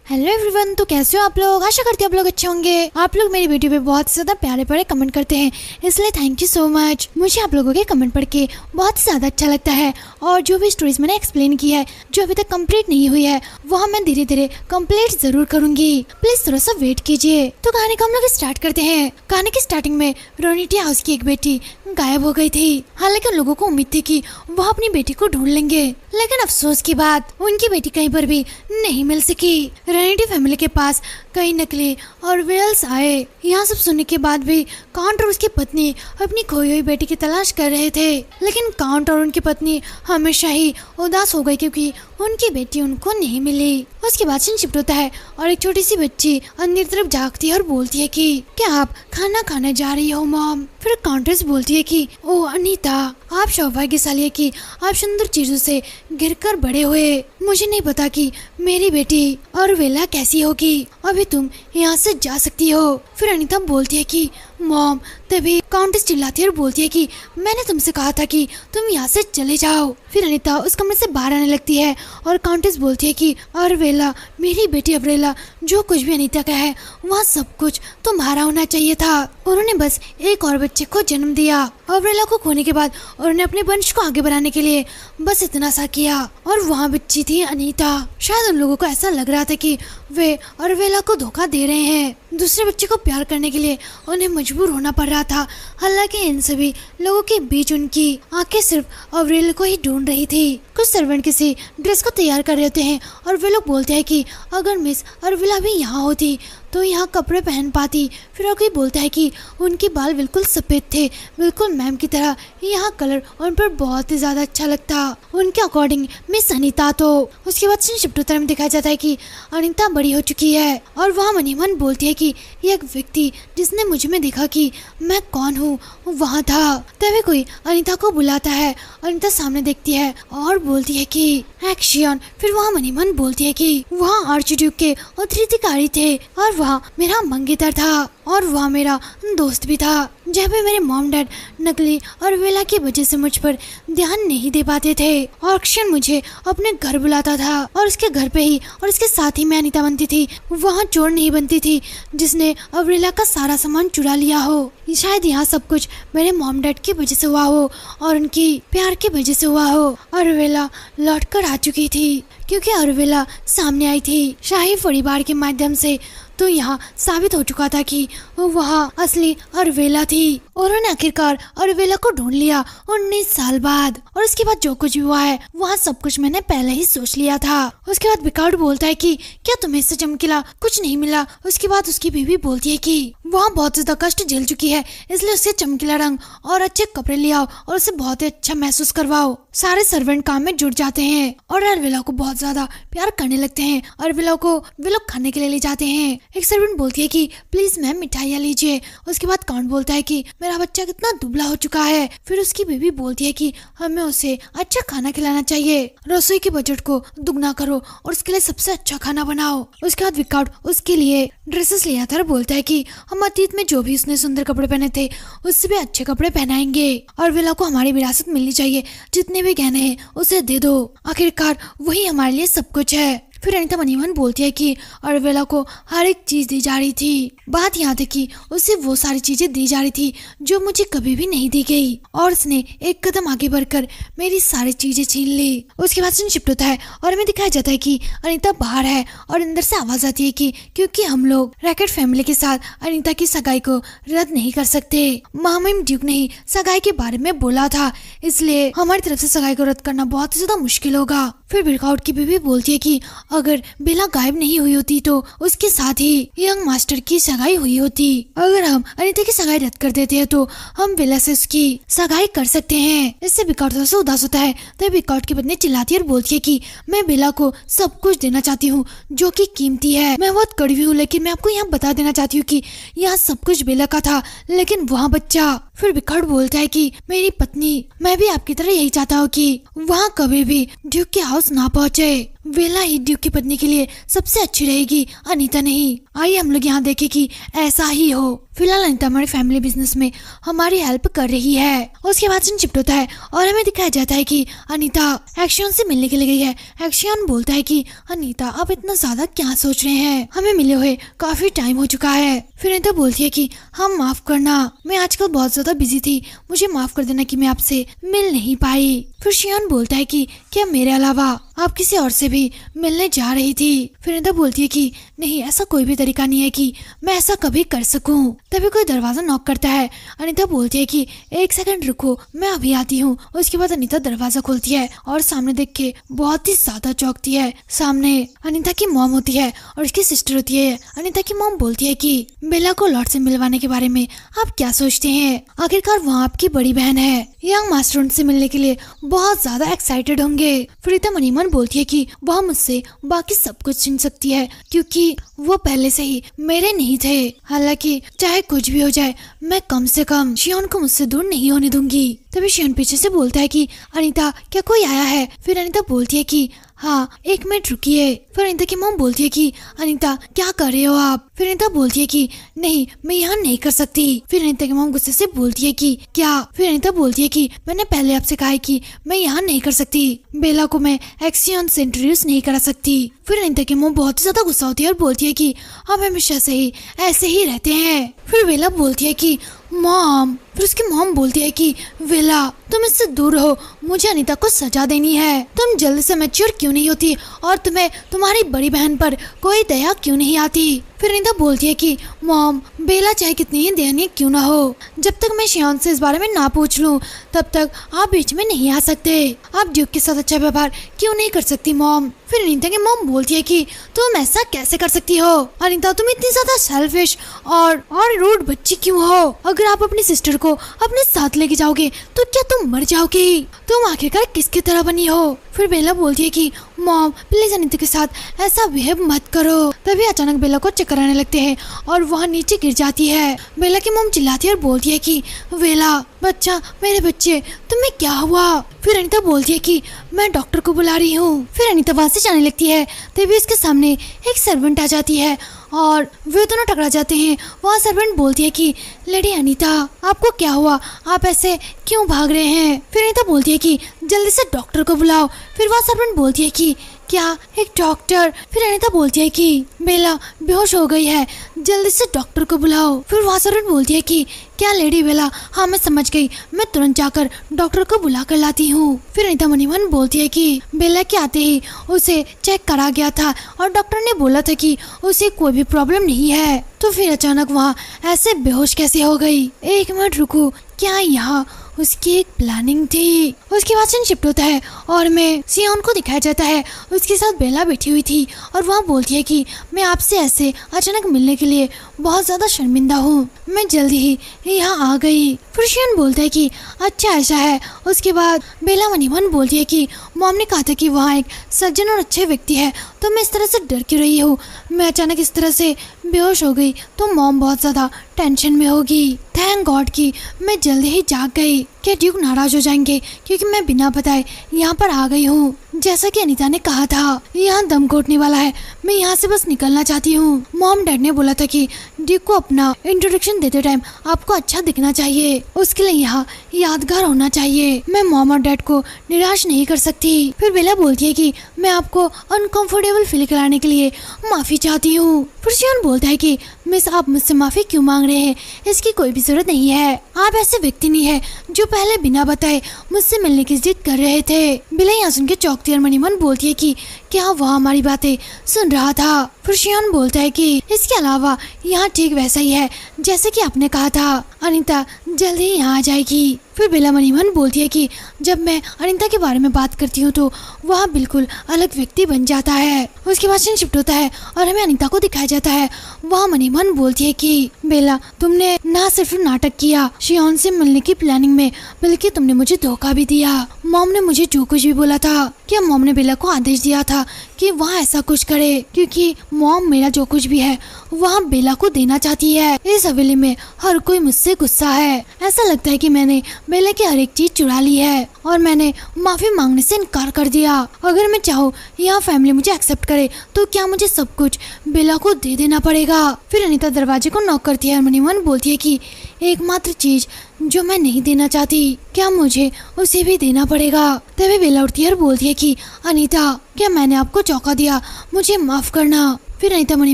Hello everyone, तो कैसे हो आप लोग। आशा करती हूँ आप लोग अच्छे होंगे। आप लोग मेरी वीडियो पे बहुत ज्यादा प्यारे प्यारे कमेंट करते हैं, इसलिए थैंक यू सो मच। मुझे आप लोगों के कमेंट पढ़ के बहुत ज्यादा अच्छा लगता है। और जो भी स्टोरीज मैंने एक्सप्लेन की है, जो अभी तक कंप्लीट नहीं हुई है, वह मैं धीरे धीरे कंप्लीट जरूर करूंगी। प्लीज थोड़ा सा वेट कीजिए। तो कहानी को हम लोग स्टार्ट करते हैं। कहानी की स्टार्टिंग में रोनिटी हाउस की एक बेटी गायब हो गई थी। हालांकि उन लोगों को उम्मीद थी कि वह अपनी बेटी को ढूंढ लेंगे, लेकिन अफसोस की बात, उनकी बेटी कहीं पर भी नहीं मिल सकी। रोनिटी फैमिली के पास कई नकली और वेल्स आए। यहाँ सब सुनने के बाद भी काउंट और उसकी पत्नी अपनी खोई हुई बेटी की तलाश कर रहे थे, लेकिन काउंट और उनकी पत्नी हमेशा ही उदास हो गई क्योंकि उनकी बेटी उनको नहीं मिली। उसके बाद सीन शिफ्ट होता है और एक छोटी सी बच्ची अंदर तरफ झांकती है और बोलती है कि क्या आप खाना खाने जा रही हो मॉम। फिर काउंटेस बोलती है कि ओ अनीता, आप सौभाग्यशाली है कि आप सुंदर चीजों से गिरकर बड़े हुए। मुझे नहीं पता कि मेरी बेटी और वेला कैसी होगी। अभी तुम यहाँ से जा सकती हो। फिर अनीता बोलती है कि मॉम। तभी काउंटेस चिल्लाती है और बोलती है कि मैंने तुमसे कहा था कि तुम यहाँ से चले जाओ। फिर अनीता उस कमरे से बाहर आने लगती है और काउंटेस बोलती है कि और वेला, मेरी बेटी अब्रेला, जो कुछ भी अनीता का है वहाँ सब कुछ तुम्हारा होना चाहिए था। उन्होंने बस एक और बच्चे को जन्म दिया। अब्रेला को खोने के बाद उन्होंने अपने वंश को आगे बढ़ाने के लिए बस इतना सा किया। और वहाँ बच्ची थी अनीता। शायद उन लोगों को ऐसा लग रहा था कि वे अरवेला को धोखा दे रहे हैं। दूसरे बच्चे को प्यार करने के लिए उन्हें मजबूर होना पड़ रहा था। हालांकि इन सभी लोगों के बीच उनकी आंखें सिर्फ अरवेल को ही ढूंढ रही थी। कुछ सर्वेंट किसी ड्रेस को तैयार कर रहे होते हैं और वे लोग बोलते हैं कि अगर मिस अरवेला भी यहाँ होती तो यहाँ कपड़े पहन पाती। फिर कोई बोलता है कि उनके बाल बिल्कुल सफेद थे, बिल्कुल मैम की तरह। यहाँ कलर उन पर बहुत ही ज्यादा अच्छा लगता उनके अकॉर्डिंग मिस अनीता। तो उसके बाद शिफ्ट होता में दिखाया जाता है कि अनीता बड़ी हो चुकी है और वहाँ मन ही मन बोलती है कि ये एक व्यक्ति जिसने मुझ में देखा कि मैं कौन हूँ वहाँ था। तभी कोई अनीता को बुलाता है। अनीता सामने देखती है और बोलती है कि एक्शन। फिर वहाँ मन ही मन बोलती है कि वहाँ आर्चड्यूक के उत्तराधिकारी थे और वहाँ मेरा मंगेतर था और वहाँ मेरा दोस्त भी था। जहाँ पे मेरे मॉम डैड नकली और वेला की वजह से मुझ पर ध्यान नहीं दे पाते थे। और अक्षर मुझे अपने घर बुलाता था और उसके घर पे ही और उसके साथ ही मैं अनीता बनती थी। वहाँ चोर नहीं बनती थी जिसने अब्रेला का सारा सामान चुरा लिया हो। शायद यहाँ सब कुछ मेरे मॉम डैड की वजह से हुआ हो और उनकी प्यार की वजह से हुआ हो। अरवेला लौट कर आ चुकी थी क्योंकि अरवेला सामने आई थी शाही परिवार के माध्यम से। तो यहाँ साबित हो चुका था कि वहाँ असली अरवेला थी। उन्होंने आखिरकार अरवेला को ढूंढ लिया 19 साल बाद। और उसके बाद जो कुछ भी हुआ है वहाँ सब कुछ मैंने पहले ही सोच लिया था। उसके बाद बिकाउट बोलता है कि क्या तुम्हें इससे चमकीला कुछ नहीं मिला। उसके बाद उसकी बीवी बोलती है कि वहाँ बहुत ज्यादा कष्ट झेल चुकी है, इसलिए उससे चमकीला रंग और अच्छे कपड़े ले आओ और उसे बहुत ही अच्छा महसूस करवाओ। सारे सर्वेंट काम में जुट जाते हैं और अरवेला को बहुत ज्यादा प्यार करने लगते हैं। अरवेला को वे लोग खाने के लिए ले जाते हैं। एक सर्वेंट बोलती है कि प्लीज मैम मिठाइयाँ लीजिए। उसके बाद काउंट बोलता है कि मेरा बच्चा कितना दुबला हो चुका है। फिर उसकी बीवी बोलती है कि हमें उसे अच्छा खाना खिलाना चाहिए, रसोई के बजट को दुगना करो और उसके लिए सबसे अच्छा खाना बनाओ। उसके बाद विकाउट उसके लिए ड्रेसेस ले आता है और बोलता है कि हम अतीत में जो भी उसने सुंदर कपड़े पहने थे उससे भी अच्छे कपड़े पहनाएंगे और वेला को हमारी विरासत मिलनी चाहिए, जितने भी गहने हैं उसे दे दो। आखिरकार वही हमारे लिए सब कुछ है। फिर अनीता मनीमन बोलती है कि अरवेला को हर एक चीज दी जा रही थी। बात यहाँ तक कि उसे वो सारी चीजें दी जा रही थी जो मुझे कभी भी नहीं दी गई और उसने एक कदम आगे बढ़कर मेरी सारी चीजें छीन ली। उसके बाद सीन शिफ्ट होता है और हमें दिखाया जाता है कि अनीता बाहर है और अंदर से आवाज आती है कि क्योंकि हम लोग रैकेट फैमिली के साथ अनीता की सगाई को रद्द नहीं कर सकते। मामिम ड्यूक ने ही सगाई के बारे में बोला था, इसलिए हमारी तरफ से सगाई को रद्द करना बहुत ही ज्यादा मुश्किल होगा। फिर बिरकाउट की बीवी बोलती है कि अगर बेला गायब नहीं हुई होती तो उसके साथ ही यंग मास्टर की सगाई हुई होती। अगर हम अनीता की सगाई रद्द कर देते हैं तो हम बेला से उसकी सगाई कर सकते हैं। इससे बिकाउट थोड़ा सा उदास होता है। तब बिकाउट की पत्नी चिल्लाती है और बोलती है कि मैं बेला को सब कुछ देना चाहती हूँ जो कि कीमती है। मैं बहुत कड़वी हूँ, लेकिन मैं आपको यहाँ बता देना चाहती हूँ कि यहाँ सब कुछ बेला का था, लेकिन वहाँ बच्चा। फिर बिकाउट बोलता है कि मेरी पत्नी, मैं भी आपकी तरह यही चाहता हूँ कि वहाँ कभी भी ड्यूक के हाउस ना पहुँचे। बेला ही ड्यूक की पत्नी के लिए सबसे अच्छी रहेगी, अनीता नहीं। आइए हम लोग यहाँ देखें कि ऐसा ही हो। फिलहाल अनीता हमारे फैमिली बिजनेस में हमारी हेल्प कर रही है। उसके बाद सीन शिफ्ट होता है और हमें दिखाया जाता है कि अनीता एक्शन से मिलने के लिए गई है। एक्शन बोलता है कि अनीता आप इतना ज्यादा क्या सोच रहे हैं, हमें मिले हुए काफी टाइम हो चुका है। फिर अनीता बोलती है कि हम माफ करना, मैं आजकल बहुत ज्यादा बिजी थी, मुझे माफ कर देना कि मैं आपसे मिल नहीं पाई। फिर शियान बोलता है कि क्या मेरे अलावा आप किसी और से भी मिलने जा रही थी। फिर अनीता बोलती है कि नहीं, ऐसा कोई भी तरीका नहीं है कि मैं ऐसा कभी कर सकूं। तभी कोई दरवाजा नॉक करता है। अनीता बोलती है कि एक सेकंड रुको, मैं अभी आती हूँ। उसके बाद अनीता दरवाजा खोलती है और सामने देख के बहुत ही ज्यादा चौंकती है। सामने अनीता की मॉम होती है और उसकी सिस्टर होती है। अनीता की मॉम बोलती है कि बेला को लॉर्ड से मिलवाने के बारे में आप क्या सोचते हैं, आखिरकार वहाँ आपकी बड़ी बहन है, यंग मास्टर उनसे मिलने के लिए बहुत ज्यादा एक्साइटेड होंगे। फिर मनीमन बोलती है कि वह मुझसे बाकी सब कुछ सुन सकती है क्योंकि वो पहले से ही मेरे नहीं थे। हालांकि चाहे कुछ भी हो जाए, मैं कम से कम शियान को मुझसे दूर नहीं होने दूंगी। तभी शियान पीछे से बोलता है कि अनीता क्या कोई आया है। फिर अनीता बोलती है कि हाँ, एक मिनट रुकिए। फिर अनीता की मॉम बोलती है कि अनीता क्या कर रहे हो आप। फिर अनीता बोलती है कि नहीं, मैं यहाँ नहीं कर सकती। फिर अनीता की मॉम गुस्से से बोलती है कि क्या। फिर अनीता बोलती है कि मैंने पहले आपसे कहा है कि मैं यहाँ नहीं कर सकती, बेला को मैं एक्सियन से इंट्रोड्यूस नहीं करा सकती। फिर अनीता की मॉम बहुत ही ज्यादा गुस्सा होती है और बोलती है कि हम हमेशा से ही ऐसे ही रहते हैं। फिर बेला बोलती है कि मॉम। फिर उसकी मॉम बोलती है कि बेला तुम इससे दूर हो, मुझे अनीता को सजा देनी है। तुम जल्दी से मैच्योर क्यों नहीं होती और तुम्हें तुम्हारी बड़ी बहन पर कोई दया क्यों नहीं आती। फिर अनीता बोलती है कि मॉम, बेला चाहे कितनी ही दयनीय क्यों ना हो, जब तक मैं शियान से इस बारे में ना पूछ लूं तब तक आप बीच में नहीं आ सकते। आप ड्यूक के साथ अच्छा व्यवहार क्यों नहीं कर सकती मॉम। फिर अनीता की मॉम बोलती है कि तुम ऐसा कैसे कर सकती हो अनीता, तुम इतनी ज्यादा सेल्फिश और रूड बच्ची क्यों हो। अगर आप अपनी सिस्टर को अपने साथ लेके जाओगे तो क्या तुम मर जाओगी, तुम आखिरकार किसकी तरह बनी हो। फिर बेला बोलती है कि मॉम प्लीज अनीता के साथ ऐसा बिहेव मत करो। तभी अचानक बेला को चक्कर आने लगते हैं और वह नीचे गिर जाती है। बेला की मॉम चिल्लाती है और बोलती है कि बेला बच्चा, मेरे बच्चे, तुम्हें क्या हुआ। फिर अनीता बोलती है कि मैं डॉक्टर को बुला रही हूँ। फिर अनीता वहां से जाने लगती है। तभी उसके सामने एक सर्वेंट आ जाती है और वे दोनों टकरा जाते हैं। वहाँ सर्वेंट बोलती है कि लेडी अनीता आपको क्या हुआ, आप ऐसे क्यों भाग रहे हैं। फिर अनीता बोलती है कि जल्दी से डॉक्टर को बुलाओ। फिर वह सर्वेंट बोलती है कि क्या, एक डॉक्टर। फिर अनीता बोलती है कि बेला बेहोश हो गई है, जल्दी से डॉक्टर को बुलाओ। फिर वहाँ सर्वेंट बोलती है कि क्या लेडी बेला, हाँ मैं समझ गई, मैं तुरंत जाकर डॉक्टर को बुला कर लाती हूँ। फिर अनीता मनीमन बोलती है कि बेला के आते ही उसे चेक करा गया था और डॉक्टर ने बोला था कि उसे कोई भी प्रॉब्लम नहीं है, तो फिर अचानक वहाँ ऐसे बेहोश कैसे हो गई। एक मिनट रुको, क्या यहाँ उसकी एक प्लानिंग थी। उसके बाद सीन शिफ्ट होता है और मैं सियान को दिखाया जाता है। उसके साथ बेला बैठी हुई थी और वहाँ बोलती है कि मैं आपसे ऐसे अचानक मिलने के लिए बहुत ज्यादा शर्मिंदा हूँ, मैं जल्दी ही यहाँ आ गई। फिर सियान बोलता है कि अच्छा ऐसा है। उसके बाद बेला मनीमन बोलती है कि मॉम ने कहा था कि वहाँ एक सज्जन और अच्छे व्यक्ति है, तो मैं इस तरह से डर क्यों रही हूँ। मैं अचानक इस तरह से बेहोश हो गई तो मॉम बहुत ज्यादा टेंशन में होगी। थैंक गॉड कि मैं जल्दी ही जाग गई। क्या ड्यूक नाराज हो जाएंगे क्योंकि मैं बिना बताए यहाँ पर आ गई हूँ। जैसा कि अनीता ने कहा था, यहाँ दम घोटने वाला है, मैं यहाँ से बस निकलना चाहती हूँ। मॉम डैड ने बोला था कि ड्यूक को अपना इंट्रोडक्शन देते टाइम आपको अच्छा दिखना चाहिए, उसके लिए यहाँ यादगार होना चाहिए। मैं मॉम और डैड को निराश नहीं कर सकती। फिर बेला बोलती है कि मैं आपको अनकंफर्टेबल फील कराने के लिए माफी चाहती हूँ। फिर सियान बोलता है कि मिस आप मुझसे माफी क्यों मांग रहे हैं, इसकी कोई भी जरूरत नहीं है। आप ऐसे व्यक्ति नहीं है जो पहले बिना बताए मुझसे मिलने की जिद कर रहे थे। बेला यहाँ सुन के चौंकती और मनीमन बोलती है कि क्या वह हमारी बातें सुन रहा था। फिर सियान बोलता है कि इसके अलावा यहाँ ठीक वैसा ही है जैसे कि आपने कहा था, अनीता जल्दी ही यहाँ आ जाएगी। फिर बेला मनीमन बोलती है कि जब मैं अनीता के बारे में बात करती हूँ तो वह बिल्कुल अलग व्यक्ति बन जाता है। उसके बाद सीन शिफ्ट होता है और हमें अनीता को दिखाया जाता है। वह मनीमन बोलती है कि बेला तुमने ना सिर्फ नाटक किया शियान से मिलने की प्लानिंग में, बल्कि तुमने मुझे धोखा भी दिया। मॉम ने मुझे जो कुछ भी बोला था क्या मॉम ने बेला को आदेश दिया था कि वहाँ ऐसा कुछ करे, क्योंकि मॉम मेरा जो कुछ भी है वहाँ बेला को देना चाहती है। इस हवेली में हर कोई मुझसे गुस्सा है। ऐसा लगता है कि मैंने बेला की हर एक चीज चुरा ली है और मैंने माफी मांगने से इनकार कर दिया। अगर मैं चाहूँ यहाँ फैमिली मुझे एक्सेप्ट करे तो क्या मुझे सब कुछ बेला को दे देना पड़ेगा? फिर अनीता दरवाजे को नॉक करती है और मनी मन बोलती है कि एकमात्र चीज जो मैं नहीं देना चाहती, क्या मुझे उसे भी देना पड़ेगा? तभी बेला उठती है और बोलती है कि अनीता, क्या मैंने आपको चौंका दिया? मुझे माफ करना। फिर अनीता मनी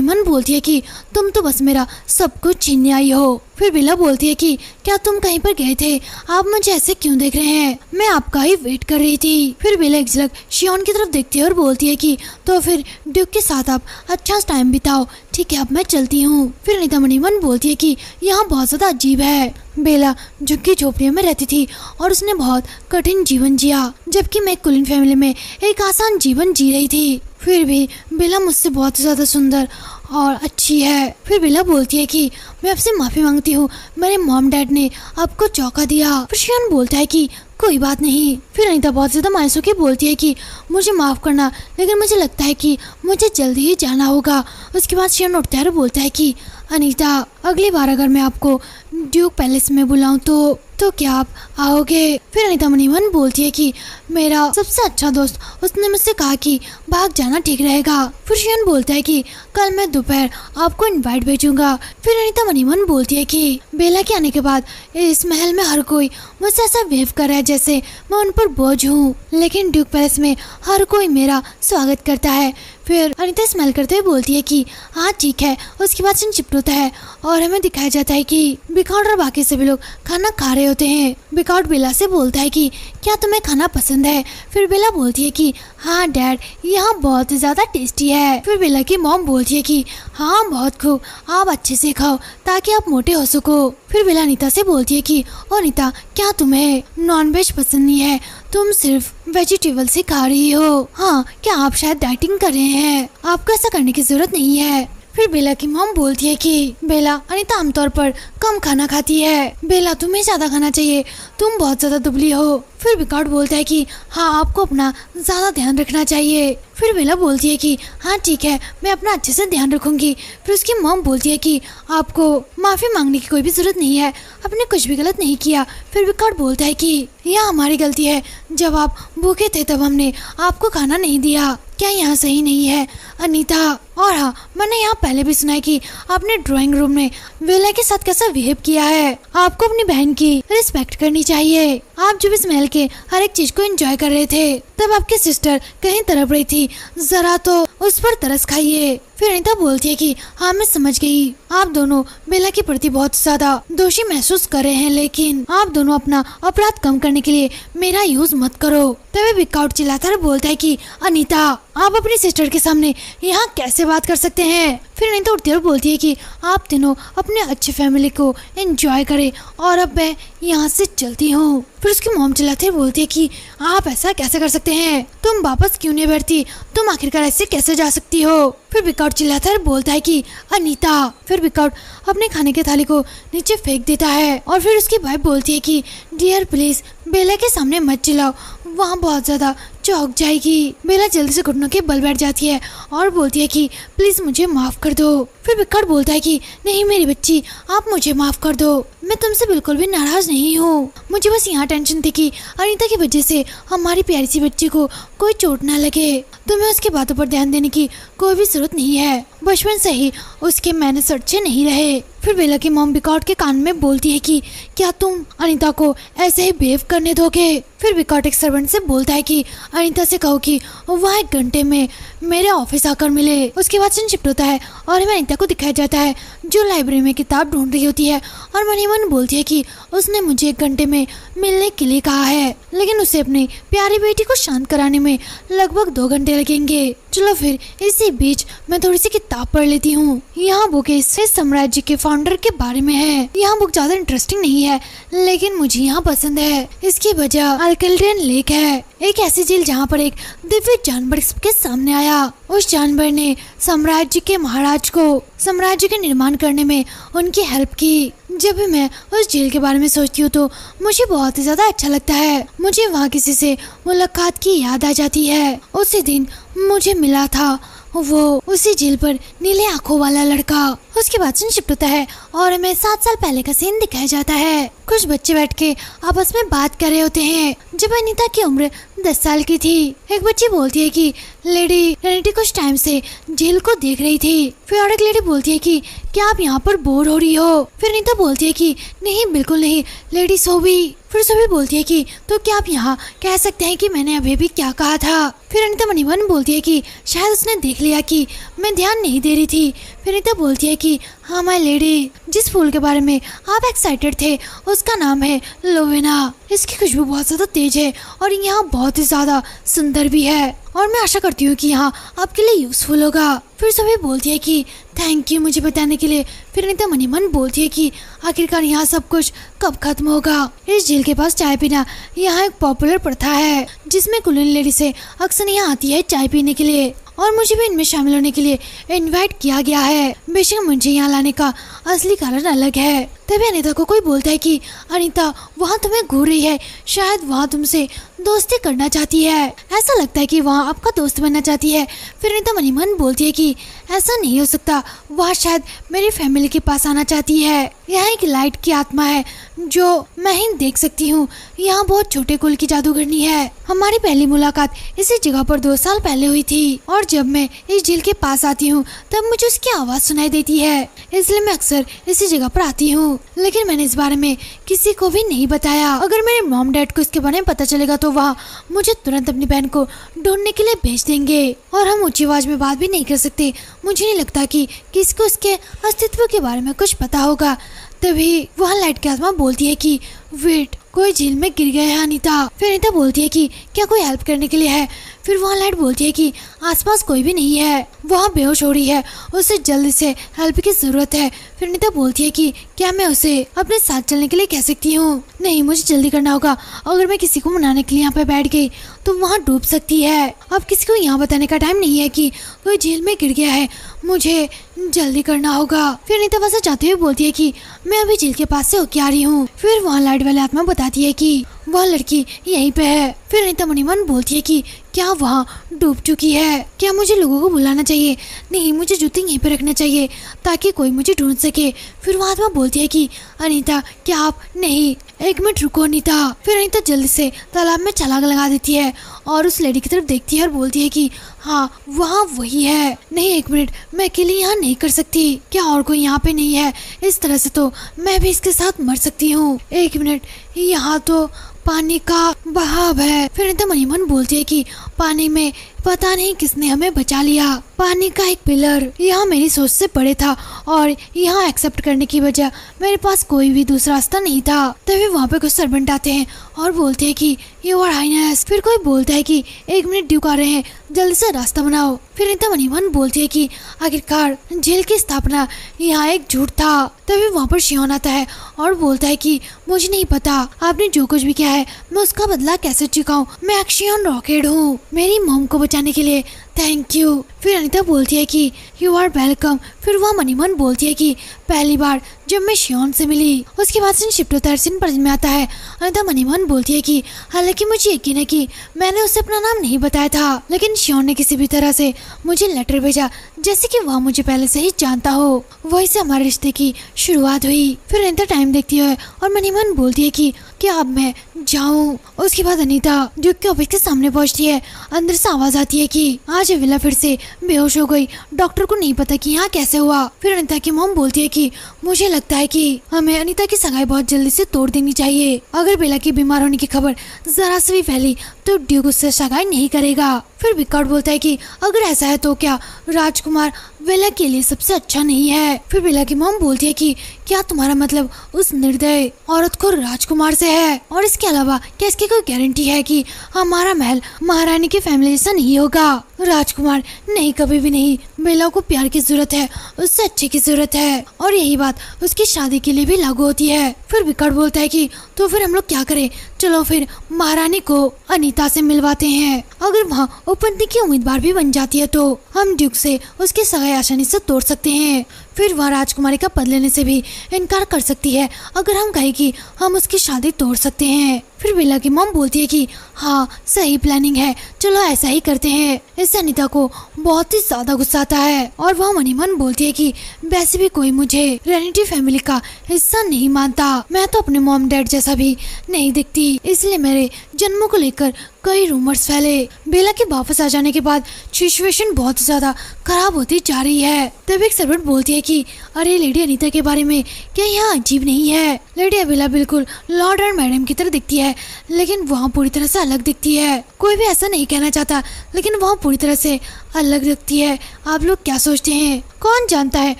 मन बोलती है कि तुम तो बस मेरा सब कुछ छीनने आई हो। फिर बेला बोलती है कि क्या तुम कहीं पर गए थे? आप मुझे ऐसे क्यों देख रहे हैं? मैं आपका ही वेट कर रही थी। फिर बेला एक झलक शियोन की तरफ देखती है और बोलती है कि तो फिर ड्यूक के साथ आप अच्छा टाइम बिताओ। ठीक है, अब मैं चलती हूँ। फिर अनीता मनी मन बोलती है कि यहाँ बहुत ज्यादा अजीब है। बेला झुग्गी झोपड़ियों में रहती थी और उसने बहुत कठिन जीवन जिया, जबकि मैं कुलीन फैमिली में एक आसान जीवन जी रही थी। फिर भी बेला मुझसे बहुत ज्यादा सुंदर और अच्छी है। फिर बेला बोलती है कि मैं आपसे माफी मांगती हूँ, मेरे मॉम डैड ने आपको चौंका दिया। फिर शियोन बोलता है कि कोई बात नहीं। फिर अनीता बहुत ज्यादा मायूस होकर बोलती है कि मुझे माफ करना, लेकिन मुझे लगता है कि मुझे जल्दी ही जाना होगा। उसके बाद शियोन उठता है और बोलता है कि अनीता, अगली बार अगर मैं आपको ड्यूक पैलेस में बुलाऊं तो क्या आप आओगे? फिर अनीता मनी मन बोलती है कि मेरा सबसे अच्छा दोस्त, उसने मुझसे कहा कि भाग जाना ठीक रहेगा। फिर शियोन बोलता है कि कल मैं दोपहर आपको इनवाइट भेजूंगा। फिर अनीता मनी मन बोलती है कि बेला के आने के बाद इस महल में हर कोई मुझसे ऐसा बिहेव कर रहा है जैसे मैं उन पर बोझ हूँ, लेकिन ड्यूक पैलेस में हर कोई मेरा स्वागत करता है। फिर अनीता स्माइल करते हुए बोलती है कि हाँ ठीक है। उसके बाद सीन शिफ्ट होता है और हमें दिखाया जाता है कि बिकॉट और बाकी सभी लोग खाना खा रहे होते हैं। बिकॉट बेला से बोलता है कि क्या तुम्हें खाना पसंद है? फिर बेला बोलती है कि हाँ डैड, यहाँ बहुत ज्यादा टेस्टी है। फिर बेला की मॉम बोलती है कि हाँ बहुत खूब, आप अच्छे से खाओ ताकि आप मोटे हो सको। फिर बेला अनीता से बोलती है कि ओ अनीता, क्या तुम्हें नॉनवेज पसंद नहीं है? तुम सिर्फ वेजिटेबल से खा रही हो। हाँ, क्या आप शायद डाइटिंग कर रहे हैं? आपको ऐसा करने की जरूरत नहीं है। फिर बेला की मॉम बोलती है कि बेला, अनीता आमतौर पर कम खाना खाती है। बेला, तुम्हें ज्यादा खाना चाहिए, तुम बहुत ज्यादा दुबली हो। फिर बिकॉट बोलता है कि हाँ, आपको अपना ज्यादा ध्यान रखना चाहिए। फिर बेला बोलती है कि हाँ ठीक है, मैं अपना अच्छे से ध्यान रखूंगी। फिर उसकी मॉम बोलती है कि आपको माफी मांगने की कोई भी जरूरत नहीं है, आपने कुछ भी गलत नहीं किया। फिर बिकॉट बोलता है कि यह हमारी गलती है, जब आप भूखे थे तब हमने आपको खाना नहीं दिया। क्या यहाँ सही नहीं है अनीता? और हाँ, मैंने यहाँ पहले भी सुना है कि आपने ड्राइंग रूम में बेला के साथ कैसा बिहेव किया है। आपको अपनी बहन की रिस्पेक्ट करनी चाहिए। आप जब इस महल के हर एक चीज को एंजॉय कर रहे थे तब आपकी सिस्टर कहीं तड़प रही थी, जरा तो उस पर तरस खाइए। फिर अनीता बोलती है कि हाँ मैं समझ गई, आप दोनों बेला के प्रति बहुत ज्यादा दोषी महसूस कर रहे हैं, लेकिन आप दोनों अपना अपराध कम करने के लिए मेरा यूज मत करो। तभी बिकआउट चिल्लाता है, बोलता है कि अनीता, आप अपनी सिस्टर के सामने यहाँ कैसे बात कर सकते हैं? फिर अनीता उठती है और बोलती है कि आप तीनों अपने अच्छे फैमिली को एंजॉय करें और अब मैं यहाँ से चलती हूँ। फिर उसकी मॉम चिल्लाती है, बोलती है कि आप ऐसा कैसे कर सकते हैं? तुम वापस क्यों नहीं बैठती? तुम आखिरकार ऐसे कैसे जा सकती हो? फिर बिकआउट चिल्लाता है और बोलता है कि अनीता। फिर बिकआउट अपने खाने के थाली को नीचे फेंक देता है और फिर उसकी वाइफ बोलती है कि डियर प्लीज बेला के सामने मत चिल्लाओ, वहाँ बहुत ज्यादा चौंक जाएगी। बेला जल्दी से घुटनों के बल बैठ जाती है और बोलती है कि प्लीज मुझे माफ कर दो। फिर बिकआउट बोलता है कि नहीं मेरी बच्ची, आप मुझे माफ कर दो, मैं तुमसे बिल्कुल भी नाराज नहीं हूँ। मुझे बस यहाँ टेंशन थी कि अनीता की वजह से हमारी प्यारी सी बच्ची को कोई चोट ना लगे। तुम्हें उसकी बातों पर ध्यान देने की कोई भी जरूरत नहीं है, बचपन से ही उसके मैनर्स अच्छे नहीं रहे। फिर बेला की मॉम बिकआउट के कान में बोलती है कि क्या तुम अनीता को ऐसे ही बिहेव करने दोगे? फिर बिकआउट एक सर्वेंट से बोलता है कि अनीता से कहो कि वह 1 घंटे में मेरे ऑफिस आकर मिले। उसके बाद सीन शिफ्ट होता है और हमें अनीता को दिखाया जाता है जो लाइब्रेरी में किताब ढूंढ रही होती है और मन ही मन बोलती है कि उसने मुझे 1 घंटे में मिलने के लिए कहा है, लेकिन उसे अपनी प्यारी बेटी को शांत कराने में लगभग 2 घंटे लगेंगे। चलो फिर इसी बीच मैं थोड़ी सी किताब पढ़ लेती हूँ। यहाँ बुक इस साम्राज्य के फाउंडर के बारे में है। यहाँ बुक ज्यादा इंटरेस्टिंग नहीं है, लेकिन मुझे यहाँ पसंद है। इसकी वजह अल्कल्ड्रियन लेक है, एक ऐसी झील जहाँ पर एक दिव्य जानवर सबके सामने आया। उस जानवर ने साम्राज्य के महाराज को साम्राज्य के निर्माण करने में उनकी हेल्प की। जब भी मैं उस झील के बारे में सोचती हूँ तो मुझे बहुत ही ज्यादा अच्छा लगता है। मुझे वहाँ किसी से मुलाकात की याद आ जाती है। उसी दिन मुझे मिला था वो उसी झील पर नीले आंखों वाला लड़का। उसके बाद सीन शिफ्ट होता है और हमें 7 साल पहले का सीन दिखाया जाता है। कुछ बच्चे बैठ के आपस में बात कर रहे होते हैं। जब अनीता की उम्र 10 साल की थी, एक बच्ची बोलती है कि लेडी रेनिटी कुछ टाइम से झील को देख रही थी। फिर और एक लेडी बोलती है कि क्या आप यहाँ पर बोर हो रही हो? फिर अनीता बोलती है कि नहीं, बिल्कुल नहीं। लेडी सोबी फिर सोबी बोलती है कि तो क्या आप यहाँ कह सकते हैं कि मैंने अभी भी क्या कहा था? फिर अनीता मनी मन बोलती है कि शायद उसने देख लिया कि मैं ध्यान नहीं दे रही थी। फिर अनीता बोलती है कि हाँ माय लेडी, जिस फूल के बारे में आप एक्साइटेड थे उसका नाम है लोवेना। इसकी खुशबू बहुत ज्यादा तेज है और यहाँ बहुत ही ज्यादा सुंदर भी है और मैं आशा करती हूँ कि यहाँ आपके लिए यूजफुल होगा। फिर सभी बोलती है कि थैंक यू मुझे बताने के लिए। फिर अनीता मनी मन बोलती है कि आखिरकार यहाँ सब कुछ कब खत्म होगा? इस झील के पास चाय पीना यहाँ एक पॉपुलर प्रथा है जिसमें कुलीन लेडी से अक्सर यहाँ आती है चाय पीने के लिए और मुझे भी इनमें शामिल होने के लिए इनवाइट किया गया है। बेशक मुझे यहाँ लाने का असली कारण अलग है। तभी अनीता को कोई बोलता है कि अनीता वहाँ तुम्हें घूर रही है, शायद वहाँ तुमसे दोस्ती करना चाहती है। ऐसा लगता है कि वहाँ आपका दोस्त बनना चाहती है। फिर अनीता मनी मन बोलती है कि ऐसा नहीं हो सकता, वहाँ शायद मेरी फैमिली के पास आना चाहती है। यहाँ एक लाइट की आत्मा है जो मैं ही देख सकती हूँ। यहाँ बहुत छोटे कुल की जादूगरनी है। हमारी पहली मुलाकात इसी जगह पर 2 साल पहले हुई थी और जब मैं इस झील के पास आती हूँ तब मुझे उसकी आवाज सुनाई देती है, इसलिए मैं अक्सर इसी जगह पर आती हूँ। लेकिन मैंने इस बारे में किसी को भी नहीं बताया। अगर मेरे मॉम डैड को इसके बारे में पता चलेगा तो वह मुझे तुरंत अपनी बहन को ढूंढने के लिए भेज देंगे और हम ऊंची आवाज में बात भी नहीं कर सकते। मुझे नहीं लगता कि किसी को इसके अस्तित्व के बारे में कुछ पता होगा। तभी वहाँ लाइट की आत्मा बोलती है कि वेट, कोई झील में गिर गया है अनीता। फिर अनीता बोलती है कि क्या कोई हेल्प करने के लिए है? फिर वहाँ लाइट बोलती है कि आसपास कोई भी नहीं है, वहाँ बेहोश हो रही है, उसे जल्दी से हेल्प की जरूरत है। फिर अनीता बोलती है कि क्या मैं उसे अपने साथ चलने के लिए कह सकती हूँ? नहीं, मुझे जल्दी करना होगा। अगर मैं किसी को मनाने के लिए यहाँ पे बैठ गई तो वहाँ डूब सकती है। अब किसी को यहाँ बताने का टाइम नहीं है कि कोई झील में गिर गया है, मुझे जल्दी करना होगा। फिर अनीता वैसे जाते हुए बोलती है कि मैं अभी झील के पास से होके आ रही हूँ। फिर वहाँ लाइट वाली आत्मा बताती है कि वह लड़की यहीं पे है। फिर अनीता मनी मन बोलती है कि क्या वहाँ डूब चुकी है? क्या मुझे लोगों को बुलाना चाहिए? नहीं, मुझे जूते यहीं पे रखना चाहिए ताकि कोई मुझे ढूंढ सके। फिर वहाँ आत्मा बोलती है कि अनीता क्या आप? नहीं, 1 मिनट रुको अनीता। फिर अनीता जल्दी से तालाब में छलांग लगा देती है और उस लेडी की तरफ देखती है और बोलती है कि हाँ वहाँ वही है। नहीं, 1 मिनट, मैं अकेले यहाँ नहीं कर सकती। क्या और कोई यहाँ पे नहीं है? इस तरह से तो मैं भी इसके साथ मर सकती हूँ। 1 मिनट, यहाँ तो पानी का बहाव है। फिर अनीता मनी मन बोलती है कि पानी में पता नहीं किसने हमें बचा लिया। पानी का एक पिलर यहाँ मेरी सोच से बड़े था और यहाँ एक्सेप्ट करने की वजह मेरे पास कोई भी दूसरा रास्ता नहीं था। तभी वहाँ पे कुछ सर्वेंट आते हैं और बोलते हैं कि योर हाइनेस। फिर कोई बोलता है कि 1 मिनट ड्यूक आ रहे हैं, जल्दी से रास्ता बनाओ। फिर अनीता मनी मन बोलती है कि आखिरकार झील की स्थापना यहाँ एक झूठ था। तभी वहाँ पर शियोन आता है और बोलता है कि मुझे नहीं पता आपने जो कुछ भी किया है मैं उसका बदला कैसे चुकाऊं। मैं एक्शियन रॉकेट हूँ, मेरी मॉम को बचाने के लिए थैंक यू। फिर अनीता बोलती है कि यू आर वेलकम। फिर वह मनी मन बोलती है कि पहली बार जब मैं शियोन से मिली। उसके बाद सीन शिफ्ट होता है, सीन पर में आता है। अनीता मनी मन बोलती है कि हालांकि मुझे यकीन है कि मैंने उसे अपना नाम नहीं बताया था, लेकिन शियोन ने किसी भी तरह से मुझे लेटर भेजा जैसे कि वह मुझे पहले से ही जानता हो। वही से हमारे रिश्ते की शुरुआत हुई। फिर अनीता टाइम देखती है और मनी मन बोलती है कि क्या अब मैं जाऊं? उसके बाद अनीता ड्यूक के ऑफिस के सामने पहुंचती है। अंदर से आवाज आती है कि आज विला फिर से बेहोश हो गई, डॉक्टर को नहीं पता कि यहाँ कैसे हुआ। फिर अनीता की मॉम बोलती है कि मुझे लगता है कि हमें अनीता की सगाई बहुत जल्दी से तोड़ देनी चाहिए। अगर बेला की बीमार होने की खबर जरा से भी फैली तो ड्यूक उससे सगाई नहीं करेगा। फिर विकआउट बोलता है कि अगर ऐसा है तो क्या राजकुमार बेला के लिए सबसे अच्छा नहीं है। फिर बेला की मॉम बोलती है कि क्या तुम्हारा मतलब उस निर्दयी औरत को राजकुमार से है, और इसके अलावा क्या इसकी कोई गारंटी है कि हमारा महल महारानी की फैमिली जैसा नहीं होगा? राजकुमार नहीं, कभी भी नहीं। बेला को प्यार की जरूरत है, उससे अच्छे की जरूरत है, और यही बात उसकी शादी के लिए भी लागू होती है। फिर विकट बोलता है कि तो फिर हम लोग क्या करें? चलो फिर महारानी को अनीता से मिलवाते हैं। अगर वहाँ उपपत्नी की उम्मीदवार भी बन जाती है तो हम ड्यूक से उसकी सगाई आसानी से तोड़ सकते हैं। फिर वह राजकुमारी का पद लेने से भी इनकार कर सकती है अगर हम कहें कि हम उसकी शादी तोड़ सकते हैं। फिर बेला की मॉम बोलती है कि हाँ, सही प्लानिंग है, चलो ऐसा ही करते हैं। इससे अनीता को बहुत ही ज्यादा गुस्सा आता है और वह मनी मन बोलती है कि वैसे भी कोई मुझे रेनिटी फैमिली का हिस्सा नहीं मानता। मैं तो अपने मॉम डैड जैसा भी नहीं दिखती, इसलिए मेरे जन्मों को लेकर कई रूमर्स फैले। बेला के वापस आ जाने के बाद सिचुएशन बहुत ज्यादा खराब होती जा रही है। तब एक सर्वेंट बोलती है कि अरे लेडी अनीता के बारे में क्या यहाँ अजीब नहीं है? लेडी अबेला बिल्कुल लॉर्ड और मैडम की तरह दिखती है, लेकिन वहाँ पूरी तरह से अलग दिखती है। कोई भी ऐसा नहीं कहना चाहता, लेकिन वहाँ पूरी तरह से अलग दिखती है। आप लोग क्या सोचते हैं? कौन जानता है,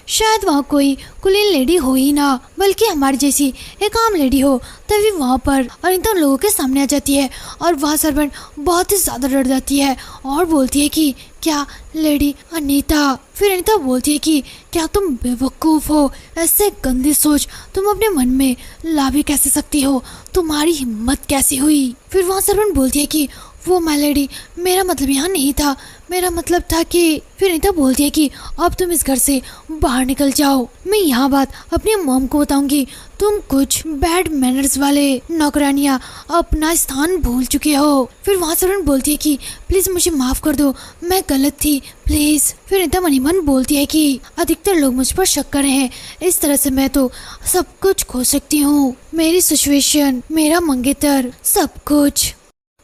शायद वहाँ कोई कुलीन लेडी हो ही ना, बल्कि हमारी जैसी एक आम लेडी हो। तभी वहाँ पर अनीता उन लोगों के सामने आ जाती है और वहाँ सर्वेंट बहुत ही ज्यादा डर जाती है और बोलती है कि क्या लेडी अनीता? फिर अनीता बोलती है कि क्या तुम बेवकूफ हो? ऐसे गंदी सोच तुम अपने मन में ला भी कैसे सकती हो? तुम्हारी हिम्मत कैसी हुई? फिर वहाँ सर्वेंट बोलती है कि वो माय लेडी, मेरा मतलब यहाँ नहीं था, मेरा मतलब था कि। फिर अनीता बोलती है कि अब तुम इस घर से बाहर निकल जाओ। मैं यहाँ बात अपनी मॉम को बताऊंगी। तुम कुछ बैड मैनर्स वाले नौकरानियाँ अपना स्थान भूल चुके हो। फिर वहाँ सर्वेंट बोलती है कि प्लीज मुझे माफ कर दो, मैं गलत थी, प्लीज। फिर अनीता मनी मन बोलती है कि अधिकतर लोग मुझ पर शक कर रहे हैं, इस तरह से मैं तो सब कुछ खो सकती हूँ। मेरी सिचुएशन, मेरा मंगेतर, सब कुछ।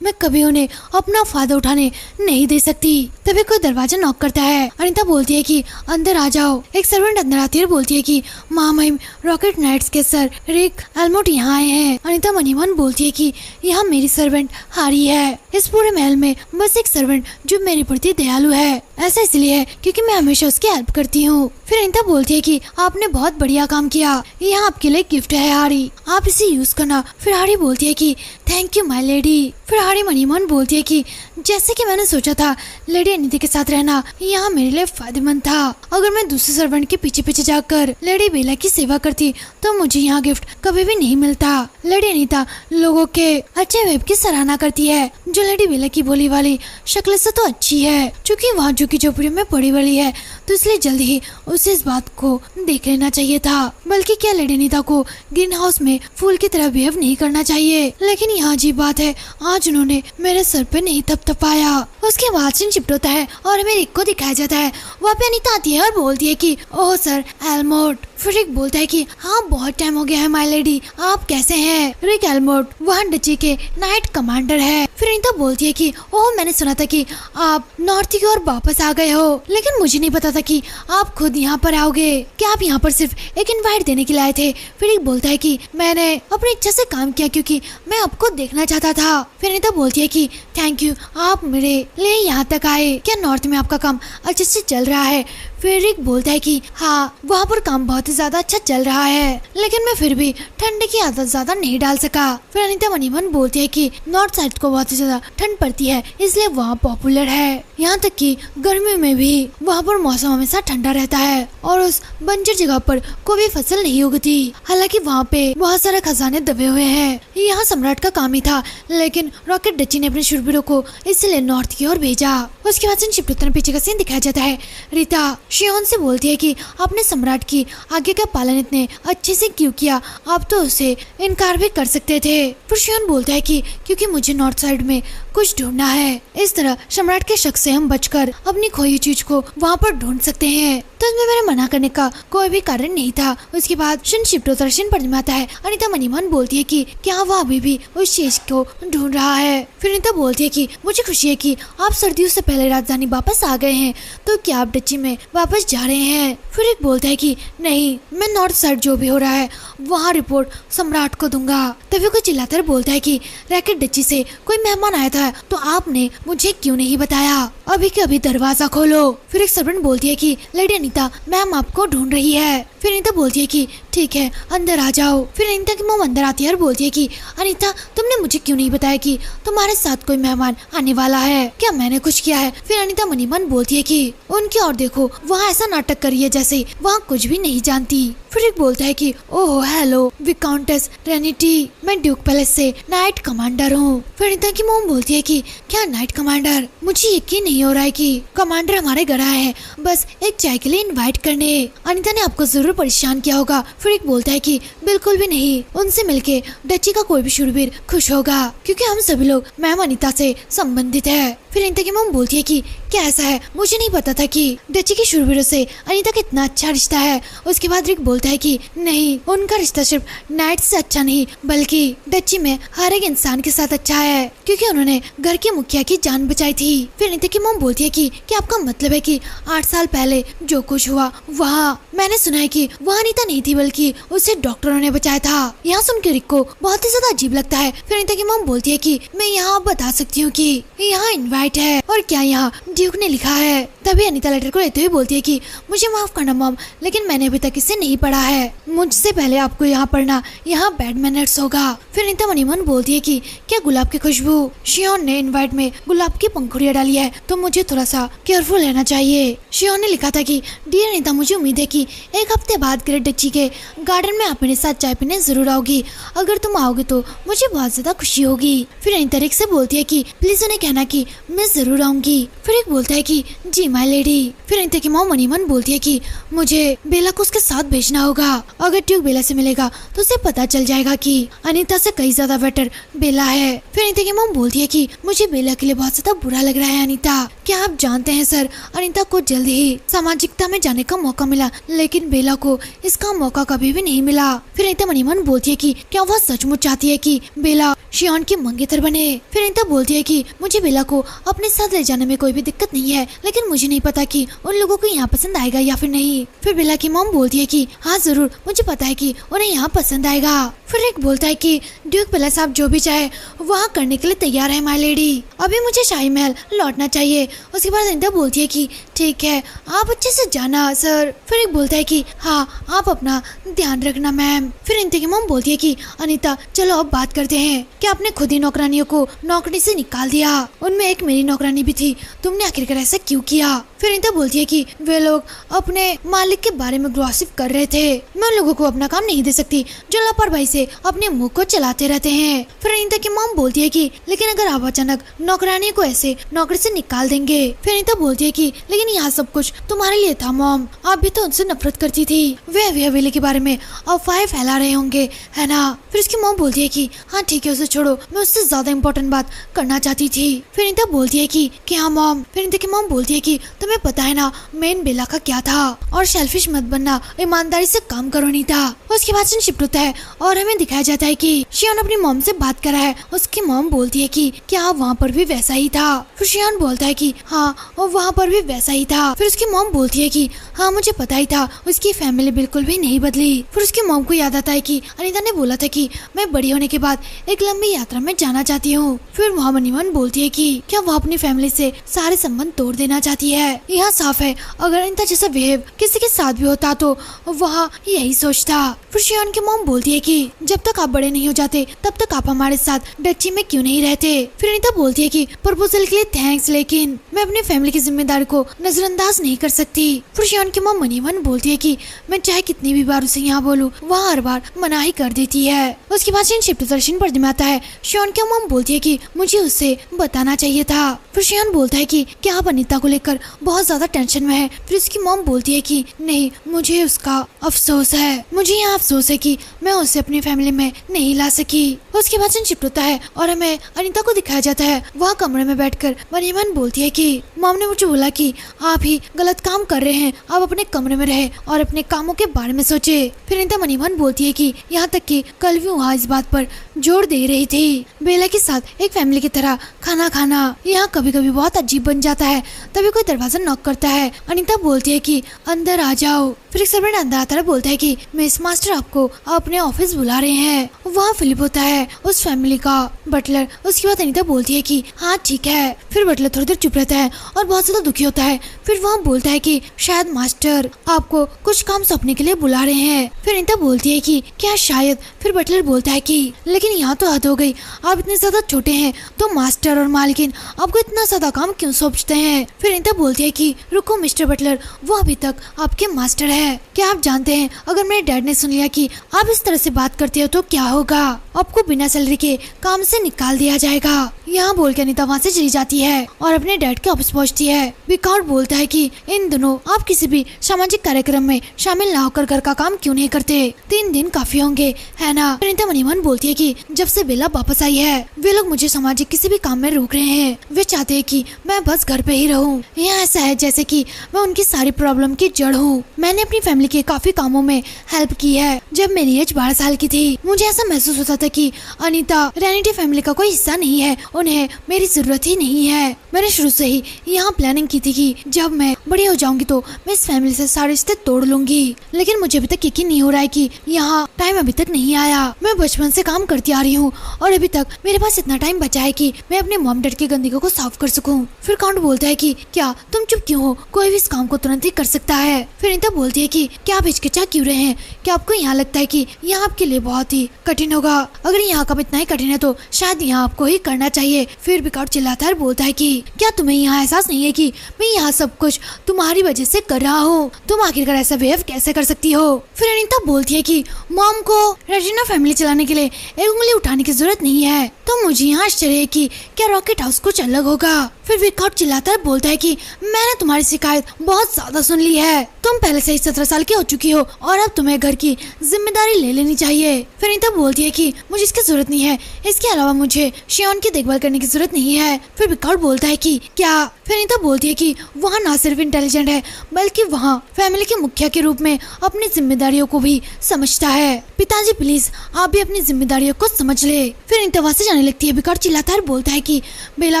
मैं कभी उन्हें अपना फायदा उठाने नहीं दे सकती। तभी कोई दरवाजा नॉक करता है। अनीता बोलती है कि अंदर आ जाओ। एक सर्वेंट अंदर आती है और बोलती है कि महामहिम रॉकेट नाइट्स के सर रिक एल्मोट यहाँ आए हैं। अनीता मनी मन बोलती है कि यहाँ मेरी सर्वेंट हारी है। इस पूरे महल में बस एक सर्वेंट जो मेरे प्रति दयालु है। ऐसा इसलिए है क्योंकि मैं हमेशा उसकी हेल्प करती हूँ। फिर अनीता बोलती है कि आपने बहुत बढ़िया काम किया, यहाँ आपके लिए गिफ्ट है हारी, आप इसे यूज करना। फिर हारी बोलती है कि थैंक यू माय लेडी। फिर हारी मनी मन बोलती है कि जैसे कि मैंने सोचा था, लेडी अनीता के साथ रहना यहाँ मेरे लिए फायदेमंद था। अगर मैं दूसरे सर्वेंट के पीछे पीछे जाकर लेडी बेला की सेवा करती तो मुझे यहाँ गिफ्ट कभी भी नहीं मिलता। लेडी अनीता लोगों के अच्छे वेब की सराहना करती है, जो लेडी बेला की बोली वाली शक्ल से तो अच्छी है। चूँकि वहाँ झुग्गी झोपड़ी में पड़ी वाली है, तो इसलिए जल्द ही उसे इस बात को देख लेना चाहिए था। बल्कि क्या लेडी अनीता को ग्रीन हाउस में फूल की तरह बिहेव नहीं करना चाहिए। लेकिन यहाँ अजीब बात है, आज उन्होंने मेरे सर पे नहीं थपथपाया। उसके बाद सीन शिफ्ट होता है और हमें रिक को दिखाया जाता है। वहाँ पे अनीता आती है और बोलती है कि ओह सर एल्मोट। फिर रिक बोलता है कि हाँ, बहुत टाइम हो गया है माय लेडी, आप कैसे हैं? रिक एल्मोट वहाँ डची के नाइट कमांडर है। फिर अनीता बोलती है कि ओह, मैंने सुना था कि आप नॉर्थ की ओर वापस आ गए हो, लेकिन मुझे नहीं पता था कि आप खुद यहाँ पर आओगे। क्या आप यहाँ पर सिर्फ एक इनवाइट देने के लिए आए थे? फिर रिक बोलता है कि मैंने अपनी इच्छा से काम किया क्योंकि मैं आपको देखना चाहता था। फिर अनीता बोलती है कि थैंक यू, आप मेरे लिए यहाँ तक आए। क्या नॉर्थ में आपका काम अच्छे से चल रहा है? फिर रिक बोलता है कि हाँ, वहाँ पर काम बहुत ही ज्यादा अच्छा चल रहा है, लेकिन मैं फिर भी ठंड की आदत ज्यादा नहीं डाल सका। फिर अनीता मनी मन बोलती है कि नॉर्थ साइड को बहुत ही ज्यादा ठंड पड़ती है, इसलिए वहाँ पॉपुलर है। यहाँ तक कि गर्मी में भी वहाँ पर मौसम हमेशा ठंडा रहता है और उस बंजर जगह पर कोई भी फसल नहीं उगती। हालांकि वहाँ पे बहुत सारे खजाने दबे हुए हैं। यहाँ सम्राट का काम ही था, लेकिन रॉकेट डची ने अपने शूरवीरों को इसलिए नॉर्थ की ओर भेजा। उसके बाद शिफ्ट उत्तर पीछे का सीन दिखाया जाता है। रीता शियोन से बोलती है कि अपने सम्राट की आज्ञा का पालन इतने अच्छे से क्यों किया, आप तो उसे इनकार भी कर सकते थे। फिर शियोन बोलता है कि क्योंकि मुझे नॉर्थ साइड में कुछ ढूंढना है। इस तरह सम्राट के शक से हम बचकर अपनी खोई चीज को वहाँ पर ढूंढ सकते हैं। तो इसमें मेरे मना करने का कोई भी कारण नहीं था। उसके बाद शिफ्ट पढ़ने में आता है। अनीता मनी मन बोलती है कि क्या वह अभी भी उस चीज को ढूंढ रहा है। फिर अनीता बोलती है कि मुझे खुशी है कि आप सर्दियों से पहले राजधानी वापस आ गए हैं, तो क्या आप डची में वापस जा रहे हैं? फिर एक बोलता है कि नहीं, मैं नॉर्थ साइड जो भी हो रहा है वहाँ रिपोर्ट सम्राट को दूंगा। तभी कोई चिल्लाकर बोलता है कि रैकेट डची से कोई मेहमान आया था, है तो आपने मुझे क्यों नहीं बताया? अभी के अभी दरवाजा खोलो। फिर एक सर्वेंट बोलती है कि लेडी अनीता, मैम आपको ढूंढ रही है। फिर अनीता बोलती है कि ठीक है, अंदर आ जाओ। फिर अनीता की मॉम अंदर आती है और बोलती है कि अनीता, तुमने मुझे क्यों नहीं बताया कि तुम्हारे साथ कोई मेहमान आने वाला है? क्या मैंने कुछ किया है? फिर अनीता मनी मन बोलती है कि उनकी और देखो, वहाँ ऐसा नाटक कर रही है जैसे वहाँ कुछ भी नहीं जानती। फिर एक बोलता है कि ओह हेलो विकाउंटेस रेनिटी, मैं ड्यूक पैलेस से नाइट कमांडर हूँ। फिर अनीता की मॉम बोलती है कि क्या नाइट कमांडर? मुझे यकीन नहीं हो रहा है कि कमांडर हमारे घर आया है बस एक चाय के लिए इनवाइट करने। अनीता ने आपको जरूर परेशान किया होगा। फिर एक बोलता है कि बिल्कुल भी नहीं, उनसे मिलके डची का कोई भी शूरवीर खुश होगा क्योंकि हम सभी लोग मैम अनीता से संबंधित है। फिर अनीता की मॉम बोलती है कि क्या ऐसा है? मुझे नहीं पता था कि डची के शूरवीरों से अनीता का इतना अच्छा रिश्ता है। उसके बाद रिक बोलता है कि नहीं, उनका रिश्ता सिर्फ नाइट से अच्छा नहीं बल्कि डची में हर एक इंसान के साथ अच्छा है क्योंकि उन्होंने घर के मुखिया की जान बचाई थी। फिर अनीता की मॉम बोलती है कि क्या आपका मतलब है कि 8 साल पहले जो कुछ हुआ वहाँ मैंने सुना है कि वहाँ अनीता नहीं थी बल्कि उसे डॉक्टरों ने बचाया था। यहाँ सुनकर रिक को बहुत ही ज्यादा अजीब लगता है। फिर अनीता की मॉम बोलती है कि मैं यहाँ बता सकती हूँ कि यहाँ इनवाइट है और क्या यहाँ ड्यूक ने लिखा है। तभी अनीता लेटर को लेते हुए बोलती है कि मुझे माफ करना मॉम, लेकिन मैंने अभी तक इसे नहीं पढ़ा है। मुझसे पहले आपको यहाँ पढ़ना यहाँ बैड मैनर्स होगा। फिर अनीता मनीमन बोलती है कि क्या गुलाब की खुशबू? शियोन ने इनवाइट में गुलाब की पंखुड़ियाँ डाली है तो मुझे थोड़ा सा केयरफुल रहना चाहिए। शियोन ने लिखा था कि डियर अनीता, मुझे उम्मीद है कि एक हफ्ते बाद ग्रेट डची के गार्डन में आप मेरे साथ चाय पीने जरूर आओगी। अगर तुम आओगे तो मुझे बहुत ज्यादा खुशी होगी। फिर अनीता रिक से बोलती है कि प्लीज उन्हें कहना कि मैं जरूर आऊंगी। फिर एक बोलता है कि जी माय लेडी। फिर अनीता की मॉम मनीमन बोलती है कि मुझे बेला को उसके साथ भेजना होगा। अगर ट्यूक बेला से मिलेगा तो उसे पता चल जाएगा कि अनीता से कई ज्यादा बेटर बेला है। फिर अनीता की मॉम बोलती है कि मुझे बेला के लिए बहुत ज्यादा बुरा लग रहा है अनीता। क्या आप जानते हैं सर, अनीता को जल्द ही सामाजिकता में जाने का मौका मिला लेकिन बेला को इसका मौका कभी भी नहीं मिला। फिर अनीता मनीमन बोलती है कि क्या वह सचमुच चाहती है कि बेला शियोन की मंगेतर बने? फिर अनीता बोलती है कि मुझे बेला को अपने साथ ले जाने में कोई भी दिक्कत नहीं है लेकिन मुझे नहीं पता कि उन लोगों को यहाँ पसंद आएगा या फिर नहीं। फिर बेला की मॉम बोलती है कि हाँ जरूर, मुझे पता है कि उन्हें यहाँ पसंद आएगा। फिर एक बोलता है कि ड्यूक बेला साहब जो भी चाहे वहाँ करने के लिए तैयार है माय लेडी। अभी मुझे शाही महल लौटना चाहिए। उसके बाद अनीता बोलती है कि ठीक है, आप अच्छे से जाना सर। फिर एक बोलता है कि हाँ, आप अपना ध्यान रखना मैम। फिर अनीता की मॉम बोलती है कि अनीता चलो अब बात करते हैं। क्या आपने खुद ही नौकरानियों को नौकरी से निकाल दिया? उनमें एक मेरी नौकरानी भी थी, तुमने आखिरकार ऐसा क्यों किया? फिर अनीता बोलती है कि वे लोग अपने मालिक के बारे में गॉसिप कर रहे थे। मैं उन लोगों को अपना काम नहीं दे सकती जो लापरवाही से अपने मुंह को चलाते रहते हैं। फिर अनीता की मॉम बोलती है कि लेकिन अगर आप अचानक नौकरानी को ऐसे नौकरी से निकाल देंगे। फिर अनीता बोलती है कि लेकिन यहाँ सब कुछ तुम्हारे लिए था मॉम, आप भी तो उनसे नफरत करती थी। वे अभी हवेली के बारे में अफवाहें फैला रहे होंगे है ना? फिर उसकी मॉम बोलती है कि हाँ ठीक है, उसे छोड़ो, मैं उससे ज्यादा इम्पोर्टेंट बात करना चाहती थी। फिर अनीता बोलती है कि क्या मॉम? फिर अनीता की मॉम बोलती है कि तुम्हें पता है ना मेन बेला का क्या था, और शेल्फिश मत बनना, ईमानदारी से काम करो नीता। उसके बाद सीन शिफ्ट होता है और हमें दिखाया जाता है कि शियान अपनी मॉम से बात कर रहा है। उसकी मॉम बोलती है कि क्या वहाँ पर भी वैसा ही था? फिर शियान बोलता है कि हाँ, और वहाँ पर भी वैसा ही था। फिर उसकी मॉम बोलती है कि हाँ मुझे पता ही था, उसकी फैमिली बिल्कुल भी नहीं बदली। फिर उसकी मॉम को याद आता है कि अनीता ने बोला था कि मैं बड़ी होने के बाद एक लंबी यात्रा में जाना चाहती हूँ। फिर वहाँ मनीमन बोलती है कि क्या वो अपनी फैमिली से सारे संबंध तोड़ देना चाहती है। यहाँ साफ है अगर अनीता जैसा बिहेव किसी के साथ भी होता तो वहाँ यही सोचता। फिर शियान की मॉम बोलती है कि जब तक आप बड़े नहीं हो जाते तब तक आप हमारे साथ डची में क्यों नहीं रहते। फिर अनीता बोलती है कि प्रपोजल के लिए थैंक्स, लेकिन मैं अपनी फैमिली की जिम्मेदारी को नजरअंदाज नहीं कर सकती। फिर शियान की मॉम मनीमन बोलती है कि मैं चाहे कितनी भी बार उसे यहाँ बोलूँ वहाँ हर बार मना ही कर देती है। उसके बाद शिफ्ट दर्शन पर आता है। शियान की मॉम बोलती है कि मुझे उससे बताना चाहिए था। फिर शियान बोलता है कि क्या आप अनीता को लेकर बहुत ज्यादा टेंशन में है? फिर उसकी मॉम बोलती है कि नहीं, मुझे उसका अफसोस है, मुझे यहाँ अफसोस है कि मैं उसे अपनी फैमिली में नहीं ला सकी। उसके बाद शिफ्ट होता है और हमें अनीता को दिखाया जाता है। वह कमरे में बैठकर मनीमन बोलती है कि मॉम ने मुझे बोला कि आप ही गलत काम कर रहे हैं, आप अपने कमरे में रहे और अपने कामों के बारे में सोचे। फिर अनीता मनीमन बोलती है कि यहाँ तक कि कल भी वहाँ इस बात पर जोर दे रही थी, बेला के साथ एक फैमिली की तरह खाना खाना यहाँ कभी कभी बहुत अजीब बन जाता है। तभी कोई दरवाजा नॉक करता है। अनीता बोलती है कि अंदर आ जाओ। फिर एक सर्वेंट अंदर आता है, बोलता है कि मिस मास्टर आपको अपने ऑफिस बुला रहे हैं। वहाँ फिलिप होता है उस फैमिली का बटलर। उसके बाद अनीता बोलती है कि हाँ ठीक है। फिर बटलर थोड़ी देर चुप रहता है और बहुत ज्यादा दुखी होता है। फिर वहाँ बोलता है कि शायद मास्टर आपको कुछ काम सौंपने के लिए बुला रहे हैं। फिर अनीता बोलती है कि क्या शायद। फिर बटलर बोलता है कि लेकिन यहाँ तो हद हो गई, आप इतने ज्यादा छोटे हैं तो मास्टर और मालकिन आपको इतना ज्यादा काम क्यों सौंपते हैं। फिर अनीता बोलती है कि रुको मिस्टर बटलर, वो अभी तक आपके मास्टर है। क्या आप जानते हैं अगर मेरे डैड ने सुन लिया कि आप इस तरह से बात करते हो तो क्या होगा, आपको बिना सैलरी के काम से निकाल दिया जाएगा। यहाँ बोल के अनीता वहाँ से चली जाती है और अपने डैड के ऑफिस पहुँचती है। विकाउट बोलता है कि इन दोनों आप किसी भी सामाजिक कार्यक्रम में शामिल ना होकर घर का काम क्यों नहीं करते, 3 दिन काफी होंगे है ना। अनीता मनी मन बोलती है कि जब से बेला वापस आई है वे लोग मुझे सामाजिक किसी भी काम में रोक रहे हैं। वे चाहते हैं कि मैं बस घर पे ही रहूं। यहाँ ऐसा है जैसे कि मैं उनकी सारी प्रॉब्लम की जड़ हूँ। मैंने अपनी फैमिली के काफी कामों में हेल्प की है। जब मेरी एज 12 साल की थी मुझे ऐसा महसूस होता था कि अनीता रैनिटी फैमिली का कोई हिस्सा नहीं है, उन्हें मेरी जरूरत ही नहीं है। मैंने शुरू से ही यहाँ प्लानिंग की थी कि जब मैं बड़ी हो जाऊंगी तो मैं इस फैमिली से सारे रिश्ते तोड़ लूंगी, लेकिन मुझे अभी तक यकीन नहीं हो रहा है कि यहाँ टाइम अभी तक नहीं आया। मैं बचपन से काम करती आ रही हूँ और अभी तक मेरे पास इतना टाइम बचा है कि मैं अपने मॉम डैड की गंदगी को साफ कर सकूं। फिर काउंट बोलता है कि क्या तुम चुप क्यों हो, कोई भी इस काम को तुरंत ही कर सकता है। फिर अनीता बोलती है कि क्या आप हिचकिचा क्यों रहे हैं, क्या आपको यहाँ लगता है कि यहाँ आपके लिए बहुत ही कठिन होगा। अगर यहाँ काम इतना ही कठिन है तो शायद यहाँ आपको ही करना चाहिए। फिर विकाउट चिल्लाता है और बोलता है कि क्या तुम्हें यहाँ एहसास नहीं है कि मैं यहाँ सब कुछ तुम्हारी वजह से कर रहा हूँ, तुम आखिरकार ऐसा बिहेव कैसे कर सकती हो। फिर अनीता बोलती है कि मॉम को रेजिना फैमिली चलाने के लिए एक उंगली उठाने की जरूरत नहीं है, तो मुझे यहाँ आश्चर्य है कि क्या रॉकेट हाउस कुछ अलग होगा। फिर विकाउट चिल्लाता है बोलता है कि मैंने तुम्हारी शिकायत बहुत ज्यादा सुन ली है, तुम पहले से ही 17 साल की हो चुकी हो और अब तुम्हें घर की जिम्मेदारी ले लेनी चाहिए। फिर अनीता बोलती है कि मुझे इसकी जरूरत नहीं है, इसके अलावा मुझे शियोन की देखभाल करने की जरूरत नहीं है। फिर विकाउट बोलता है कि क्या। फिर अनीता बोलती है कि वहाँ ना सिर्फ इंटेलिजेंट है बल्कि वहाँ फैमिली के मुखिया के रूप में अपनी जिम्मेदारियों को भी समझता है। पिताजी प्लीज आप भी अपनी जिम्मेदारियों को समझ ले। फिर अनीता वहाँ से जाने लगती है। विकाउट चिल्लाता है और बोलता है कि बेला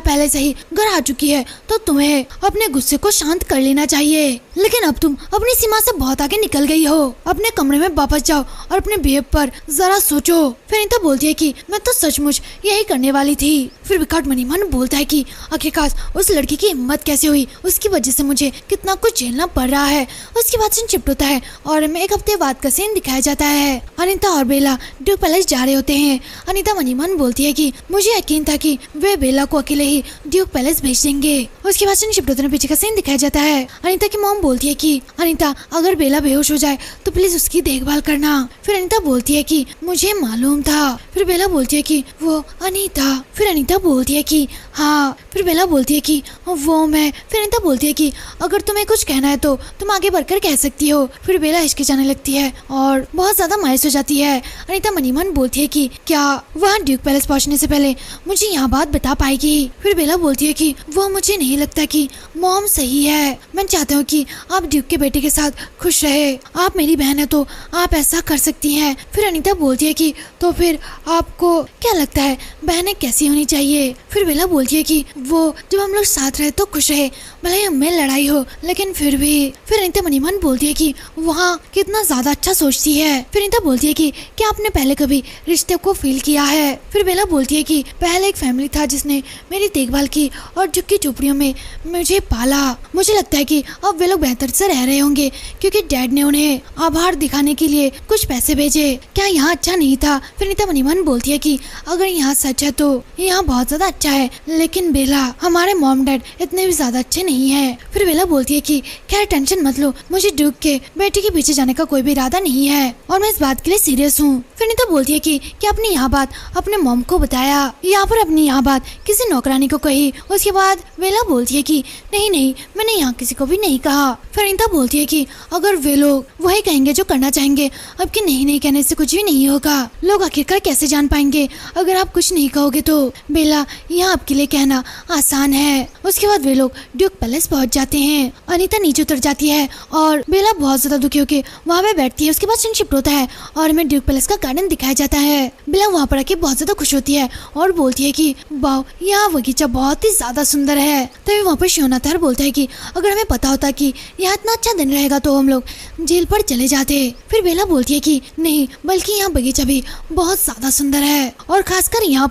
पहले से ही घर आ चुकी है तो तुम्हें अपने गुस्से को शांत कर लेना चाहिए, लेकिन अब तुम अपनी सीमा से बहुत आगे निकल गई हो। अपने कमरे में वापस जाओ और अपने बिहेव पर जरा सोचो। फिर अनीता बोलती है कि मैं तो सचमुच यही करने वाली थी। फिर विकाउट मनी मन बोलता है कि आखिरकार उस लड़की की हिम्मत कैसे हुई, उसकी वजह से मुझे कितना कुछ झेलना पड़ रहा है। उसके बाद सीन शिफ्ट होता है और हमें एक हफ्ते बाद का सीन दिखाया जाता है। अनीता और बेला ड्यूक पैलेस जा रहे होते हैं। अनीता मनी मन बोलती है कि मुझे यकीन था कि वे बेला को अकेले ही ड्यूक पैलेस भेज देंगे। उसके बाद सीन शिफ्ट होते हैं, पीछे का सीन दिखाया जाता है। अनीता की मॉम बोलती है कि अनीता अगर बेला बेहोश हो जाए तो प्लीज उसकी देखभाल करना। फिर अनीता बोलती है कि मुझे मालूम था। फिर बेला बोलती है कि वो अनीता। फिर अनीता बोलती है कि हाँ। फिर बेला बोलती है कि वो मैं। फिर अनीता बोलती है कि अगर तुम्हें कुछ कहना है तो तुम आगे बढ़कर कह सकती हो। फिर बेला हिचकिचाने लगती है और बहुत ज्यादा मायूस हो जाती है। अनीता मनी मन बोलती है कि क्या वहाँ ड्यूक पैलेस पहुँचने से पहले मुझे यहाँ बात बता पाएगी। फिर बेला बोलती है कि वो मुझे नहीं लगता कि मॉम सही है, मैं चाहता हूँ कि आप ड्यूक के बेटे के साथ खुश रहे, आप मेरी बहन है तो आप ऐसा कर सकती हैं। फिर अनीता बोलती है कि तो फिर आपको क्या लगता है बहनें कैसी होनी चाहिए। फिर बेला बोलती है कि वो जब हम लोग साथ रहे तो खुश रहे, भले हमें लड़ाई हो लेकिन फिर भी। फिर अनीता मनी मन बोलती है कि वहाँ कितना ज्यादा अच्छा सोचती है। फिर अनीता बोलती है कि क्या आपने पहले कभी रिश्ते को फील किया है। फिर बेला बोलती है कि पहले एक फैमिली था जिसने मेरी देखभाल की और झुग्गी झोपड़ियों में मुझे पाला। मुझे लगता है कि अब वे लोग बेहतर से रह रहे होंगे क्योंकि डैड ने उन्हें आभार दिखाने के लिए कुछ पैसे भेजे। क्या यहाँ अच्छा नहीं था। फिर अनीता मनी मन बोलती है कि अगर यहाँ सच है तो यहाँ बहुत ज्यादा अच्छा है, लेकिन बेला हमारे मॉम डैड इतने भी ज्यादा अच्छे नहीं है। फिर बेला बोलती है कि खैर टेंशन मत लो, मुझे ड्यूक के बेटे के पीछे जाने का कोई भी इरादा नहीं है और मैं इस बात के लिए सीरियस हूँ। फिर अनीता बोलती है कि क्या आपने यहाँ बात अपने मॉम को बताया, यहाँ पर अपनी यहाँ बात किसी नौकरानी को कही। उसके बाद बेला बोलती है कि नहीं नहीं मैंने यहाँ किसी को भी नहीं कहा। फिर अनीता बोलती है कि अगर वे लोग वही कहेंगे जो करना चाहेंगे, अब कि नहीं कहने से कुछ भी नहीं होगा। लोग आखिरकार कैसे जान पाएंगे अगर आप कुछ नहीं कहोगे तो। बेला यहाँ आपके लिए कहना आसान है। उसके बाद वे लोग ड्यूक पैलेस पहुंच जाते हैं। अनीता नीचे उतर जाती है और बेला बहुत ज्यादा दुखी होकर वहाँ पे बैठती है। उसके बाद सीन शिफ्ट होता है और हमें ड्यूक पैलेस का गार्डन दिखाया जाता है। बेला वहाँ पर आके बहुत ज्यादा खुश होती है और बोलती है कि वाह, यहाँ बगीचा बहुत ही ज्यादा सुंदर है। तभी वहाँ पर शियोन आता है और बोलता है कि अगर हमें पता होता कि यहाँ इतना अच्छा दिन रहेगा तो हम लोग जेल पर चले जाते। फिर बेला बोलती है कि नहीं, बल्कि यहाँ बगीचा भी बहुत ज्यादा सुंदर है और खासकर यहाँ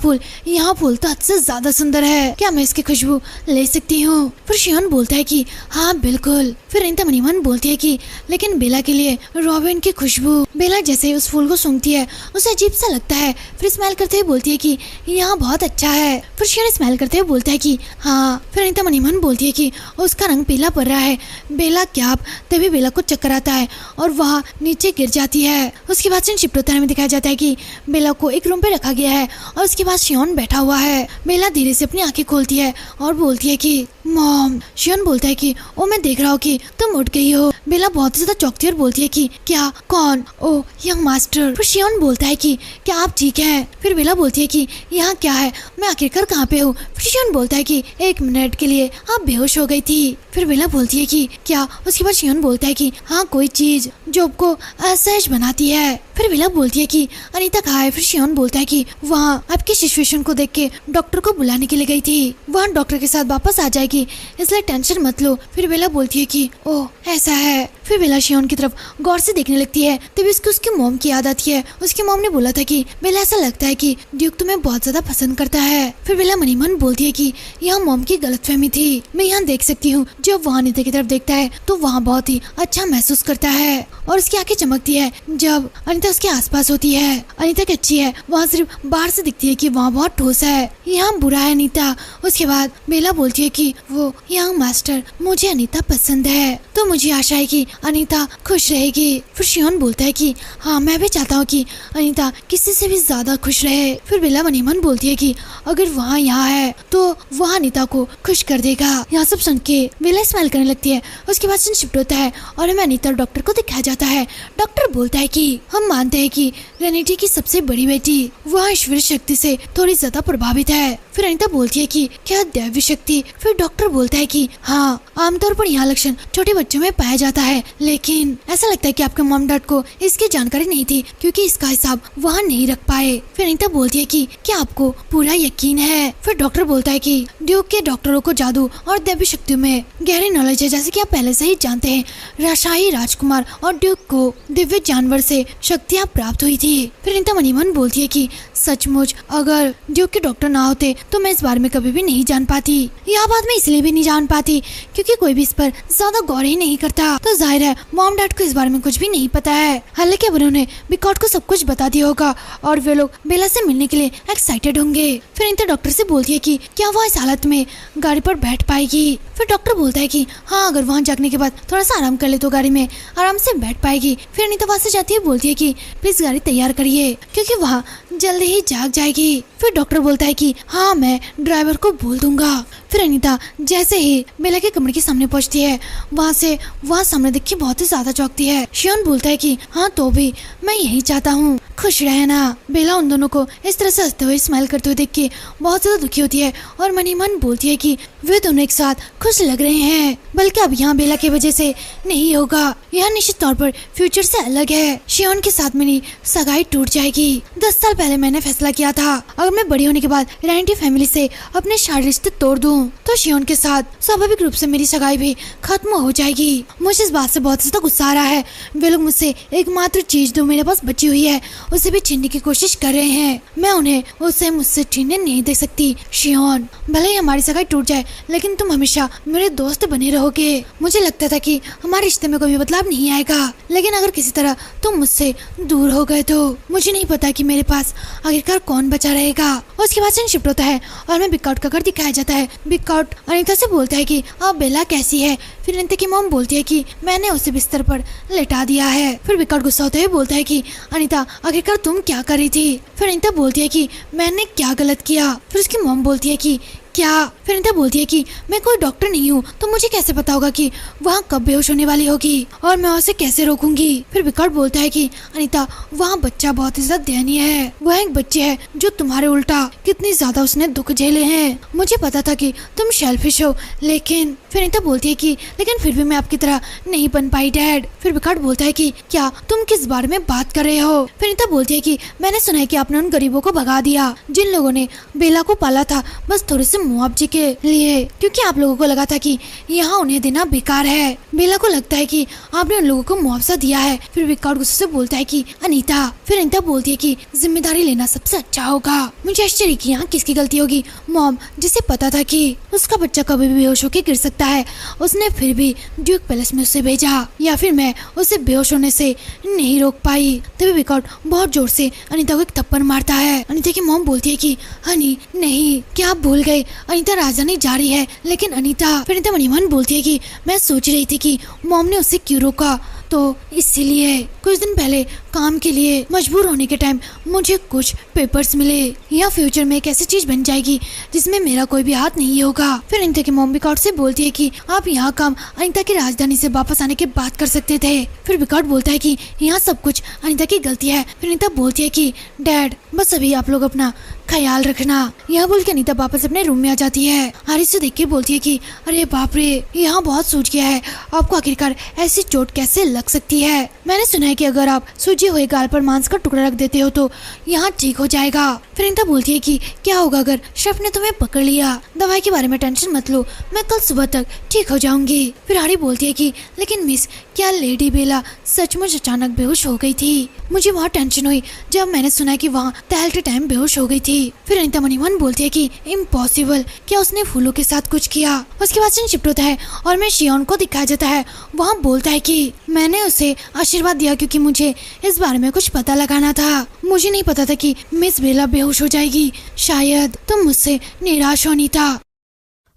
फूल तो हद से ज्यादा सुंदर है। क्या मैं इसकी खुशबू ले सकती हूँ? फिर शियोन बोलता है कि हाँ बिल्कुल। फिर अनीता मनी मन बोलती है कि लेकिन बेला के लिए रॉबिन की खुशबू। बेला जैसे ही उस फूल को सूंघती है उसे अजीब सा लगता है। फिर स्मेल करते हुए बोलती है कि यहाँ बहुत अच्छा है। फिर शियोन स्मेल करते हुए बोलता है कि हाँ। फिर अनीता मनी मन बोलती है कि उसका रंग पीला पड़ रहा है। बेला क्या? तभी बेला को चक्कर आता है और वह नीचे गिर जाती है। उसके बाद सीन शिफ्ट होता है, हमें दिखाया जाता है कि बेला को एक रूम पे रखा गया है और उसके बाद शियोन बैठा हुआ है। बेला धीरे से अपनी आंखें खोलती है और बोलती है कि मॉम। शियोन बोलता है कि ओ मैं देख रहा हूँ कि तुम उठ गई हो। बेला बहुत ज्यादा चौंकती है और बोलती है कि क्या? कौन? ओ यंग मास्टर। फिर शियोन बोलता है कि क्या आप ठीक हैं? फिर बेला बोलती है कि यहाँ क्या है, मैं आखिरकार कहाँ पे हूँ? फिर शियोन बोलता है कि 1 मिनट के लिए आप बेहोश हो गई थी। फिर बेला बोलती है कि क्या? उसके बाद शियोन बोलता है कि हाँ कोई चीज जो आपको असहज बनाती है। फिर बेला बोलती है कि अनीता कहाँ है? फिर शियोन बोलता है कि वहाँ आपकी सिचुएशन को देख के डॉक्टर को बुलाने के लिए गई थी, वहाँ डॉक्टर के साथ वापस आ जाएगी, इसलिए टेंशन मत लो। फिर बेला बोलती है कि ओह ऐसा है। फिर बेला शियोन की तरफ गौर से देखने लगती है, तभी उसको उसकी मॉम की याद आती है। उसकी मॉम ने बोला था कि बेला ऐसा लगता है कि ड्यूक तुम्हें बहुत ज्यादा पसंद करता है। फिर बेला मनी मन बोलती है कि यहाँ मॉम की गलतफहमी थी, मैं यहाँ देख सकती हूँ। जब वहाँ अनीता की तरफ देखता है तो वहाँ बहुत ही अच्छा महसूस करता है और उसकी आंखें चमकती है जब अनीता उसके आसपास होती है। अनीता की अच्छी है, वहाँ सिर्फ बाहर से दिखती है कि वहाँ बहुत ठोस है, यहाँ बुरा है अनीता। उसके बाद बेला बोलती है कि वो यंग मास्टर, मुझे अनीता पसंद है तो मुझे आशा है कि अनीता खुश रहेगी। फिर शियोन बोलता है कि हाँ मैं भी चाहता हूँ कि अनीता किसी से भी ज्यादा खुश रहे। फिर बेला मनी मन बोलती है कि अगर वहाँ यहाँ है तो वहाँ अनीता को खुश कर देगा। यहाँ सब सुन के बेला स्माइल करने लगती है। उसके बाद सीन शिफ्ट होता है और हमें अनीता और डॉक्टर को दिखाया जाता है। डॉक्टर बोलता है कि हम मानते हैं कि रेनिटी की सबसे बड़ी बेटी वह ईश्वरीय शक्ति से थोड़ी ज्यादा प्रभावित है। फिर अनीता बोलती है कि क्या दैवी शक्ति? फिर डॉक्टर बोलता है कि हाँ, आमतौर पर यहाँ लक्षण छोटे बच्चों में पाया जाता है, लेकिन ऐसा लगता है कि आपके मॉम डैड को इसकी जानकारी नहीं थी क्योंकि इसका हिसाब वहाँ नहीं रख पाए। फिर अनीता बोलती है कि क्या आपको पूरा यकीन है? फिर डॉक्टर बोलता है कि ड्यूक के डॉक्टरों को जादू और दैवी शक्तियों में गहरी नॉलेज है, जैसे कि आप पहले से ही जानते हैं। राजशाही राजकुमार और ड्यूक को दिव्य जानवर से शक्तियाँ प्राप्त हुई थी। फिर अनीता मनी मन बोलती है कि सचमुच अगर ड्यूक के डॉक्टर ना होते तो मैं इस बारे में कभी भी नहीं जान पाती। यह बात मैं इसलिए भी नहीं जान पाती क्योंकि कोई भी इस पर ज्यादा गौर ही नहीं करता, तो जाहिर है मॉम डैड को इस बारे में कुछ भी नहीं पता है। हालांकि अब उन्होंने बिकॉट को सब कुछ बता दिया होगा और वे लोग बेला से मिलने के लिए एक्साइटेड होंगे। फिर अनीता डॉक्टर से बोलती है कि क्या वह इस हालत में गाड़ी पर बैठ पाएगी? फिर डॉक्टर बोलता है कि हाँ, अगर वहाँ जागने के बाद थोड़ा सा आराम कर ले तो गाड़ी में आराम से बैठ पाएगी। फिर अनीता वहाँ से जाती है, बोलती है कि प्लीज गाड़ी तैयार करिए क्योंकि वहाँ जल्दी ही जाग जाएगी। फिर डॉक्टर बोलता है कि हाँ मैं ड्राइवर को बोल दूंगा। फिर अनीता जैसे ही बेला के कमरे के सामने पहुंचती है वहाँ सामने देख के बहुत ही ज्यादा चौंकती है। शियोन बोलता है कि हाँ तो भी मैं यही चाहता हूँ, खुश रहना। बेला उन दोनों को इस तरह से हंसते हुए स्माइल करते हुए देख के बहुत ज्यादा दुखी होती है और मनी मन बोलती है कि वे दोनों एक साथ खुश लग रहे हैं, बल्कि अब यहाँ बेला की वजह से नहीं होगा। यह निश्चित तौर पर फ्यूचर से अलग है। शियोन के साथ मेरी सगाई टूट जाएगी। 10 साल पहले मैंने फैसला किया था अगर मैं बड़ी होने के बाद रेनिटी फैमिली से अपने शादी रिश्ते तोड़ दूं तो शियोन के साथ स्वाभाविक रूप से मेरी सगाई भी खत्म हो जाएगी। मुझे इस बात से बहुत ज्यादा गुस्सा आ रहा है। वे लोग मुझसे एकमात्र चीज जो मेरे पास बची हुई है उसे भी छीनने की कोशिश कर रहे हैं। मैं उन्हें उसे मुझसे छीनने नहीं दे सकती। शियोन, भले ही हमारी सगाई टूट जाए लेकिन तुम हमेशा मेरे दोस्त बने रहोगे। मुझे लगता था कि हमारे रिश्ते में कोई बदलाव नहीं आएगा, लेकिन अगर किसी तरह तुम मुझसे दूर हो गए तो मुझे नहीं पता कि मेरे पास आखिरकार कौन बचा रहेगा। उसके बाद सीन शिफ्ट होता है और हमें बिकआउट का घर दिखाया जाता है। बिकआउट अनीता से बोलता है कि अब बेला कैसी है? फिर अनीता की मॉम बोलती है कि मैंने उसे बिस्तर पर लेटा दिया है। फिर बिकआउट गुस्सा होते हुए बोलता है कि अनीता आखिरकार तुम क्या कर रही थी? फिर अनीता बोलती है कि मैंने क्या गलत किया? फिर उसकी मॉम बोलती है कि क्या? फिर अनीता बोलती है कि मैं कोई डॉक्टर नहीं हूँ, तो मुझे कैसे पता होगा कि वहाँ कब बेहोश होने वाली होगी और मैं उसे कैसे रोकूंगी। फिर विकट बोलता है कि अनीता, वहाँ बच्चा बहुत ही ज्यादा दयनीय है। वह एक बच्चे है जो तुम्हारे उल्टा कितनी ज्यादा उसने दुख झेले हैं। मुझे पता था कि तुम शेल्फिश हो, लेकिन फिर अनीता बोलती है कि लेकिन फिर भी मैं आपकी तरह नहीं बन पाई डैड। फिर विकट बोलता है कि क्या तुम किस बारे में बात कर रहे हो? फिर अनीता बोलती है कि मैंने सुना है कि आपने उन गरीबों को भगा दिया जिन लोगों ने बेला को पाला था बस थोड़े से मुआवजे के लिए, क्योंकि आप लोगों को लगा था कि यहाँ उन्हें देना बेकार है। बेला को लगता है कि आपने उन लोगों को मुआवजा दिया है। फिर विकट गुस्से से बोलता है कि अनीता। फिर अनीता बोलती है कि जिम्मेदारी लेना सबसे अच्छा होगा। मुझे आश्चर्य कि यहाँ किसकी गलती होगी। मॉम, जिसे पता था कि उसका बच्चा कभी भी बेहोश होकर गिर सकता है, उसने फिर भी ड्यूक पैलेस में उसे भेजा, या फिर मैं उसे बेहोश होने से नहीं रोक पाई। तभी विकट बहुत जोर से अनीता को एक थप्पड़ मारता है। अनीता की मॉम बोलती है कि हनी नहीं, क्या आप भूल गए अनीता राजधानी जा रही है। लेकिन अनीता। फिर अनीता मनी मन बोलती है कि मैं सोच रही थी कि मॉम ने उसे क्यों रोका, तो इसीलिए कुछ दिन पहले काम के लिए मजबूर होने के टाइम मुझे कुछ पेपर्स मिले। यह फ्यूचर में एक ऐसी चीज बन जाएगी जिसमें मेरा कोई भी हाथ नहीं होगा। फिर अनीता की मॉम विकट से बोलती है कि आप यहाँ काम अनीता की राजधानी से वापस आने के बाद कर सकते थे। फिर विकट बोलता है कि यहाँ सब कुछ अनीता की गलती है। फिर अनीता बोलती है कि डैड, बस अभी आप लोग अपना ख्याल रखना। यह बोल के अनीता वापस अपने रूम में आ जाती है। हारिस से देख के बोलती है कि अरे बाप रे, यहाँ बहुत सूज गया है। आपको आखिरकार ऐसी चोट कैसे लग सकती है? मैंने सुना है कि अगर आप सूजे हुए गाल पर मांस का टुकड़ा रख देते हो तो यहाँ ठीक हो जाएगा। फिर अनीता बोलती है कि क्या होगा अगर शेफ ने तुम्हें पकड़ लिया? दवाई के बारे में टेंशन मत लो, मैं कल सुबह तक ठीक हो जाऊंगी। फिर हारी बोलती है कि लेकिन मिस, क्या लेडी बेला सचमुच अचानक बेहोश हो गई थी? मुझे बहुत टेंशन हुई जब मैंने सुना कि वहाँ टहलते टाइम बेहोश हो गई थी। फिर अनीता मनी मन बोलती है कि इम्पॉसिबल, क्या उसने फूलों के साथ कुछ किया? उसके बाद सीन शिफ्ट होता है और मैं शियोन को दिखाया जाता है। वहाँ बोलता है कि मैंने उसे आशीर्वाद दिया क्योंकि मुझे इस बारे में कुछ पता लगाना था। मुझे नहीं पता था कि मिस बेला बेहोश हो जाएगी। शायद तुम मुझसे निराश हो अनीता।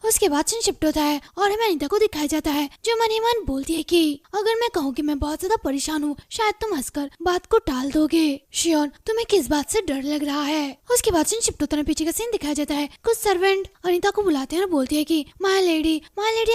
उसके बाद सीन शिफ्ट होता है और हमें अनीता को दिखाया जाता है जो मन ही मन बोलती है कि अगर मैं कहूँ कि मैं बहुत ज्यादा परेशान हूँ, शायद तुम हंसकर बात को टाल दोगे। शियोन, तुम्हें किस बात से डर लग रहा है? उसके बाद सीन शिफ्ट होता है, पीछे का सीन दिखाया जाता है। कुछ सर्वेंट अनीता को बुलाते हैं और बोलती है कि माय लेडी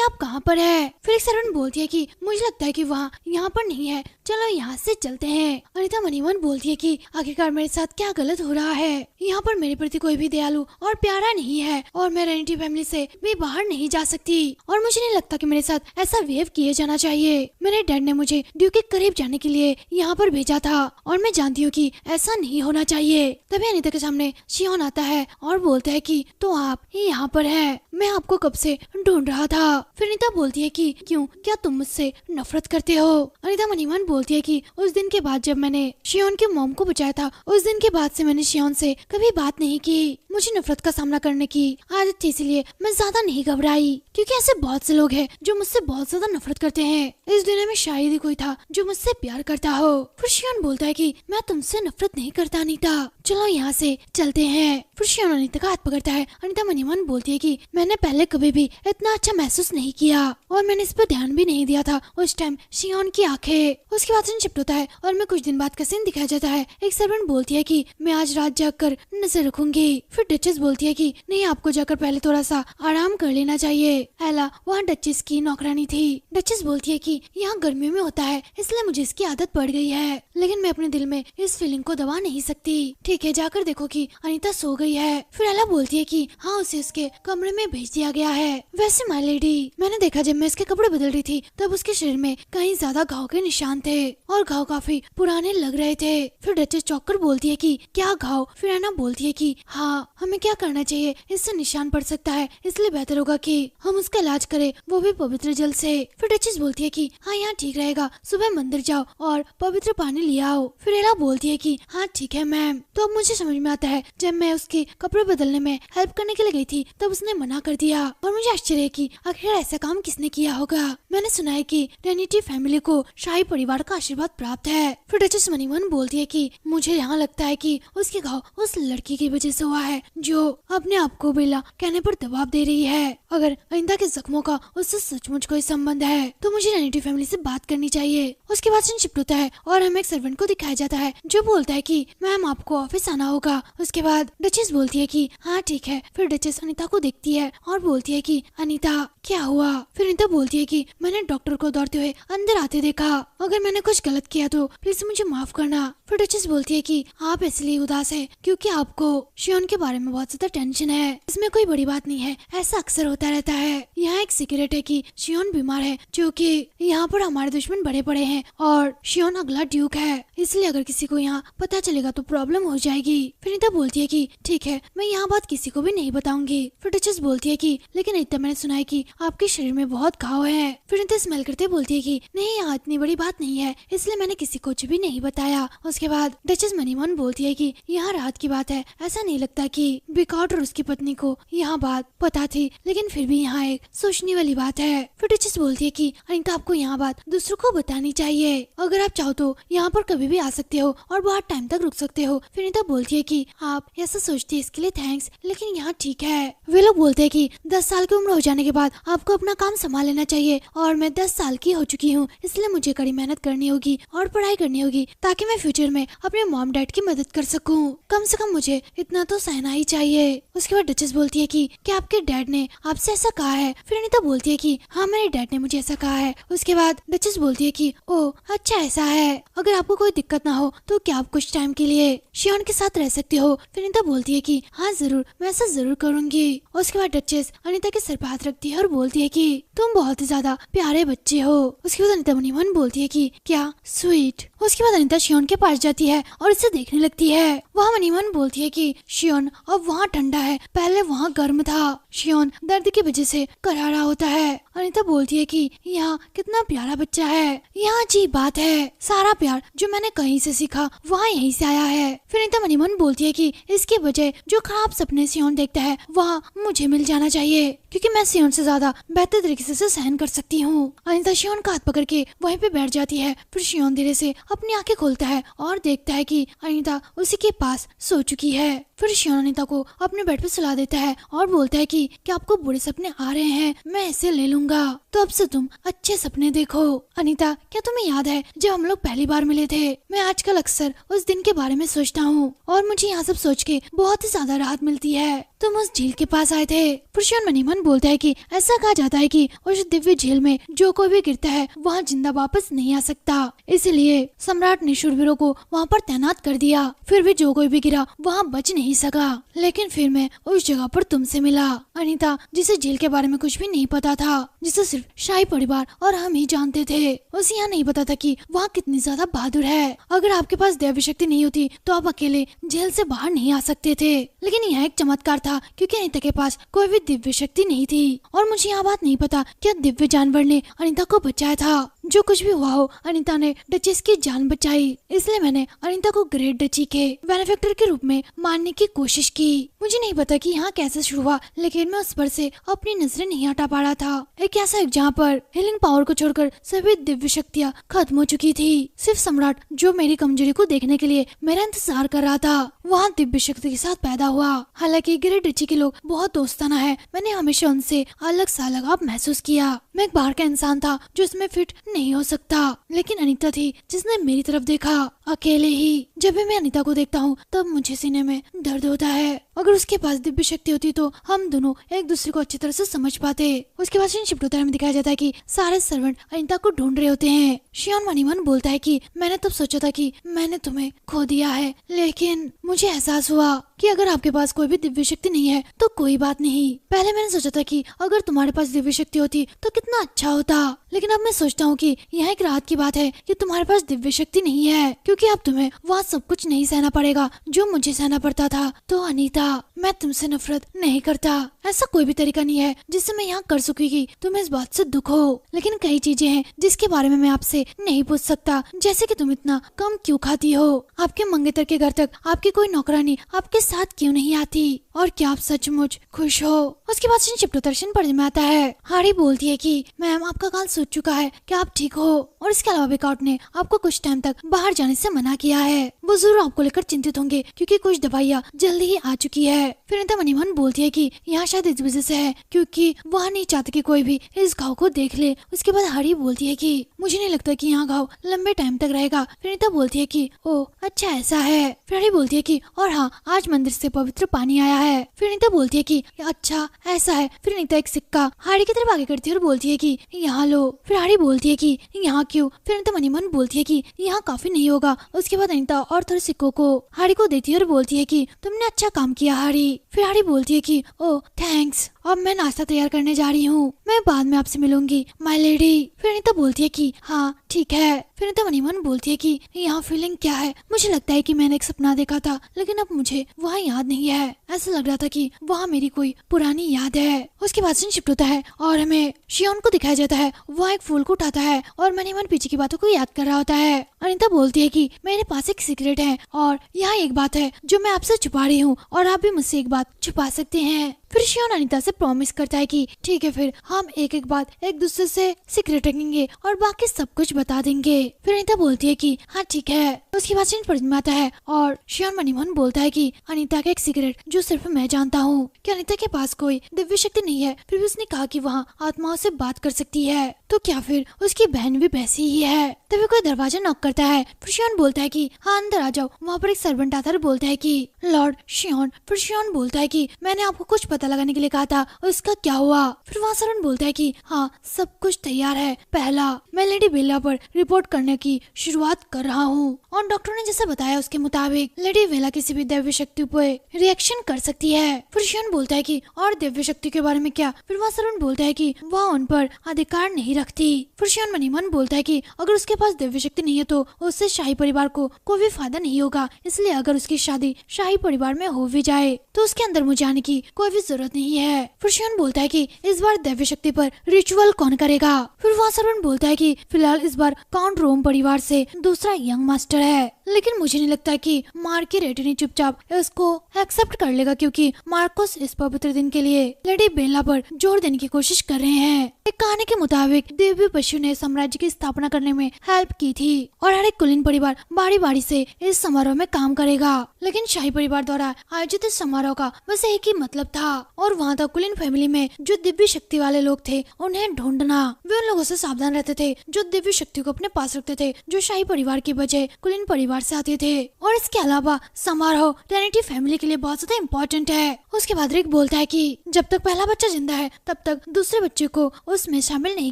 आप कहाँ पर है? फिर एक सर्वेंट बोलती है कि मुझे लगता है कि वहाँ यहाँ पर नहीं है, चलो यहाँ से चलते हैं। अनीता मनी मन बोलती है कि आखिरकार मेरे साथ क्या गलत हो रहा है? यहाँ पर मेरे प्रति कोई भी दयालु और प्यारा नहीं है और मैं रेनिटी फैमिली से भी बाहर नहीं जा सकती और मुझे नहीं लगता कि मेरे साथ ऐसा बिहेव किए जाना चाहिए। मेरे डैड ने मुझे ड्यूक के करीब जाने के लिए यहाँ पर भेजा था और मैं जानती हूँ कि ऐसा नहीं होना चाहिए। तभी अनीता के सामने शियोन आता है और बोलता है कि तो आप यहाँ पर है, मैं आपको कब से ढूंढ रहा था। फिर अनीता बोलती है कि क्यों, क्या तुम मुझसे नफरत करते हो? अनीता मनी मन बोलती है कि उस दिन के बाद जब मैंने शियोन के मॉम को बचाया था, उस दिन के बाद से मैंने शियोन से कभी बात नहीं की। मुझे नफरत का सामना करने की आदत थी, इसलिए मैं ज्यादा नहीं घबराई, क्योंकि ऐसे बहुत से लोग हैं जो मुझसे बहुत ज्यादा नफरत करते हैं। इस दुनिया में शायद ही कोई था जो मुझसे प्यार करता हो। फिर शियोन बोलता है कि मैं तुमसे नफरत नहीं करता अनीता, चलो यहाँ से चलते हैं। फिर शियोन अनीता का हाथ पकड़ता है। अनीता मनी मन बोलती है कि मैंने पहले कभी भी इतना अच्छा महसूस नहीं किया और मैंने इस पर ध्यान भी नहीं दिया था उस टाइम शियोन की आंखें। उसके बाद सीन शिफ्ट होता है और मैं कुछ दिन बाद का सीन दिखाया जाता है। एक सर्वेंट बोलती है कि मैं आज रात जाकर नजर रखूंगी। फिर डचेस बोलती है कि नहीं, आपको जाकर पहले थोड़ा सा आराम कर लेना चाहिए। एला वहाँ डचेस की नौकरानी थी। डचेस बोलती है कि यहाँ गर्मियों में होता है, इसलिए मुझे इसकी आदत पड़ गई है, लेकिन मैं अपने दिल में इस फीलिंग को दबा नहीं सकती। ठीक है, जाकर देखो कि अनीता सो गई है। फिर एला बोलती है कि हाँ, उसे उसके कमरे में भेज दिया गया है। वैसे माय लेडी, मैंने देखा जब मैं इसके कपड़े बदल रही थी तब उसके शरीर में कहीं ज्यादा घाव के निशान थे और घाव काफी पुराने लग रहे थे। फिर डचेस चौंक कर बोलती है कि क्या घाव? फिर एना बोलती है कि हाँ, हमें क्या करना चाहिए, इससे निशान पड़ सकता है, इसलिए बेहतर होगा कि हम उसका इलाज करें, वो भी पवित्र जल से। फिर डचेस बोलती है कि हाँ, यहाँ ठीक रहेगा, सुबह मंदिर जाओ और पवित्र पानी ले आओ। फिर एला बोलती है कि हाँ ठीक है मैम। तो अब मुझे समझ में आता है, जब मैं उसके कपड़े बदलने में हेल्प करने के लिए गई थी तब उसने मना कर दिया और मुझे आश्चर्य है कि आखिर ऐसा काम किसने किया होगा। मैंने सुना है कि रेनिटी फैमिली को शाही परिवार का आशीर्वाद प्राप्त है। फिर डचेस मनी मन बोलती है कि मुझे यहाँ लगता है कि उसके घाव उस लड़की की वजह से हुआ है जो अपने आप को बेला कहने पर दबाव दे रही है। अगर अनिता के जख्मों का उससे सचमुच कोई संबंध है तो मुझे रैनिटी फैमिली से बात करनी चाहिए। उसके बाद सीन शिफ्ट होता है और हमें एक सर्वेंट को दिखाया जाता है जो बोलता है कि मैम आपको ऑफिस आना होगा। उसके बाद डचेस बोलती है कि हाँ ठीक है। फिर डचेस अनिता को देखती है और बोलती है कि अनिता क्या हुआ। फिर अनिता बोलती है कि मैंने डॉक्टर को दौड़ते हुए अंदर आते देखा। अगर मैंने कुछ गलत किया तो प्लीज मुझे माफ करना। फिर डचेस बोलती है कि आप इसलिए उदास है क्योंकि आपको शियोन के बारे में बहुत ज्यादा टेंशन है। इसमें कोई बड़ी बात नहीं है, ऐसा अक्सर होता रहता है। यहाँ एक सीक्रेट है कि शियोन बीमार है, जो कि यहाँ पर हमारे दुश्मन बड़े बड़े हैं और शियोन अगला ड्यूक है, इसलिए अगर किसी को यहाँ पता चलेगा तो प्रॉब्लम हो जाएगी। फिर अनिता बोलती है कि ठीक है, मैं यहाँ बात किसी को भी नहीं बताऊंगी। फिर डचेस बोलती है कि लेकिन अनिता मैंने सुना है कि आपके शरीर में बहुत घाव है। फिर अनिता स्मेल करते बोलती है कि नहीं, यहाँ इतनी बड़ी बात नहीं है, इसलिए मैंने किसी को कुछ भी नहीं बताया। उसके बाद डचेस मनी मन बोलती है कि यहाँ रात की बात है, ऐसा नहीं लगता कि बिकॉट और उसकी पत्नी को यहाँ बात पता थी, लेकिन फिर भी यहाँ एक सोचने वाली बात है। फिर डचेस बोलती है कि अनिता आपको यहाँ बात दूसरों को बतानी चाहिए, अगर आप चाहो तो यहाँ पर कभी भी आ सकते हो और बहुत टाइम तक रुक सकते हो। फिर अनिता बोलती है कि आप ऐसा सोचती है इसके लिए थैंक्स, लेकिन यहाँ ठीक है। वे लोग बोलते हैं कि 10 साल की उम्र हो जाने के बाद आपको अपना काम संभाल लेना चाहिए और मैं 10 साल की हो चुकी हूँ, इसलिए मुझे कड़ी मेहनत करनी होगी और पढ़ाई करनी होगी ताकि मैं फ्यूचर में अपने मॉम डैड की मदद कर सकूं। कम से कम मुझे इतना तो सहना ही चाहिए। उसके बाद डचेस बोलती है कि क्या आपके डैड ने आपसे ऐसा कहा है। फिर अनिता बोलती है कि हाँ, मेरे डैड ने मुझे ऐसा कहा है। उसके बाद डचेस बोलती है कि ओह अच्छा ऐसा है, अगर आपको कोई दिक्कत ना हो तो क्या आप कुछ टाइम के लिए शियोन के साथ रह सकते हो। फिर अनिता बोलती है कि हाँ जरूर, मैं ऐसा जरूर करूंगी। उसके बाद डचेस अनिता के सर पर हाथ रखती है और बोलती है कि तुम बहुत ही ज्यादा प्यारे बच्चे हो। उसके बाद अनिता मनी मन बोलती है कि क्या स्वीट। उसके बाद अनिता शियोन के पास जाती है और इसे देखने लगती है। वहाँ मनी मन बोलती है कि शियोन अब वहाँ ठंडा है, पहले वहाँ गर्म था। शियोन दर्द की वजह से करारा होता है। अनिता बोलती है कि यहाँ कितना प्यारा बच्चा है। यहाँ अजीब बात है, सारा प्यार जो मैंने कहीं से सीखा वहाँ यहीं से आया है। फिर अनिता मनी मन बोलती है कि इसके बजाय जो खराब सपने शियोन देखता है वहाँ मुझे मिल जाना चाहिए, क्योंकि मैं शियोन से ज्यादा बेहतर तरीके से सहन कर सकती हूँ। अनिता शियोन का हाथ पकड़ के वहीं पे बैठ जाती है। फिर शियोन धीरे से अपनी आंखें खोलता है और देखता है कि अनिता उसी के पास सो चुकी है। फिर शियोन अनिता को अपने बेड पे सुला देता है और बोलता है कि क्या आपको बुरे सपने आ रहे हैं, मैं इसे ले लूंगा, तो अब से तुम अच्छे सपने देखो। अनिता, क्या तुम्हें याद है जब हम लोग पहली बार मिले थे? मैं आजकल अक्सर उस दिन के बारे में सोचता हूँ और मुझे यहाँ सब सोच के बहुत ही ज्यादा राहत मिलती है। तुम उस झील के पास आए थे। फिर शियोन मनी मन बोलता है कि ऐसा कहा जाता है कि उस दिव्य झील में जो कोई भी गिरता है वहाँ जिंदा वापस नहीं आ सकता, इसलिए सम्राट ने शूरवीरों को वहाँ पर तैनात कर दिया। फिर भी जो कोई भी गिरा वहाँ बच नहीं सका, लेकिन फिर मैं उस जगह पर तुमसे मिला। अनिता, जिसे झील के बारे में कुछ भी नहीं पता था, जिसे सिर्फ शाही परिवार और हम ही जानते थे, उसे यहाँ नहीं पता था कि वहाँ कितनी ज्यादा बहादुर है। अगर आपके पास दैवी शक्ति नहीं होती तो आप अकेले जेल से बाहर नहीं आ सकते थे, लेकिन यह एक चमत्कार था क्योंकि अनिता के पास कोई भी दिव्य शक्ति नहीं थी। और मुझे यहाँ बात नहीं पता क्या दिव्य जानवर ने अनिता को बचाया था। जो कुछ भी हुआ हो, अनिता ने डचेस की जान बचाई, इसलिए मैंने अनिता को ग्रेट डची के बेनिफैक्टर के रूप में मारने की कोशिश की। मुझे नहीं पता कि यहाँ कैसे शुरू हुआ, लेकिन मैं उस पर से अपनी नजरें नहीं हटा पा रहा था। एक ऐसा युग जहाँ पर हीलिंग पावर को छोड़कर सभी दिव्य शक्तियाँ खत्म हो चुकी थी। सिर्फ सम्राट, जो मेरी कमजोरी को देखने के लिए मेरा इंतजार कर रहा था, वहाँ दिव्य शक्ति के साथ पैदा हुआ। हालांकि ग्रेट डची के लोग बहुत दोस्ताना है, मैंने हमेशा उनसे अलग सा लगाव महसूस किया। मैं एक बाहर का इंसान था जो इसमें फिट नहीं हो सकता, लेकिन अनिता थी जिसने मेरी तरफ देखा अकेले ही। जब भी मैं अनिता को देखता हूँ तब मुझे सीने में दर्द होता है। अगर उसके पास दिव्य शक्ति होती तो हम दोनों एक दूसरे को अच्छी तरह से समझ पाते। उसके बाद सीन शिफ्ट होता है, दिखाया जाता है कि सारे सर्वेंट अनिता को ढूंढ रहे होते हैं। शियोन मनी मन बोलता है कि मैंने तब सोचा था कि मैंने तुम्हें खो दिया है, लेकिन मुझे एहसास हुआ कि अगर आपके पास कोई भी दिव्य शक्ति नहीं है तो कोई बात नहीं। पहले मैंने सोचा था कि अगर तुम्हारे पास दिव्य शक्ति होती तो कितना अच्छा होता, लेकिन अब मैं सोचता हूँ कि यह एक राहत की बात है कि तुम्हारे पास दिव्य शक्ति नहीं है, क्योंकि अब तुम्हें वहाँ सब कुछ नहीं सहना पड़ेगा जो मुझे सहना पड़ता था। तो अनीता, मैं तुमसे नफरत नहीं करता, ऐसा कोई भी तरीका नहीं है जिससे मैं यहाँ कर सकूँ कि तुम्हें इस बात से दुख हो, लेकिन कई चीजें हैं जिसके बारे में मैं आपसे नहीं पूछ सकता, जैसे कि तुम इतना कम क्यों खाती हो, आपके मंगेतर के घर तक आपकी कोई नौकरानी आपके साथ क्यों नहीं आती, और क्या आप सचमुच खुश हो? उसके बाद शिफ्टो दर्शन पढ़ने में आता है। हारी बोलती है कि मैम आपका काल सूझ चुका है, क्या आप ठीक हो? और इसके अलावा बेकाउट ने आपको कुछ टाइम तक बाहर जाने से मना किया है। वो जरूर आपको लेकर चिंतित होंगे क्योंकि कुछ दवाइयाँ जल्दी ही आ चुकी है। फिर अनीता मनी मन बोलती है कि यहाँ शायद इस वजह से है क्योंकि वह नहीं चाहते कि कोई भी इस घाव को देख ले। उसके बाद हारी बोलती है कि मुझे नहीं लगता कि यहाँ घाव लंबे टाइम तक रहेगा। फिर अनीता बोलती है कि ओ अच्छा ऐसा है। फिर हारी बोलती है कि और हाँ आज मंदिर से पवित्र पानी आया है। फिर अनीता बोलती है कि अच्छा ऐसा है। फिर अनीता एक सिक्का हारी की तरफ आगे करती है और बोलती है कि यहाँ लो। फिर हारी बोलती है कि यहाँ क्यों? फिर अनीता मनी मन बोलती है कि यहाँ काफी नहीं होगा। उसके बाद अनीता और थोड़े सिक्कों को हारी को देती है और बोलती है कि तुमने अच्छा काम किया हारी। फिर हारी बोलती है कि ओ थैंक्स, अब मैं नाश्ता तैयार करने जा रही हूँ, मैं बाद में आपसे मिलूंगी माय लेडी। फिर अनीता बोलती है कि हाँ ठीक है। फिर अनीता मनी मन बोलती है कि यहाँ फीलिंग क्या है? मुझे लगता है कि मैंने एक सपना देखा था लेकिन अब मुझे वहाँ याद नहीं है। ऐसा लग रहा था कि वहाँ मेरी कोई पुरानी याद है। उसके बाद सीन शिफ्ट होता है और हमें शियोन को दिखाया जाता है। वह एक फूल को उठाता है और मनी मन पीछे की बातों को याद कर रहा होता है। अनीता बोलती है कि मेरे पास एक सीक्रेट है और यहाँ एक बात है जो मैं आपसे छुपा रही हूँ और आप भी मुझसे एक बात छुपा सकते हैं। फिर शियोन अनीता से प्रॉमिस करता है कि ठीक है फिर हम एक एक बात एक दूसरे से सीक्रेट रखेंगे और बाकी सब कुछ बता देंगे। फिर अनीता बोलती है कि हाँ ठीक है। उसके बाद सीन पढ़ने में आता है और शियोन मनीमन बोलता है कि अनीता का एक सीक्रेट जो सिर्फ मैं जानता हूँ कि अनीता के पास कोई दिव्य शक्ति नहीं है, फिर भी उसने कहा कि वहाँ आत्माओं से बात कर सकती है, तो क्या फिर उसकी बहन भी वैसी ही है? तभी कोई दरवाजा नॉक करता है। फिर शियोन बोलता है कि हाँ अंदर आ जाओ। वहाँ पर एक सर्वेंट आता है और बोलता है कि लॉर्ड शियोन। फिर शियोन बोलता है कि मैंने आपको कुछ पता लगाने के लिए कहा था, उसका क्या हुआ? फिर वहाँ सर्वेंट बोलता है कि हाँ सब कुछ तैयार है। पहला मैं लेडी बेला पर रिपोर्ट करने की शुरुआत कर रहा हूँ और डॉक्टर ने जैसे बताया उसके मुताबिक लेडी बेला किसी भी दिव्य शक्ति पर रिएक्शन कर सकती है। फिर शियोन बोलता है कि और दिव्य शक्ति के बारे में क्या? फिर वहाँ सर्वेंट बोलता है कि वह उन पर अधिकार नहीं रखती। फिर शियोन मनीमन बोलता है कि अगर उसके पास दिव्य शक्ति नहीं है तो उससे शाही परिवार को कोई भी फायदा नहीं होगा, इसलिए अगर उसकी शादी शाही परिवार में हो भी जाए तो उसके अंदर मुझे आने की कोई भी जरूरत नहीं है। फिर शियोन बोलता है कि इस बार दिव्य शक्ति पर रिचुअल कौन करेगा? फिर वहाँ सर्वेंट बोलता है कि फिलहाल इस बार काउंट रोम परिवार से दूसरा यंग मास्टर है, लेकिन मुझे नहीं लगता कि मार्क की रेटिनी चुपचाप इसको एक्सेप्ट कर लेगा क्योंकि मार्कोस इस पवित्र दिन के लिए लेडी बेला पर जोर देने की कोशिश कर रहे हैं। एक कहानी के मुताबिक दिव्य पशु ने साम्राज्य की स्थापना करने में हेल्प की थी और हर एक कुलीन परिवार बारी बारी से इस समारोह में काम करेगा, लेकिन शाही परिवार द्वारा आयोजित इस समारोह का बस एक ही मतलब था और वहाँ तक कुलीन फैमिली में जो दिव्य शक्ति वाले लोग थे उन्हें ढूंढना। वे उन लोगों से सावधान रहते थे जो दिव्य शक्ति को अपने पास रखते थे, जो शाही परिवार की बजाय कुलीन परिवार से आते थे। और इसके अलावा समारोह ट्रिनिटी फैमिली के लिए बहुत ज्यादा इम्पोर्टेंट है। उसके बाद रिक बोलता है कि जब तक पहला बच्चा जिंदा है तब तक दूसरे बच्चे को उसमें शामिल नहीं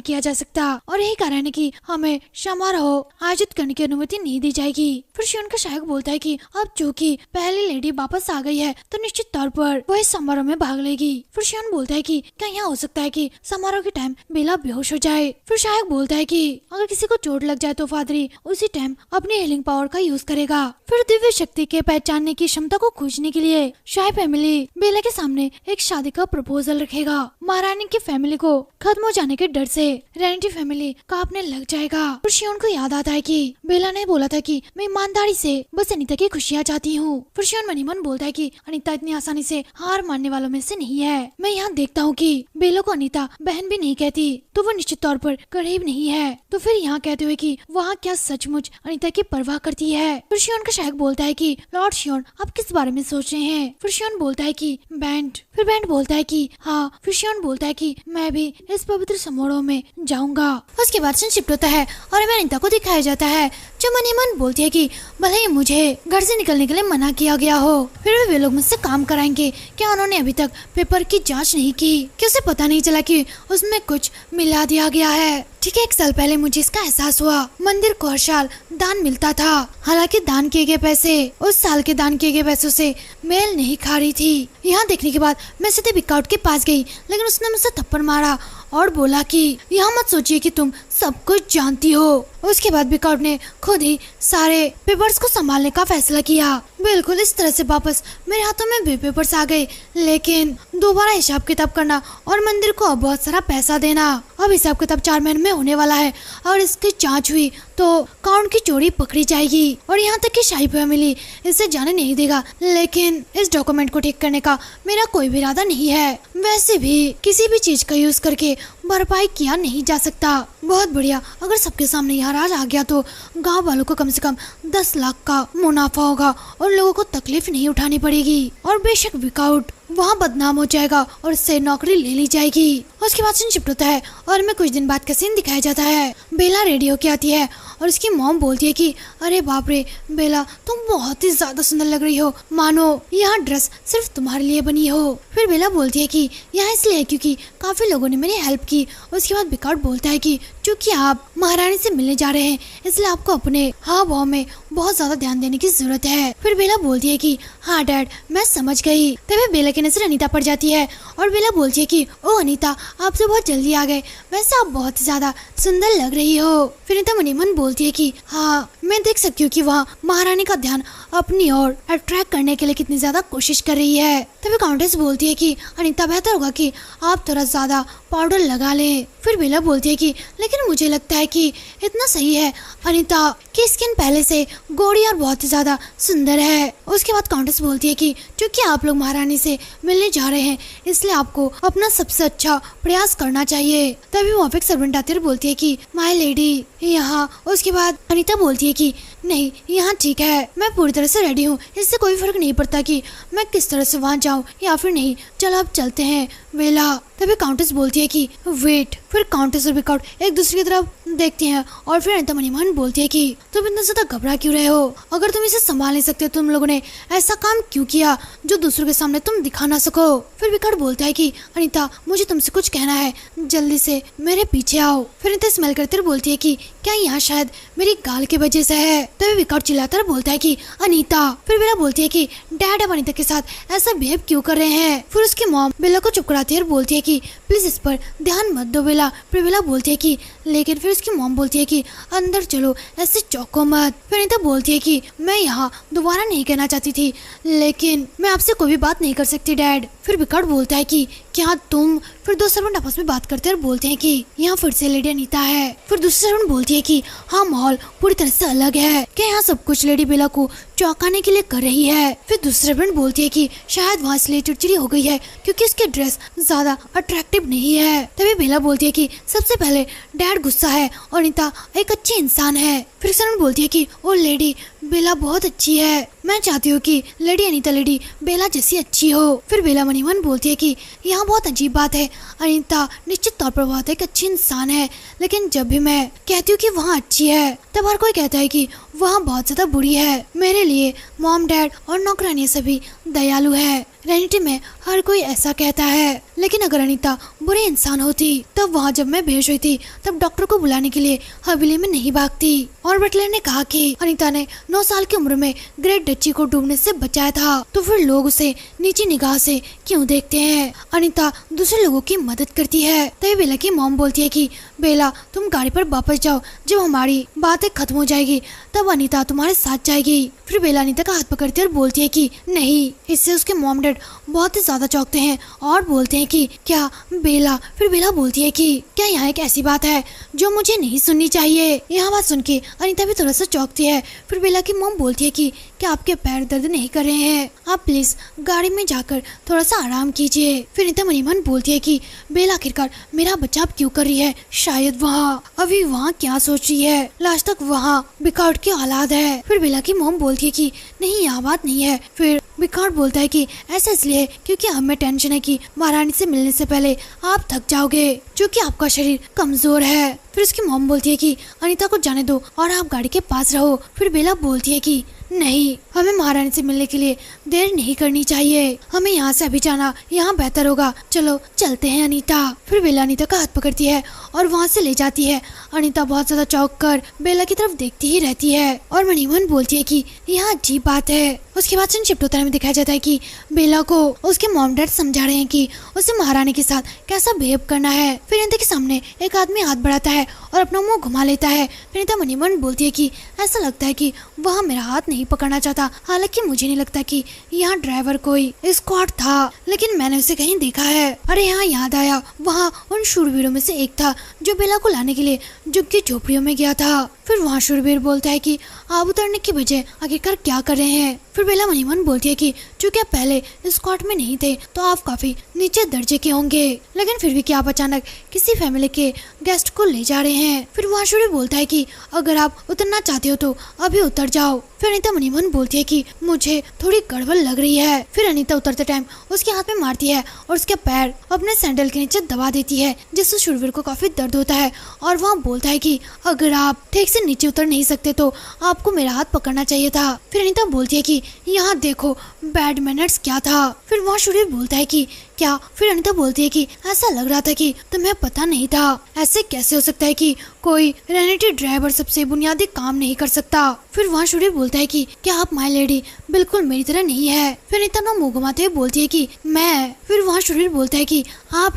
किया जा सकता और यही कारण है कि हमें समारोह आयोजित करने की अनुमति नहीं दी जाएगी। फिर शियोन का शायक बोलता है कि अब चूंकि पहली लेडी वापस आ गई है तो निश्चित तौर पर वह इस समारोह में भाग लेगी। फिर शियोन बोलता है कि क्या यहाँ हो सकता है कि समारोह के टाइम बेला बेहोश हो जाए? फिर शायक बोलता है कि अगर किसी को चोट लग जाए तो फादरी उसी टाइम अपनी हीलिंग पावर का यूज करेगा। फिर दिव्य शक्ति के पहचानने की क्षमता को खोजने के लिए शाही फैमिली बेला के सामने एक शादी का प्रपोजल रखेगा। महारानी की फैमिली को खत्म हो जाने के डर से ट्रिनिटी फैमिली कांपने लग जाएगा। फिर शियोन को याद आता है कि बेला ने बोला था कि मैं ईमानदारी से बस अनीता की खुशियाँ चाहती हूँ। फिर शियोन मनीमन बोलता है कि अनीता इतनी आसानी से हार मानने वालों में से नहीं है। मैं यहाँ देखता हूँ कि बेला को अनीता बहन भी नहीं कहती तो वो निश्चित तौर पर करीब नहीं है, तो फिर यहाँ कहते हुए कि वहाँ क्या सचमुच अनीता की परवाह करती है? फिर शियोन का शायक बोलता है कि लॉर्ड शियोन आप किस बारे में सोच रहे हैं? फिर शियोन बोलता है कि बैंड। फिर बैंड बोलता है कि हाँ। फिर शियोन बोलता है कि मैं भी इस पवित्र समारोह में जाऊंगा। उसके बाद सीन शिफ्ट होता है और हमें अनीता को दिखाया जाता है जो मनीमन बोलती है कि भले ही मुझे घर से निकलने के लिए मना किया गया हो फिर भी वे लोग मुझसे काम कराएंगे। क्या उन्होंने अभी तक पेपर की जांच नहीं की? क्या उसे पता नहीं चला कि उसमें कुछ मिला दिया गया है? ठीक है, 1 साल पहले मुझे इसका एहसास हुआ। मंदिर को हर साल दान मिलता था, हालांकि दान किए गए पैसे उस साल के दान किए गए पैसों से मेल नहीं खा रही थी। यहाँ देखने के बाद मैं सीधे बिकाउट के पास गई, लेकिन उसने मुझसे थप्पड़ मारा और बोला कि यहाँ मत सोचिए कि तुम सब कुछ जानती हो। उसके बाद बिकाउट ने खुद ही सारे पेपर्स को संभालने का फैसला किया। बिल्कुल इस तरह से वापस मेरे हाथों में भी पेपर्स आ गए, लेकिन दोबारा हिसाब किताब करना और मंदिर को बहुत सारा पैसा देना। अब हिसाब किताब 4 महीने में होने वाला है और इसकी जांच हुई तो काउंट की चोरी पकड़ी जाएगी और यहाँ तक कि शाही फैमिली इसे जाने नहीं देगा। लेकिन इस डॉक्यूमेंट को ठीक करने का मेरा कोई भी इरादा नहीं है। वैसे भी किसी भी चीज का यूज करके भरपाई किया नहीं जा सकता। बहुत बढ़िया, अगर सबके सामने यहाँ राज आ गया तो गांव वालों को कम से कम 10 लाख का मुनाफा होगा और लोगों को तकलीफ नहीं उठानी पड़ेगी और बेशक विकाउट वहाँ बदनाम हो जाएगा और इससे नौकरी ले ली जाएगी। उसके बाद सीन शिफ्ट होता है और मैं कुछ दिन बाद का सीन दिखाया जाता है। बेला रेडियो की आती है और उसकी मॉम बोलती है कि अरे बाप रे बेला, तुम बहुत ही ज्यादा सुंदर लग रही हो, मानो यहाँ ड्रेस सिर्फ तुम्हारे लिए बनी हो। फिर बेला बोलती है कि यहाँ इसलिए क्योंकि काफी लोगों ने मेरी हेल्प की। उसके बाद बिकाउट बोलता है कि चूंकि आप महारानी से मिलने जा रहे हैं इसलिए आपको अपने हाव भाव में बहुत ज्यादा ध्यान देने की जरूरत है। फिर बेला बोलती है कि हाँ डैड, मैं समझ गई। तभी बेला की नजर अनीता पर जाती है और बेला बोलती है कि ओ अनीता, आप तो बहुत जल्दी आ गए, वैसे आप बहुत ही ज्यादा सुंदर लग रही हो। फिर अनीता मनी मन बोलती है कि हाँ, मैं देख सकती हूँ कि वहाँ महारानी का ध्यान अपनी ओर अट्रैक्ट करने के लिए कितनी ज्यादा कोशिश कर रही है। तभी काउंटेस बोलती है कि अनीता, बेहतर होगा कि आप थोड़ा ज्यादा पाउडर लगा ले। फिर बेला बोलती है कि लेकिन मुझे लगता है कि इतना सही है अनीता की स्किन पहले से गोरी और बहुत ही ज्यादा सुंदर है। उसके बाद काउंटेस बोलती है कि क्योंकि आप लोग महारानी से मिलने जा रहे हैं इसलिए आपको अपना सबसे अच्छा प्रयास करना चाहिए। तभी वहाँ पे एक सर्वेंट आती है और बोलती है कि माय लेडी यहाँ। उसके बाद अनीता बोलती है कि नहीं, यहाँ ठीक है, मैं पूरी तरह से रेडी हूँ, इससे कोई फर्क नहीं पड़ता कि मैं किस तरह से वहाँ जाऊँ या फिर नहीं, चलो अब चलते हैं बेला। तभी काउंटेस बोलती है कि वेट। फिर काउंटेस और बिकाउट एक दूसरे की तरफ देखती हैं और फिर अनीता मनी मन बोलती है कि तुम इतना ज्यादा घबरा क्यों रहे हो? अगर तुम इसे संभाल नहीं सकते तुम लोगों ने ऐसा काम क्यों किया जो दूसरों के सामने तुम दिखा ना सको? फिर बिकाउट बोलता है कि अनीता, मुझे तुमसे कुछ कहना है, जल्दी से मेरे पीछे आओ। फिर अनीता स्मेल करते हुए बोलती है कि क्या यहाँ शायद मेरी गाल की वजह से है? तभी बिकाउट चिल्लाता और बोलता है कि अनीता। फिर बेला बोलती है कि डैड अब अनीता के साथ ऐसा बिहेव क्यों कर रहे हैं? फिर उसकी मॉम बेला को चुप कराती है और बोलती है कि प्लीज इस पर ध्यान मत दो बेला। फिर बेला बोलती है कि लेकिन फिर उसकी मॉम बोलती है कि अंदर चलो, ऐसे चौंको मत। फिर अनीता बोलती है कि मैं यहाँ दोबारा नहीं कहना चाहती थी, लेकिन मैं आपसे कोई भी बात नहीं कर सकती डैड। फिर बिकाउट बोलता है कि क्या तुम? फिर दो सर्वेंट आपस में बात करते हैं और बोलते हैं कि यहाँ फिर से लेडी अनीता है। फिर दूसरी सर्वेंट बोलती है कि हाँ, माहौल पूरी तरह से अलग है, क्या यहाँ सब कुछ लेडी बेला को चौंकाने के लिए कर रही है। फिर दूसरी सर्वेंट बोलती है कि शायद वहाँ इसलिए चिड़चिड़ी हो गई है क्योंकि उसकी ड्रेस ज्यादा अट्रैक्टिव नहीं है। तभी बेला बोलती है कि सबसे पहले डैड गुस्सा है और अनीता एक अच्छी इंसान है। फिर सर्वेंट बोलती है कि ओ लेडी बेला बहुत अच्छी है, मैं चाहती हूँ कि लेडी अनीता लेडी बेला जैसी अच्छी हो। फिर बेला मनी मन बोलती है कि यहाँ बहुत अजीब बात है, अनीता निश्चित तौर पर बहुत एक अच्छी इंसान है, लेकिन जब भी मैं कहती हूँ कि वहाँ अच्छी है तब हर कोई कहता है कि वहाँ बहुत ज्यादा बुरी है। मेरे लिए मॉम डैड और नौकरानी सभी दयालु है, रियलिटी में हर कोई ऐसा कहता है, लेकिन अगर अनीता बुरी इंसान होती तब वहाँ जब मैं बेहोश हुई थी तब डॉक्टर को बुलाने के लिए हवेली में नहीं भागती। और बटलर ने कहा कि अनीता ने 9 साल की उम्र में ग्रेट डची को डूबने से बचाया था, तो फिर लोग उसे नीची निगाह से क्यों देखते हैं? अनीता दूसरे लोगों की मदद करती है। तभी बेला की मॉम बोलती है कि बेला, तुम गाड़ी पर वापस जाओ, जब हमारी बातें खत्म हो जाएगी तब अनीता तुम्हारे साथ जाएगी। फिर बेला अनीता का हाथ पकड़ती है और बोलती है कि नहीं। इससे उसके मॉम डैड बहुत ही ज्यादा चौंकते हैं और बोलते हैं कि क्या बेला? फिर बेला बोलती है कि क्या यहाँ एक ऐसी बात है जो मुझे नहीं सुननी चाहिए? यहाँ बात सुन के अनीता भी थोड़ा सा चौंकती है। फिर बेला की मॉम बोलती है कि क्या आपके पैर दर्द नहीं कर रहे हैं? आप प्लीज गाड़ी में जाकर थोड़ा सा आराम कीजिए। फिर अनीता मनी मन बोलती है कि बेला आखिरकार मेरा बचाव क्यों कर रही है? शायद वहाँ अभी वहाँ क्या सोच रही है? लास्ट तक वहाँ बिकाउट की औलाद है। फिर बेला की मॉम बोलती है कि नहीं, यहाँ बात नहीं है। फिर बिकाउट बोलता है कि ऐसा इसलिए क्योंकि हमें टेंशन है कि महारानी से मिलने से पहले आप थक जाओगे, क्योंकि आपका शरीर कमजोर है। फिर उसकी मॉम बोलती है कि अनीता को जाने दो और आप गाड़ी के पास रहो। फिर बेला बोलती है कि नहीं, हमें महारानी से मिलने के लिए देर नहीं करनी चाहिए। हमें यहाँ से अभी जाना यहाँ बेहतर होगा। चलो चलते हैं अनीता। फिर बेला अनीता का हाथ पकड़ती है और वहाँ से ले जाती है। अनीता बहुत ज्यादा चौंक कर बेला की तरफ देखती ही रहती है और मन ही मन बोलती है कि यह अजीब बात है। उसके बाद शिफ्ट होता है में दिखाया जाता है कि बेला को उसके मॉम डैड समझा रहे हैं कि उसे महारानी के साथ कैसा बिहेव करना है। फिर अनीता के सामने एक आदमी हाथ बढ़ाता है और अपना मुंह घुमा लेता है। फिर अनीता मन ही मन बोलती है कि ऐसा लगता है कि वह मेरा हाथ नहीं पकड़ना चाहता। हालांकि मुझे नहीं लगता कि यहाँ ड्राइवर कोई स्क्वाड था, लेकिन मैंने उसे कहीं देखा है। अरे यहाँ याद आया, वहाँ उन शूरवीरों में से एक था जो बेला को लाने के लिए झुग्गी झोपड़ियों में गया था। फिर वहाँ शूरवीर बोलता है कि आप उतरने की बजाय आखिरकार क्या कर रहे हैं। फिर बेला मन ही मन बोलती है कि चूंकि आप पहले स्क्वाड में नहीं थे तो आप काफी नीचे दर्जे के होंगे, लेकिन फिर भी क्या आप अचानक किसी फैमिली के गेस्ट को ले जा रहे हैं। फिर वहाँ शूरवीर बोलता है कि अगर आप उतरना चाहते हो तो अभी उतर जाओ। फिर अनीता मन ही मन बोलती है कि मुझे थोड़ी गड़बड़ लग रही है। फिर अनीता उतरते टाइम उसके हाथ में मारती है और उसके पैर अपने सैंडल के नीचे दबा देती है, जिससे शूरवीर को काफी दर्द होता है और वहाँ बोलता है कि अगर आप ठीक से नीचे उतर नहीं सकते तो आपको मेरा हाथ पकड़ना चाहिए था। फिर अनीता बोलती है कि यहाँ देखो बैड मैनर्स क्या था। फिर वहाँ शूरवीर बोलता है कि क्या। फिर अनीता बोलती है कि ऐसा लग रहा था कि तुम्हें पता नहीं था। ऐसे कैसे हो सकता है कि कोई रेनिटी ड्राइवर सबसे बुनियादी काम नहीं कर सकता। फिर वहाँ शूरवीर बोलता है कि क्या आप माय लेडी बिल्कुल मेरी तरह नहीं है। फिर अनीता ना मुंह घुमाते हुए बोलती है कि मैं। फिर वहाँ शूरवीर बोलता है कि आप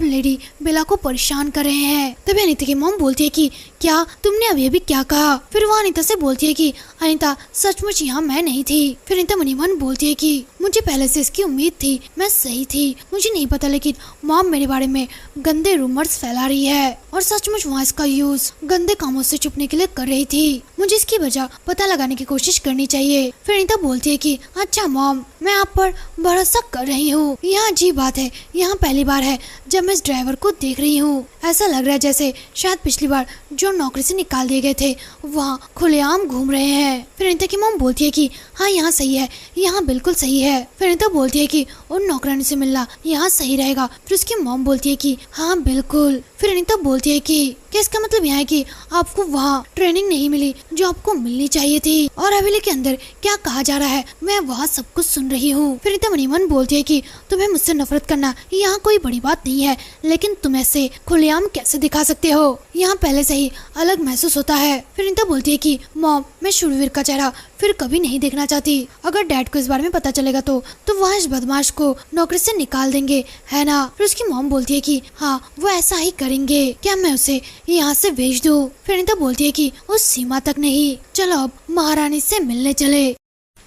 लेडी बेला को परेशान कर रहे हैं। तभी अनीता की मॉम बोलती है कि क्या तुमने अभी अभी क्या कहा। फिर वहाँ अनीता से बोलती है कि अनीता सचमुच यहाँ मैं नहीं थी। फिर अनीता मन ही मन बोलती है कि मुझे पहले से इसकी उम्मीद थी, मैं सही थी, मुझे नहीं पता, लेकिन मॉम मेरे बारे में गंदे रूमर्स फैला रही है और सचमुच वहाँ इसका यूज गंदे कामों से छुपने के लिए कर रही थी। मुझे इसकी वजह पता लगाने की कोशिश करनी चाहिए। फिर अनीता बोलती है कि अच्छा मॉम, मैं आप पर भरोसा कर रही हूँ। यह अजीब बात है, यहाँ पहली बार है जब मैं इस ड्राइवर को देख रही हूँ। ऐसा लग रहा है जैसे शायद पिछली बार जो नौकरी से निकाल दिए गए थे वहाँ खुलेआम घूम रहे हैं। फिर अनीता की मॉम बोलती है कि हाँ यहाँ सही है, यहाँ बिल्कुल सही है। फिर अनीता बोलती है कि उन नौकरानी से मिलना यहाँ सही रहेगा। फिर उसकी मॉम बोलती है कि हाँ बिल्कुल। फिर अनीता बोलती है कि इसका मतलब यह है कि आपको वहाँ ट्रेनिंग नहीं मिली जो आपको मिलनी चाहिए थी, और हवेली के अंदर क्या कहा जा रहा है मैं वहाँ सब कुछ सुन रही हूँ। फिर अनीता मन ही मन बोलती है कि तुम्हें मुझसे नफरत करना यहाँ कोई बड़ी बात नहीं है, लेकिन तुम ऐसे खुलेआम कैसे दिखा सकते हो, यहाँ पहले से ही अलग महसूस होता है। फिर अनीता बोलती है कि मॉम, मैं शूरवीर का चेहरा फिर कभी नहीं देखना चाहती। अगर डैड को इस बारे में पता चलेगा तो वह इस बदमाश को नौकरी से निकाल देंगे, है ना। फिर उसकी मॉम बोलती है कि हाँ वो ऐसा ही करेंगे, क्या मैं उसे यहाँ से भेज दूँ। फिर अनीता बोलती है कि उस सीमा तक नहीं, चलो अब महारानी से मिलने चले।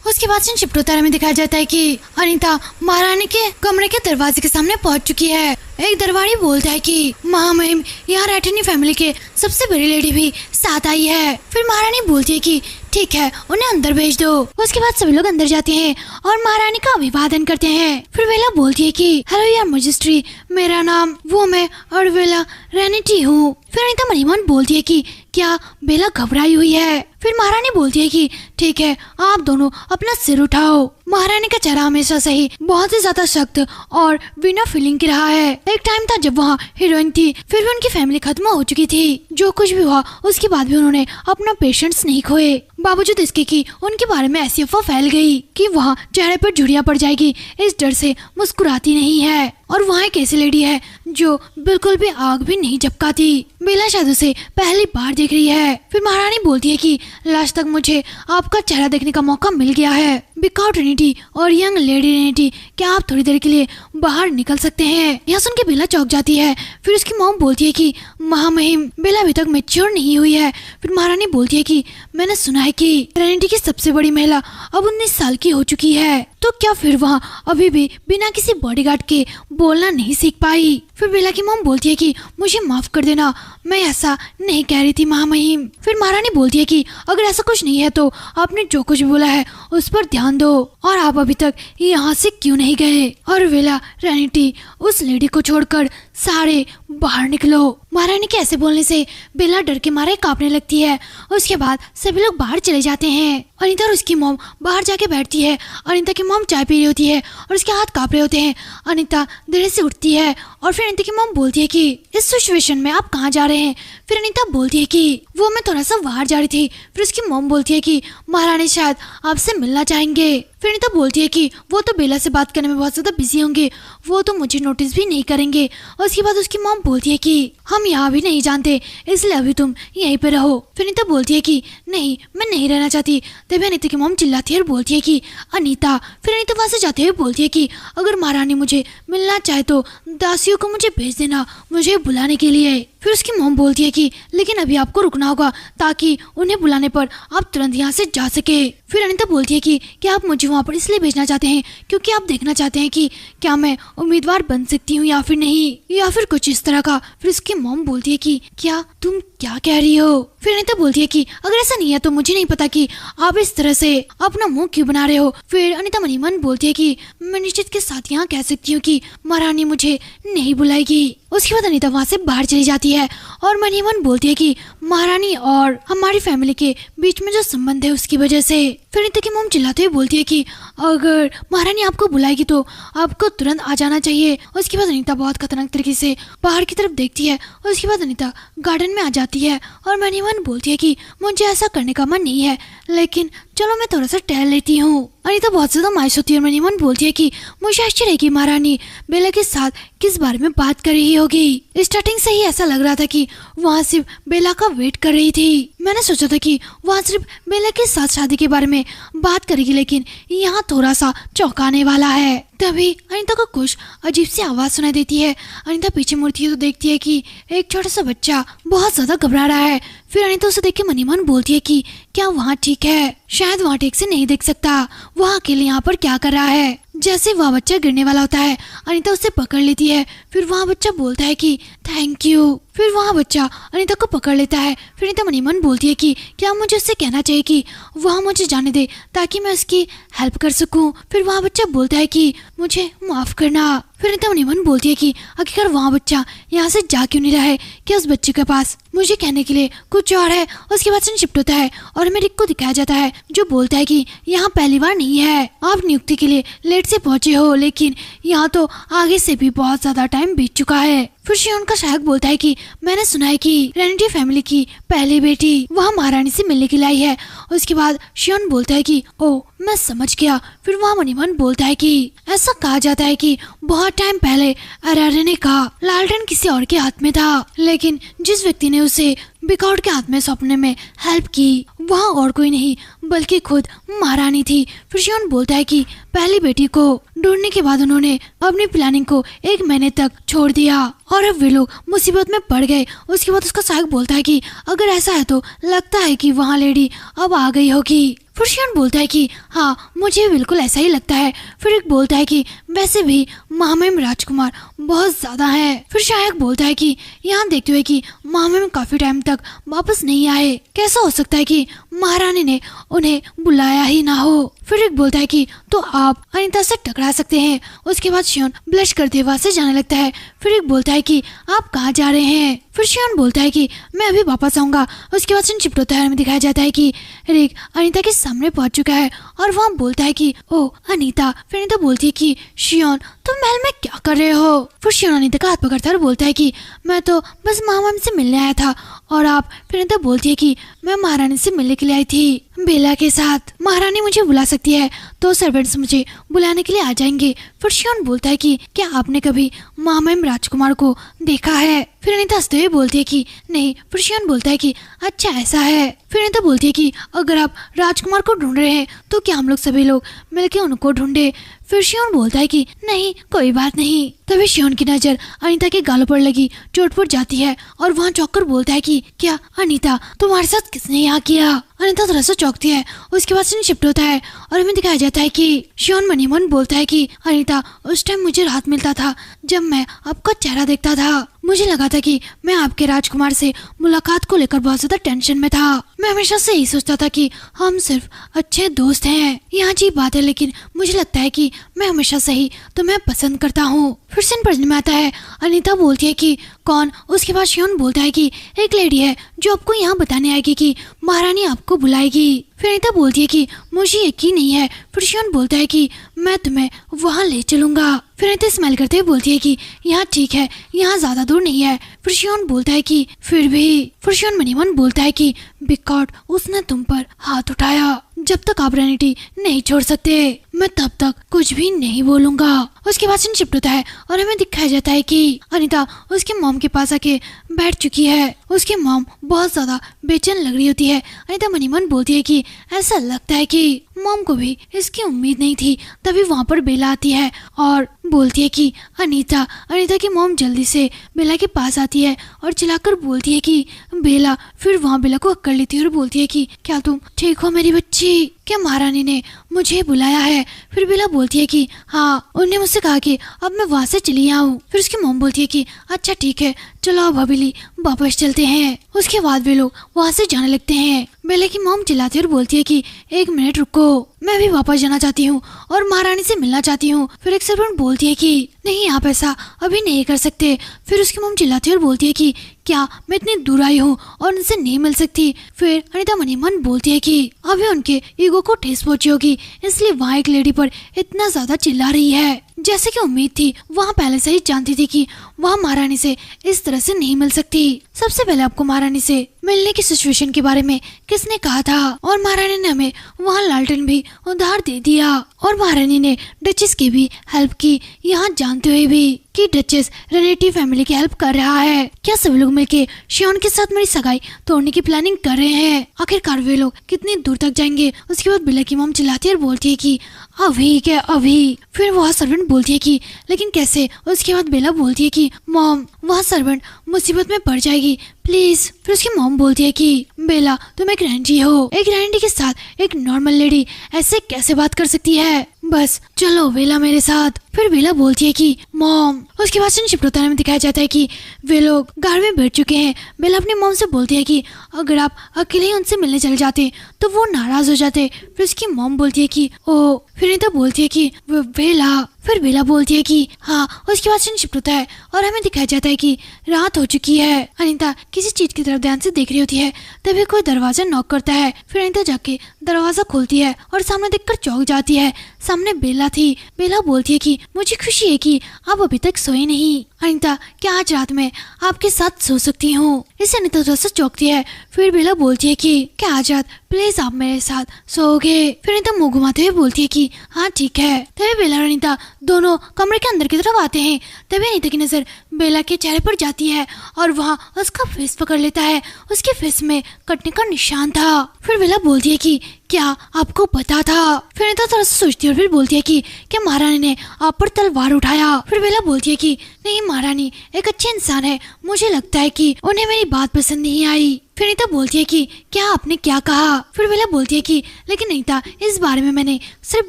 उसके बाद से शिफ्ट होता में दिखाया जाता है कि अनीता महारानी के कमरे के दरवाजे के सामने पहुंच चुकी है। एक दरबारी बोलता है कि महामहिम, यहाँ रैठनी फैमिली के सबसे बड़ी लेडी भी साथ आई है। फिर महारानी बोलती है कि ठीक है, उन्हें अंदर भेज दो। उसके बाद सभी लोग अंदर जाते हैं और महारानी का अभिवादन करते हैं। फिर बेला बोलती है कि हेलो यार मजिस्ट्री, मेरा नाम वो मैं अरवेला रेनिटी हूँ। फिर अनीता मन ही मन बोलती है कि क्या बेला घबराई हुई है। फिर महारानी बोलती है कि ठीक है, आप दोनों अपना सिर उठाओ। महारानी का चेहरा हमेशा से ही बहुत ही ज्यादा सख्त और बिना फीलिंग की रहा है। एक टाइम था जब वहाँ हीरोइन थी, फिर भी उनकी फैमिली खत्म हो चुकी थी। जो कुछ भी हुआ उसके बाद भी उन्होंने अपना पेशेंस नहीं खोए, बावजूद इसके कि उनके बारे में ऐसी अफवाह फैल गई कि वहाँ चेहरे पर झुर्रियाँ पड़ जाएगी, इस डर से मुस्कुराती नहीं है। और वहाँ एक ऐसी लेडी है जो बिल्कुल भी आग भी नहीं झपकाती। बेला शायद उसे पहली बार देख रही है। फिर महारानी बोलती है कि लास्ट तक मुझे आपका चेहरा देखने का मौका मिल गया है। बिकाउ ट्रिनिटी और यंग लेडी ट्रिनिटी, क्या आप थोड़ी देर के लिए बाहर निकल सकते हैं। यह सुन के बेला चौंक जाती है। फिर उसकी मॉम बोलती है कि महामहिम, बेला अभी तक मैच्योर नहीं हुई है। फिर महारानी बोलती है कि मैंने सुना है कि ट्रिनिटी की सबसे बड़ी महिला अब 19 साल की हो चुकी है, तो क्या फिर वहाँ अभी भी बिना किसी बॉडीगार्ड के बोलना नहीं सीख पाई। फिर बेला की मॉम बोलती है कि मुझे माफ कर देना, मैं ऐसा नहीं कह रही थी महामहिम। फिर महारानी बोलती है कि अगर ऐसा कुछ नहीं है तो आपने जो कुछ बोला है उस पर ध्यान दो, और आप अभी तक यहाँ से क्यों नहीं गए। और बेला, रेनिटी, उस लेडी को छोड़कर सारे बाहर निकलो। महारानी के ऐसे बोलने से बेला डर के मारे कांपने लगती है। उसके बाद सभी लोग बाहर चले जाते हैं। अनीता और उसकी मॉम बाहर जाके बैठती है। अनीता की मॉम चाय पी रही होती है और उसके हाथ कांप रहे होते हैं। अनीता धीरे से उठती है और फिर अनीता की मॉम बोलती है कि इस सिचुएशन में आप कहाँ जा रहे हैं। फिर अनीता बोलती है कि वो मैं थोड़ा सा बाहर जा रही थी। फिर उसकी मॉम बोलती है कि महारानी शायद आपसे मिलना चाहेंगे। फिर अनीता बोलती है कि वो तो बेला से बात करने में बहुत ज्यादा बिजी होंगे, वो तो मुझे नोटिस भी नहीं करेंगे। और उसके बाद उसकी मॉम बोलती है कि हम यहाँ भी नहीं जानते, इसलिए अभी तुम यहीं पे रहो। फिर अनीता बोलती है कि नहीं, मैं नहीं रहना चाहती। तभी अनीता की मॉम चिल्लाती है और बोलती है कि अनीता। फिर अनीता वहाँ से जाते हुए बोलती है कि अगर महारानी मुझे मिलना चाहे तो दासियों को मुझे भेज देना, मुझे बुलाने के लिए। फिर उसकी मॉम बोलती है कि लेकिन अभी आपको रुकना होगा ताकि उन्हें बुलाने पर आप तुरंत यहाँ से जा सके। फिर अनीता बोलती है कि क्या आप मुझे वहाँ पर इसलिए भेजना चाहते हैं क्योंकि आप देखना चाहते हैं कि क्या मैं उम्मीदवार बन सकती हूँ या फिर नहीं, या फिर कुछ इस तरह का। फिर उसकी मॉम बोलती है कि क्या तुम क्या कह रही हो। फिर अनीता बोलती है कि अगर ऐसा नहीं है तो मुझे नहीं पता कि आप इस तरह से अपना मुंह क्यों बना रहे हो। फिर अनीता मनी मन बोलती है कि मैं निश्चित के साथ यहाँ कह सकती हूँ कि महारानी मुझे नहीं बुलाएगी। उसके बाद अनीता वहाँ से बाहर चली जाती है और मनी मन बोलती है कि महारानी और हमारी फैमिली के बीच में जो संबंध है उसकी वजह से। फिर अनीता की मॉम चिल्लाते हुए बोलती है कि अगर महारानी आपको बुलाएगी तो आपको तुरंत आ जाना चाहिए। उसके बाद अनीता बहुत खतरनाक तरीके से बाहर की तरफ देखती है। उसके बाद अनीता गार्डन में आ जाती है और मनी मन बोलती है कि मुझे ऐसा करने का मन नहीं है, लेकिन चलो मैं थोड़ा सा टहल लेती हूँ। अनीता बहुत ज्यादा मायूस होती है और मनी मन बोलती है कि मुझे आश्चर्य है कि महारानी बेला के साथ किस बारे में बात कर रही होगी। स्टार्टिंग से ही ऐसा लग रहा था कि वहाँ सिर्फ बेला का वेट कर रही थी। मैंने सोचा था कि वहाँ सिर्फ बेला के साथ शादी के बारे में बात करेगी, लेकिन यहाँ थोड़ा सा चौंकाने वाला है। तभी अनीता को कुछ अजीब सी आवाज सुनाई देती है। अनीता पीछे मुड़ती है तो देखती है कि एक छोटा सा बच्चा बहुत ज्यादा घबरा रहा है। फिर अनीता उसे देख के मनी मन बोलती है कि क्या वहाँ ठीक है, शायद वहाँ ठीक से नहीं देख सकता, वहाँ अकेले यहाँ पर क्या कर रहा है। जैसे वह बच्चा गिरने वाला होता है अनीता उसे पकड़ लेती है। फिर वहाँ बच्चा बोलता है कि थैंक यू। फिर वहाँ बच्चा अनीता को पकड़ लेता है। फिर अनीता मनी मन बोलती है कि क्या मुझे उससे कहना चाहिए कि वह मुझे जाने दे ताकि मैं उसकी हेल्प कर सकूं। फिर वहाँ बच्चा बोलता है कि मुझे माफ करना। फिर अनीता मनी मन बोलती है कि आखिरकार वहाँ बच्चा यहाँ से जा क्यों नहीं रहा है, क्या उस बच्चे के पास मुझे कहने के लिए कुछ और है। उसके बाद शिफ्ट होता है और हमें रिक को दिखाया जाता है जो बोलता है कि यहाँ पहली बार नहीं है, आप नियुक्ति के लिए लेट से पहुंचे हो, लेकिन यहाँ तो आगे से भी बहुत ज्यादा टाइम बीत चुका है। फिर शियोन का सहायक बोलता है कि मैंने सुना है कि रेनिटी फैमिली की पहली बेटी वहाँ महारानी से मिलने के लिए आई है। उसके बाद शियोन बोलता है कि ओ मैं समझ गया। फिर वहाँ मनीमन बोलता है कि ऐसा कहा जाता है कि बहुत टाइम पहले अरारे ने कहा लालटेन किसी और के हाथ में था, लेकिन जिस व्यक्ति ने उसे बिकॉट के हाथ में सौंपने में हेल्प की वहाँ और कोई नहीं बल्कि खुद महारानी थी। फिर शियोन बोलता है कि पहली बेटी को ढूंढने के बाद उन्होंने अपनी प्लानिंग को 1 महीने तक छोड़ दिया और अब वे लोग मुसीबत में पड़ गए। उसके बाद उसका सहायक बोलता है कि अगर ऐसा है तो लगता है कि वहाँ लेडी अब आ गई होगी। फिर शियोन बोलता है कि हाँ मुझे बिल्कुल ऐसा ही लगता है। फिर एक बोलता है कि वैसे भी महामहिम राजकुमार बहुत ज्यादा है। फिर सहायक बोलता है कि यहाँ देखते हुए कि महामहिम काफी टाइम तक वापस नहीं आए, कैसा हो सकता है कि महारानी ने उन्हें बुलाया ही ना हो। फिर एक बोलता है कि तो आप अनीता से टकरा सकते हैं। उसके बाद शियोन ब्लश करते वहां से जाने लगता है। फिर एक बोलता है कि आप कहाँ जा रहे हैं। फिर शियोन बोलता है कि मैं अभी वापस आऊंगा। उसके बाद शिफ्ट होता है, हमें दिखाया जाता है कि रिक अनीता के सामने पहुंच चुका है और वहाँ बोलता है कि ओ अनीता। फिर अनीता बोलती है कि शियोन तुम महल में क्या कर रहे हो। फिर शियोन अनीता का हाथ पकड़ता है और बोलता है कि मैं तो बस महामहिम से मिलने आया था और आप। फिर अनीता बोलती है कि मैं महारानी से मिलने के लिए आई थी बेला के साथ, महारानी मुझे बुला सकती है तो सर्वेंट्स मुझे बुलाने के लिए आ जाएंगे। फिर शियोन बोलता है कि क्या आपने कभी महामहिम राजकुमार को देखा है। फिर अनीता हंसते हुए बोलती है कि नहीं। फिर शियोन बोलता है कि अच्छा ऐसा है। फिर अनीता बोलती है कि अगर आप राजकुमार को ढूंढ रहे हैं तो क्या हम लोग सभी लोग मिलकर उनको ढूंढे। फिर शियोन बोलता है कि नहीं कोई बात नहीं। तभी शियोन की नजर अनीता के गालों पर लगी चोट पर जाती है और वहाँ चौंककर बोलता है कि क्या अनीता तुम्हारे साथ किसने यहाँ किया। अनीता थोड़ा सा चौंकती है। उसके बाद सीन शिफ्ट होता है और हमें दिखाया जाता है कि शियोन मनीमन बोलता है कि अनीता उस टाइम मुझे राहत मिलता था जब मैं आपका चेहरा देखता था। मुझे लगा था कि मैं आपके राजकुमार से मुलाकात को लेकर बहुत ज्यादा टेंशन में था। मैं हमेशा से यही सोचता था कि हम सिर्फ अच्छे दोस्त हैं। यहाँ जी बात है, लेकिन मुझे लगता है कि मैं हमेशा से ही तुम्हें पसंद करता हूँ। फिर सीन पढ़ने में आता है। अनीता बोलती है कि कौन? उसके बाद शियोन बोलता है कि एक लेडी है जो आपको यहाँ बताने आएगी कि महारानी आपको बुलाएगी। फिर अनीता बोलती है कि मुझे यकीन नहीं है। फिर शियोन बोलता है कि मैं तुम्हें वहाँ ले चलूंगा। फिर अनीता स्माइल करते हुए बोलती है कि यहाँ ठीक है, यहाँ ज्यादा दूर नहीं है। फिर शियोन बोलता है कि फिर भी। फिर शियोन मनी मन बोलता है कि बिकॉज उसने तुम पर हाथ उठाया, जब तक आप रेनिटी नहीं छोड़ सकते मैं तब तक कुछ भी नहीं बोलूंगा। उसके बाद सीन शिफ्ट होता है और हमें दिखाया जाता है कि अनीता उसके मॉम के पास आके बैठ चुकी है। उसकी मॉम बहुत ज्यादा बेचैन लग रही होती है। अनीता मनी मन बोलती है कि ऐसा लगता है कि मॉम को भी इसकी उम्मीद नहीं थी। तभी वहाँ पर बेला आती है और बोलती है कि अनीता की मॉम जल्दी से बेला के पास आती है और चिल्लाकर बोलती है कि बेला। फिर वहाँ बेला को अक्कड़ लेती है और बोलती है कि क्या तुम ठीक हो मेरी बच्ची? क्या महारानी ने मुझे बुलाया है? फिर बेला बोलती है कि हाँ, उन्होंने मुझसे कहा कि अब मैं वहाँ से चली आऊँ। फिर उसकी मॉम बोलती है कि अच्छा ठीक है, चलो अब हवेली वापस चलते हैं। उसके बाद वे लोग वहाँ से जाने लगते हैं। बेला की मॉम चिल्लाती है और बोलती है कि एक मिनट रुको, मैं भी वापस जाना चाहती हूँ और महारानी से मिलना चाहती हूँ। फिर एक सर्वेंट बोलती है कि नहीं, आप ऐसा अभी नहीं कर सकते। फिर उसकी मॉम चिल्लाती है और बोलती है कि क्या मैं इतनी दूर आई हूँ और उनसे नहीं मिल सकती? फिर अनीता मनी मन बोलती है कि अभी उनके ईगो को ठेस पहुंची होगी, इसलिए वहाँ एक लेडी पर इतना ज्यादा चिल्ला रही है। जैसे कि उम्मीद थी, वहाँ पहले से ही जानती थी कि वहाँ महारानी से इस तरह से नहीं मिल सकती। सबसे पहले आपको महारानी से मिलने की सिचुएशन के बारे में किसने कहा था? और महारानी ने हमें वहाँ लालटेन भी उधार दे दिया और महारानी ने डचेस की भी हेल्प की, यहाँ जानते हुए भी कि डचेस रेनेटी फैमिली की हेल्प कर रहा है। क्या सभी लोग मिलके शियोन के साथ मेरी सगाई तोड़ने की प्लानिंग कर रहे हैं? आखिरकार वे लोग कितनी दूर तक जाएंगे? उसके बाद बेला की मॉम चिल्लाती है और बोलती है कि अभी क्या अभी? फिर वह सर्वेंट बोलती है कि लेकिन कैसे? उसके बाद बेला बोलती है कि मॉम, वह सर्वेंट मुसीबत में पड़ जाएगी, प्लीज। फिर उसकी मॉम बोलती है कि बेला, तुम एक रैंडी हो, एक रैंडी के साथ एक नॉर्मल लेडी ऐसे कैसे बात कर सकती है? बस चलो बेला मेरे साथ। फिर बेला बोलती है कि मॉम। उसके बाद शिफ्ट होता है, दिखाया जाता है कि वे लोग गाड़ी में बैठ चुके हैं। बेला अपनी मॉम से बोलती है कि अगर आप अकेले ही उनसे मिलने चले जाते तो वो नाराज हो जाते। फिर उसकी मॉम बोलती है कि ओ। फिर अनीता बोलती है कि बेला। फिर बेला बोलती है कि हाँ। उसके बाद शिफ्ट होता है और हमें दिखाया जाता है कि रात हो चुकी है। अनीता किसी चीज की तरफ ध्यान से देख रही होती है, तभी कोई दरवाजा नॉक करता है। फिर अनीता जाके दरवाजा खोलती है और सामने देखकर चौंक जाती है। सामने बेला थी। बेला बोलती है कि मुझे खुशी है कि आप अभी तक सोए नहीं। अनीता, क्या आज रात में आपके साथ सो सकती हूँ? इससे अनीता थोड़ा सा चौंकती है। फिर बेला बोलती है कि क्या आज रात प्लीज आप मेरे साथ सोओगे? फिर अनीता मुंह घुमाते हुए बोलती है कि हाँ ठीक है। तभी बेला और अनीता दोनों कमरे के अंदर की तरफ आते हैं। तभी अनीता की नजर बेला के चेहरे पर जाती है और वहाँ उसका फेस पकड़ लेता है। उसके फेस में कटने का निशान था। फिर बेला बोलती है कि क्या आपको पता था? फिर अनीता थोड़ा सा सोचती है और फिर बोलती है कि क्या महारानी ने आप पर तलवार उठाया? फिर बेला बोलती है कि नहीं, महारानी एक अच्छे इंसान है, मुझे लगता है कि उन्हें मेरी बात पसंद नहीं आई। फिर अनीता बोलती है कि क्या आपने क्या कहा? फिर बेला बोलती है कि लेकिन अनीता, इस बारे में मैंने सिर्फ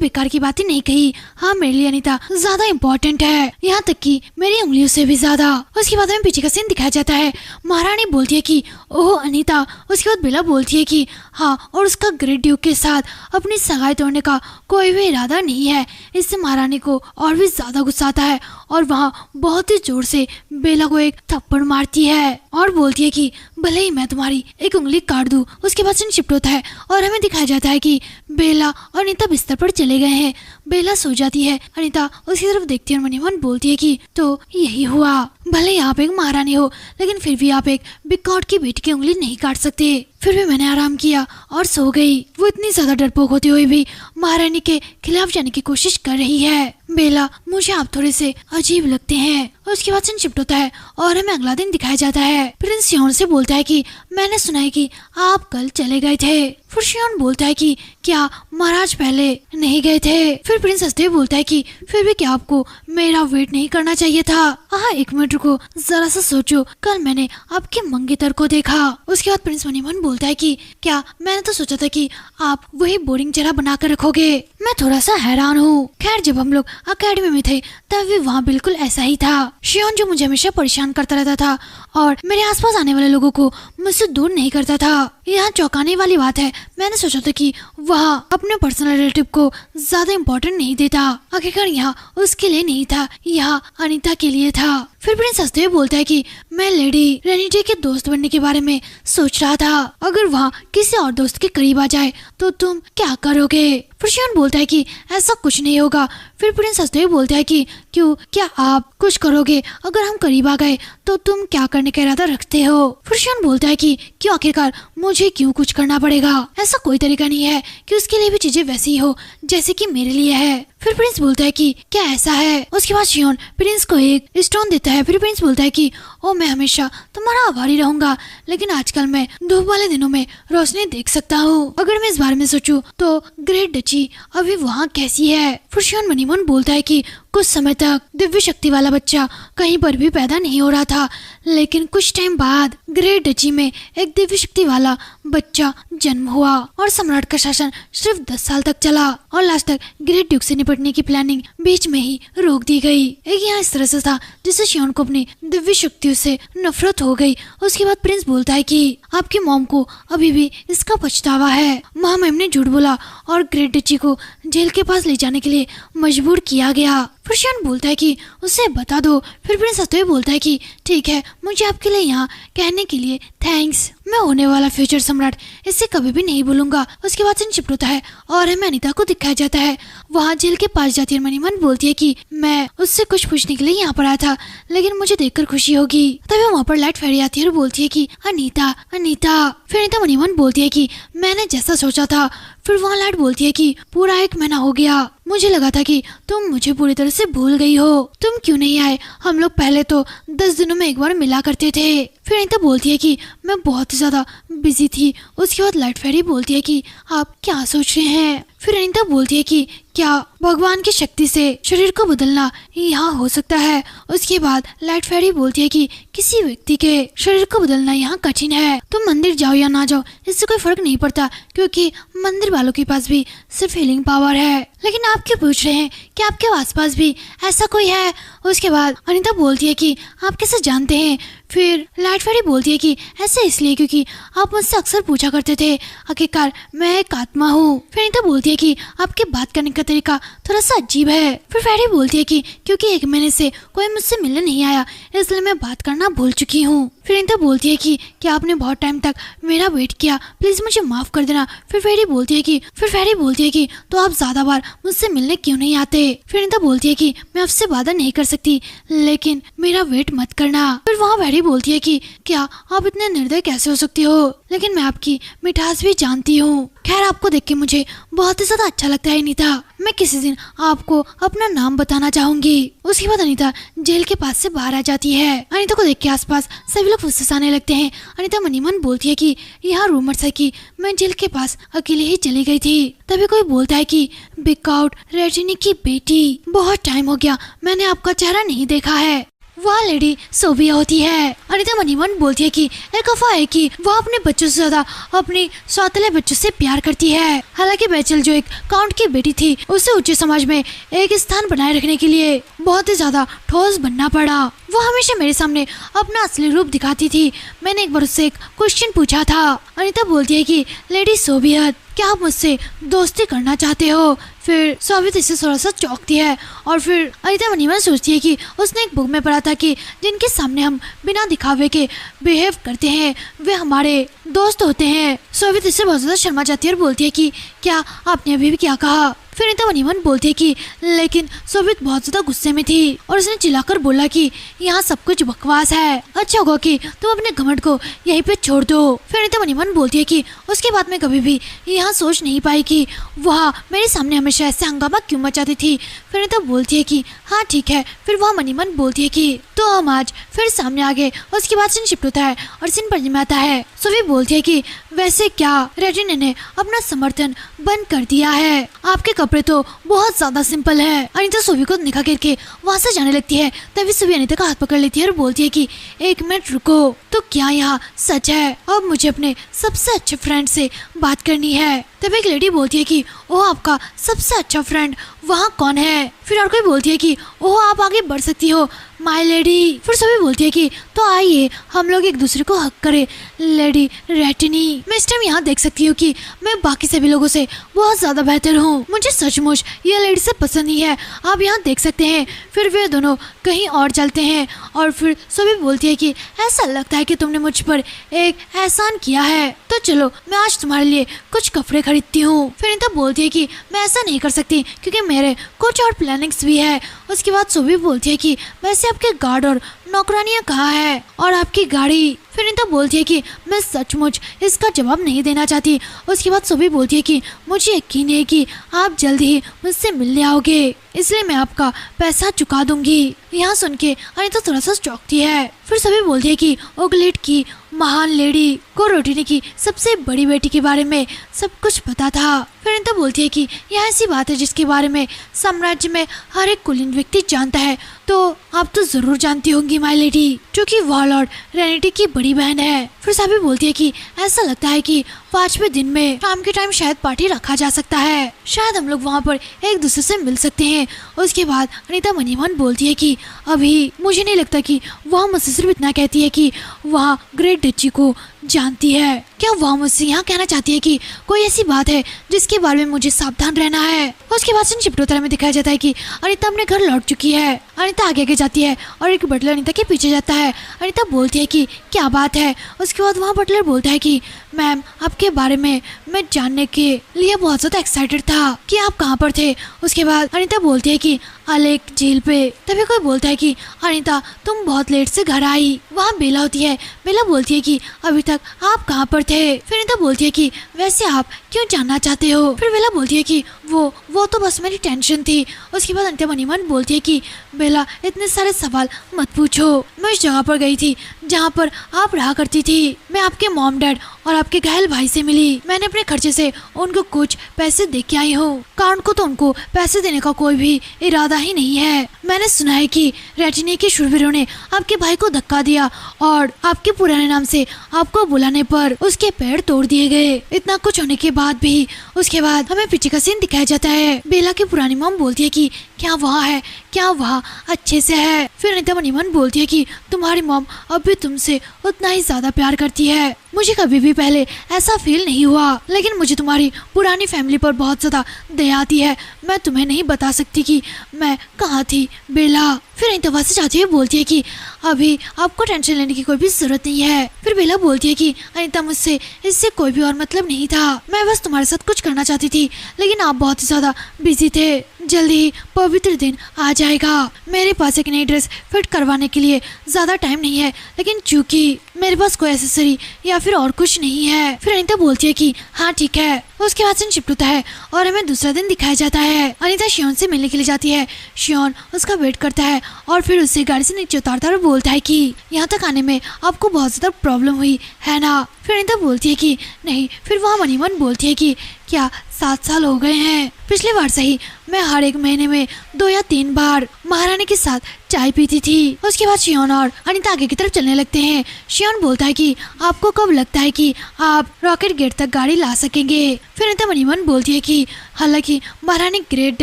बेकार की बातें नहीं कही। हाँ, मेरे लिए अनीता ज्यादा इम्पोर्टेंट है, यहाँ तक कि मेरी उंगलियों से भी ज्यादा। उसके बाद हमें पीछे का सीन दिखाया जाता है। महारानी बोलती है कि ओह अनीता। उसके बाद बेला बोलती है कि हाँ, और उसका ग्रेट ड्यूक के साथ अपनी सगाई तोड़ने का कोई भी इरादा नहीं है। इससे महारानी को और भी ज्यादा गुस्सा आता है और वहाँ बहुत ही जोर से बेला को एक थप्पड़ मारती है और बोलती है कि भले ही मैं तुम्हारी एक उंगली काट दूं। उसके बाद सीन शिफ्ट होता है और हमें दिखाया जाता है कि बेला और अनीता बिस्तर पर चले गए हैं। बेला सो जाती है। अनीता उसकी तरफ देखती है और मनी मन बोलती है कि तो यही हुआ, भले ही आप एक महारानी हो लेकिन फिर भी आप एक बिकॉट की बेटी की उंगली नहीं काट सकते। फिर भी मैंने आराम किया और सो गई। वो इतनी ज्यादा डरपोक होते हुए भी महारानी के खिलाफ जाने की कोशिश कर रही है। बेला, मुझे आप थोड़े से अजीब लगते हैं। उसके बाद सीन शिफ्ट होता है और हमें अगला दिन दिखाया जाता है। प्रिंस शियोन से बोलता है कि मैंने सुना है कि आप कल चले गए थे। फिर शियोन बोलता है कि क्या महाराज पहले नहीं गए थे? फिर प्रिंस हंसते हुए बोलता है कि फिर भी क्या आपको मेरा वेट नहीं करना चाहिए था? हाँ, एक मिनट रुको, जरा सा सोचो, कल मैंने आपके मंगेतर को देखा। उसके बाद प्रिंस मनीमन बोलता है कि क्या मैंने तो सोचा था कि आप वही बोरिंग चेहरा बना कर रखोगे। मैं थोड़ा सा हैरान हूँ। खैर जब हम लोग अकेडमी में थे तब भी वहाँ बिल्कुल ऐसा ही था। शियोन जो मुझे हमेशा परेशान करता रहता था और मेरे आसपास आने वाले लोगों को मुझसे दूर नहीं करता था। यहाँ चौंकाने वाली बात है, मैंने सोचा था कि वह अपने पर्सनल रिलेटिव को ज्यादा इम्पोर्टेंट नहीं देता। आखिरकार यहाँ उसके लिए नहीं था, यहाँ अनीता के लिए था। फिर प्रिंस हंसते हुए बोलता है कि मैं लेडी रेनिटे के दोस्त बनने के बारे में सोच रहा था। अगर वहाँ किसी और दोस्त के करीब आ जाए तो तुम क्या करोगे? फिर शियोन बोलता है कि ऐसा कुछ नहीं होगा। फिर प्रिंस हंसते हुए बोलता है कि क्यों, क्या आप कुछ करोगे? अगर हम करीब आ गए तो तुम क्या करने का इरादा रखते हो? फिर शियोन बोलता है कि क्यों, आखिरकार मुझे क्यों कुछ करना पड़ेगा? ऐसा कोई तरीका नहीं है कि उसके लिए भी चीजें वैसी हो जैसे कि मेरे लिए है। फिर प्रिंस बोलता है कि क्या ऐसा है? उसके बाद शियोन प्रिंस को एक स्टोन देता है। फिर प्रिंस बोलता है कि ओ मैं हमेशा तुम्हारा आभारी रहूंगा, लेकिन आजकल मैं धूप वाले दिनों में रोशनी देख सकता हूँ। अगर मैं इस बारे में सोचूं तो ग्रेट डची अभी वहाँ कैसी है? फिर शियोन मनी मन बोलता है कि कुछ समय तक दिव्य शक्ति वाला बच्चा कहीं पर भी पैदा नहीं हो रहा था, लेकिन कुछ टाइम बाद ग्रेट डची में एक दिव्य शक्ति वाला बच्चा जन्म हुआ और सम्राट का शासन सिर्फ 10 साल तक चला और लास्ट तक ग्रेट ड्यूक से निपटने की प्लानिंग बीच में ही रोक दी गई। एक यहाँ इस तरह से था जिससे शियोन को अपनी दिव्य शक्तियों से नफरत हो गई। उसके बाद प्रिंस बोलता है कि आपकी मॉम को अभी भी इसका पछतावा है। माँ मैम ने झूठ बोला और ग्रेट डची को जेल के पास ले जाने के लिए मजबूर किया गया। फिर शियोन बोलता है कि उसे बता दो। फिर प्रिंस हंसते हुए बोलता है कि ठीक है, मुझे आपके लिए यहाँ कहने के लिए थैंक्स। मैं होने वाला फ्यूचर सम्राट इसे कभी भी नहीं भूलूंगा। उसके बाद शिफ्ट होता है और हमें अनीता को दिखाया जाता है। वहाँ जेल के पास जाती है। मनी मन बोलती है कि मैं उससे कुछ पूछने के लिए यहाँ पर आया था, लेकिन मुझे देखकर खुशी होगी। तभी वहाँ पर लाइट फेरी आती है और बोलती है कि अनीता अनीता। फिर अनीता मनी मन बोलती है कि मैंने जैसा सोचा था। फिर वहाँ लाइट बोलती है कि पूरा 1 महीना हो गया, मुझे लगा था कि तुम मुझे पूरी तरह से भूल गई हो। तुम क्यों नहीं आए? हम लोग पहले तो 10 दिनों में एक बार मिला करते थे। फिर अनीता बोलती है कि मैं बहुत ज्यादा बिजी थी। उसके बाद लाइट फेरी बोलती है कि आप क्या सोच रहे हैं? फिर अनीता बोलती है कि क्या भगवान की शक्ति से शरीर को बदलना यहाँ हो सकता है? उसके बाद लाइट फेरी बोलती है कि किसी व्यक्ति के शरीर को बदलना यहाँ कठिन है। तुम मंदिर जाओ या ना जाओ इससे कोई फर्क नहीं पड़ता, क्योंकि मंदिर वालों के पास भी सिर्फ हीलिंग पावर है। लेकिन आप क्यों पूछ रहे हैं कि आपके आसपास भी ऐसा कोई है? उसके बाद अनीता बोलती है कि आप कैसे जानते हैं? फिर लाइट फेरी बोलती है कि ऐसे इसलिए क्योंकि आप मुझसे अक्सर पूछा करते थे, आखिरकार मैं एक आत्मा हूँ। फिर अनीता बोलती है कि आपके बात करने का तरीका थोड़ा सा अजीब है। फिर फेरी बोलती है कि क्योंकि 1 महीने से कोई मुझसे मिलने नहीं आया, इसलिए मैं बात करना भूल चुकी हूँ। फिर अनीता बोलती है कि क्या आपने बहुत टाइम तक मेरा वेट किया, प्लीज मुझे माफ कर देना। फिर फेरी बोलती है कि तो आप ज्यादा बार मुझसे मिलने क्यों नहीं आते? फिर अनीता बोलती है कि मैं आपसे वादा नहीं कर सकती, लेकिन मेरा वेट मत करना। फिर वहाँ फेरी बोलती है कि क्या आप इतने निर्दय कैसे हो सकती हो? लेकिन मैं आपकी मिठास भी जानती हूँ। खैर आपको देख के मुझे बहुत ही ज्यादा अच्छा लगता है अनीता। मैं किसी दिन आपको अपना नाम बताना चाहूंगी। उसके बाद अनीता जेल के पास से बाहर आ जाती है। अनीता को देख के आसपास सभी लोग फुसफुसाने लगते हैं। अनीता मनी मन बोलती है कि यहाँ रूमर्स है कि मैं जेल के पास अकेले ही चली गई थी। तभी कोई बोलता है कि बिग आउट रेजिनी की बेटी, बहुत टाइम हो गया मैंने आपका चेहरा नहीं देखा है। वह लेडी सोबिया होती है। अनीता मनी मन बोलती है कि एक अफवाह है कि वह अपने बच्चों से ज्यादा अपनी सौतेले बच्चों से प्यार करती है। हालांकि बैचल जो एक काउंट की बेटी थी, उसे उच्च समाज में एक स्थान बनाए रखने के लिए बहुत ही ज्यादा ठोस बनना पड़ा। वो हमेशा मेरे सामने अपना असली रूप दिखाती थी। मैंने एक बार उससे एक क्वेश्चन पूछा था। अनीता बोलती है कि लेडी सोबियत, क्या आप मुझसे दोस्ती करना चाहते हो? फिर सोबियत इससे थोड़ा सा चौंकती है और फिर अनीता मनी मन सोचती है कि उसने एक बुक में पढ़ा था कि जिनके सामने हम बिना दिखावे के बिहेव करते हैं वे हमारे दोस्त होते हैं। सोबियत इससे बहुत ज्यादा शर्मा जाती है और बोलती है कि क्या आपने अभी भी क्या कहा? फिर अनीता मनी मन बोलती है कि लेकिन सोबियत बहुत ज्यादा गुस्से में थी और उसने चिल्लाकर बोला कि यहाँ सब कुछ बकवास है, अच्छा होगा कि तुम अपने घमंड को यहीं पे छोड़ दो। फिर अनीता मनी मन बोलती है कि उसके बाद में कभी भी यहाँ सोच नहीं पाई कि वह मेरे सामने हमेशा ऐसे हंगामा क्यों मचाती थी। फिर अनीता बोलती है कि हाँ ठीक है। फिर वह मनी मन बोलती है कि तो हम आज फिर सामने आ गए। उसके बाद सीन शिफ्ट होता है और सीन पर में आता है। सोफी बोलती है कि वैसे क्या रेजिना ने अपना समर्थन बंद कर दिया है? आपके कपड़े तो बहुत ज्यादा सिंपल है। अनीता सोफी को निकाह करके वहाँ से जाने लगती है। तभी सोफी अनीता का हाथ पकड़ लेती है और बोलती है कि 1 मिनट रुको, तो क्या यहाँ सच है? अब मुझे अपने सबसे अच्छे फ्रेंड से बात करनी है। तब एक लेडी बोलती है कि ओह आपका सबसे अच्छा फ्रेंड वहाँ कौन है। फिर और कोई बोलती है कि ओह आप आगे बढ़ सकती हो माय लेडी। फिर सभी बोलती है कि तो आइए हम लोग एक दूसरे को हक करें लेडी रेटिनी। मैं इस टाइम यहाँ देख सकती हूँ कि मैं बाकी सभी लोगों से बहुत ज्यादा बेहतर हूँ। मुझे सचमुच ये लेडी से पसंद ही है, आप यहाँ देख सकते हैं। फिर वे दोनों कहीं और चलते हैं और फिर सभी बोलती है कि ऐसा लगता है कि तुमने मुझ पर एक एहसान किया है, तो चलो मैं आज तुम्हारे लिए कुछ कपड़े खरीदती हूँ। फिर अनीता बोलती है कि मैं ऐसा नहीं कर सकती क्योंकि मेरे कुछ और प्लानिंग्स भी है। उसके बाद सभी बोलती है कि वैसे आपके गार्ड और नौकरानियां कहाँ है और आपकी गाड़ी। फिर अनीता बोलती है कि मैं सचमुच इसका जवाब नहीं देना चाहती। उसके बाद सभी बोलती है कि मुझे यकीन है कि आप जल्द ही मुझसे मिलने आओगे, इसलिए मैं आपका पैसा चुका दूंगी। यहाँ सुन के अनीता थोड़ा सा चौंकती है। फिर सभी बोलती है कि ओगलेट की महान लेडी को रोटिनी की सबसे बड़ी बेटी के बारे में सब कुछ पता था। फिर अनीता बोलती है कि यह ऐसी बात है जिसके बारे में साम्राज्य में हर एक कुलीन व्यक्ति जानता है, तो आप तो जरूर जानती होंगी माय लेडी, जो कि वॉरलॉर्ड रेनिटी की बड़ी बहन है। फिर सभी बोलती है कि ऐसा लगता है कि 5वें दिन में शाम के टाइम शायद पार्टी रखा जा सकता है, शायद हम लोग वहाँ पर एक दूसरे से मिल सकते हैं। उसके बाद अनीता मनी मन बोलती है कि अभी मुझे नहीं लगता कि वह मुझसे सिर्फ इतना कहती है कि वह ग्रेट डची को जानती है। क्या वह मुझसे यहाँ कहना चाहती है कि कोई ऐसी बात है जिसके बारे में मुझे सावधान रहना है। उसके बाद चिपटोतरा में दिखाया जाता है कि अनीता अपने घर लौट चुकी है। अनीता आगे जाती है और एक बटलर अनीता के पीछे जाता है। अनीता बोलती है कि क्या बात है। उसके बाद वहाँ बटलर बोलता है कि मैम आपके बारे में मैं जानने के लिए बहुत ज्यादा एक्साइटेड था कि आप कहाँ पर थे। उसके बाद अनीता बोलती है कि अलेक जेल पे। तभी कोई बोलता है कि अनीता तुम बहुत लेट से घर आई। वहाँ बेला होती है। बेला बोलती है कि अभी तक आप कहाँ पर थे। फिर अनीता बोलती है कि वैसे आप क्यों जानना चाहते हो। फिर बेला बोलती है कि वो तो बस मेरी टेंशन थी। उसके बाद अनीता मनी मन बोलती है कि बेला इतने सारे सवाल मत पूछो, मैं उस जगह पर गई थी जहाँ पर आप रहा करती थी। मैं आपके मॉम डैड और आपके घायल भाई से मिली। मैंने अपने खर्चे से उनको कुछ पैसे दे के आई हूँ। काउंट को तो उनको पैसे देने का कोई भी इरादा ही नहीं है। मैंने सुना है कि रेटिनी के शूरवीरों ने आपके भाई को धक्का दिया और आपके पुराने नाम से आपको बुलाने पर उसके पैर तोड़ दिए गए। इतना कुछ होने के बाद भी उसके बाद हमें पीछे का सीन दिखाया जाता है। बेला की पुरानी मॉम बोलती है कि क्या वहाँ है, क्या वहाँ अच्छे से है। फिर अनीता मनी मन बोलती है कि तुम्हारी मॉम अब भी तुमसे उतना ही ज्यादा प्यार करती है। मुझे कभी भी पहले ऐसा फील नहीं हुआ, लेकिन मुझे तुम्हारी पुरानी फैमिली पर बहुत ज्यादा दया आती है। मैं तुम्हें नहीं बता सकती कि मैं कहाँ थी बेला। फिर अनीता वहाँ से जाती हुई बोलती है कि अभी आपको टेंशन लेने की कोई भी जरूरत नहीं है। फिर बेला बोलती है कि अनीता मुझसे इससे कोई भी और मतलब नहीं था, मैं बस तुम्हारे साथ कुछ करना चाहती थी, लेकिन आप बहुत ही ज्यादा बिजी थे। जल्दी ही पवित्र दिन आ जाएगा। मेरे पास एक नई ड्रेस फिट करवाने के लिए ज्यादा टाइम नहीं है, लेकिन चूंकि मेरे पास कोई एक्सेसरी या फिर और कुछ नहीं है। फिर अनीता बोलती है कि हाँ ठीक है। उसके बाद सीन शिफ्ट होता है और हमें दूसरा दिन दिखाया जाता है। अनीता शियोन से मिलने के लिए जाती है। शियोन उसका वेट करता है और फिर उसे गाड़ी से नीचे उतारता है और बोलता है कि यहाँ तक आने में आपको बहुत ज्यादा प्रॉब्लम हुई है ना। फिर अनीता बोलती है कि नहीं। फिर वहाँ मनी मन बोलती है कि क्या 7 साल हो गए हैं। पिछली बार से ही मैं हर एक महीने में 2 या 3 बार महारानी के साथ चाय पीती थी। उसके बाद शियोन और अनीता आगे की तरफ चलने लगते हैं। शियोन बोलता है कि आपको कब लगता है कि आप रॉकेट गेट तक गाड़ी ला सकेंगे। फिर अनीता मनी मन बोलती है कि हालांकि महारानी ग्रेट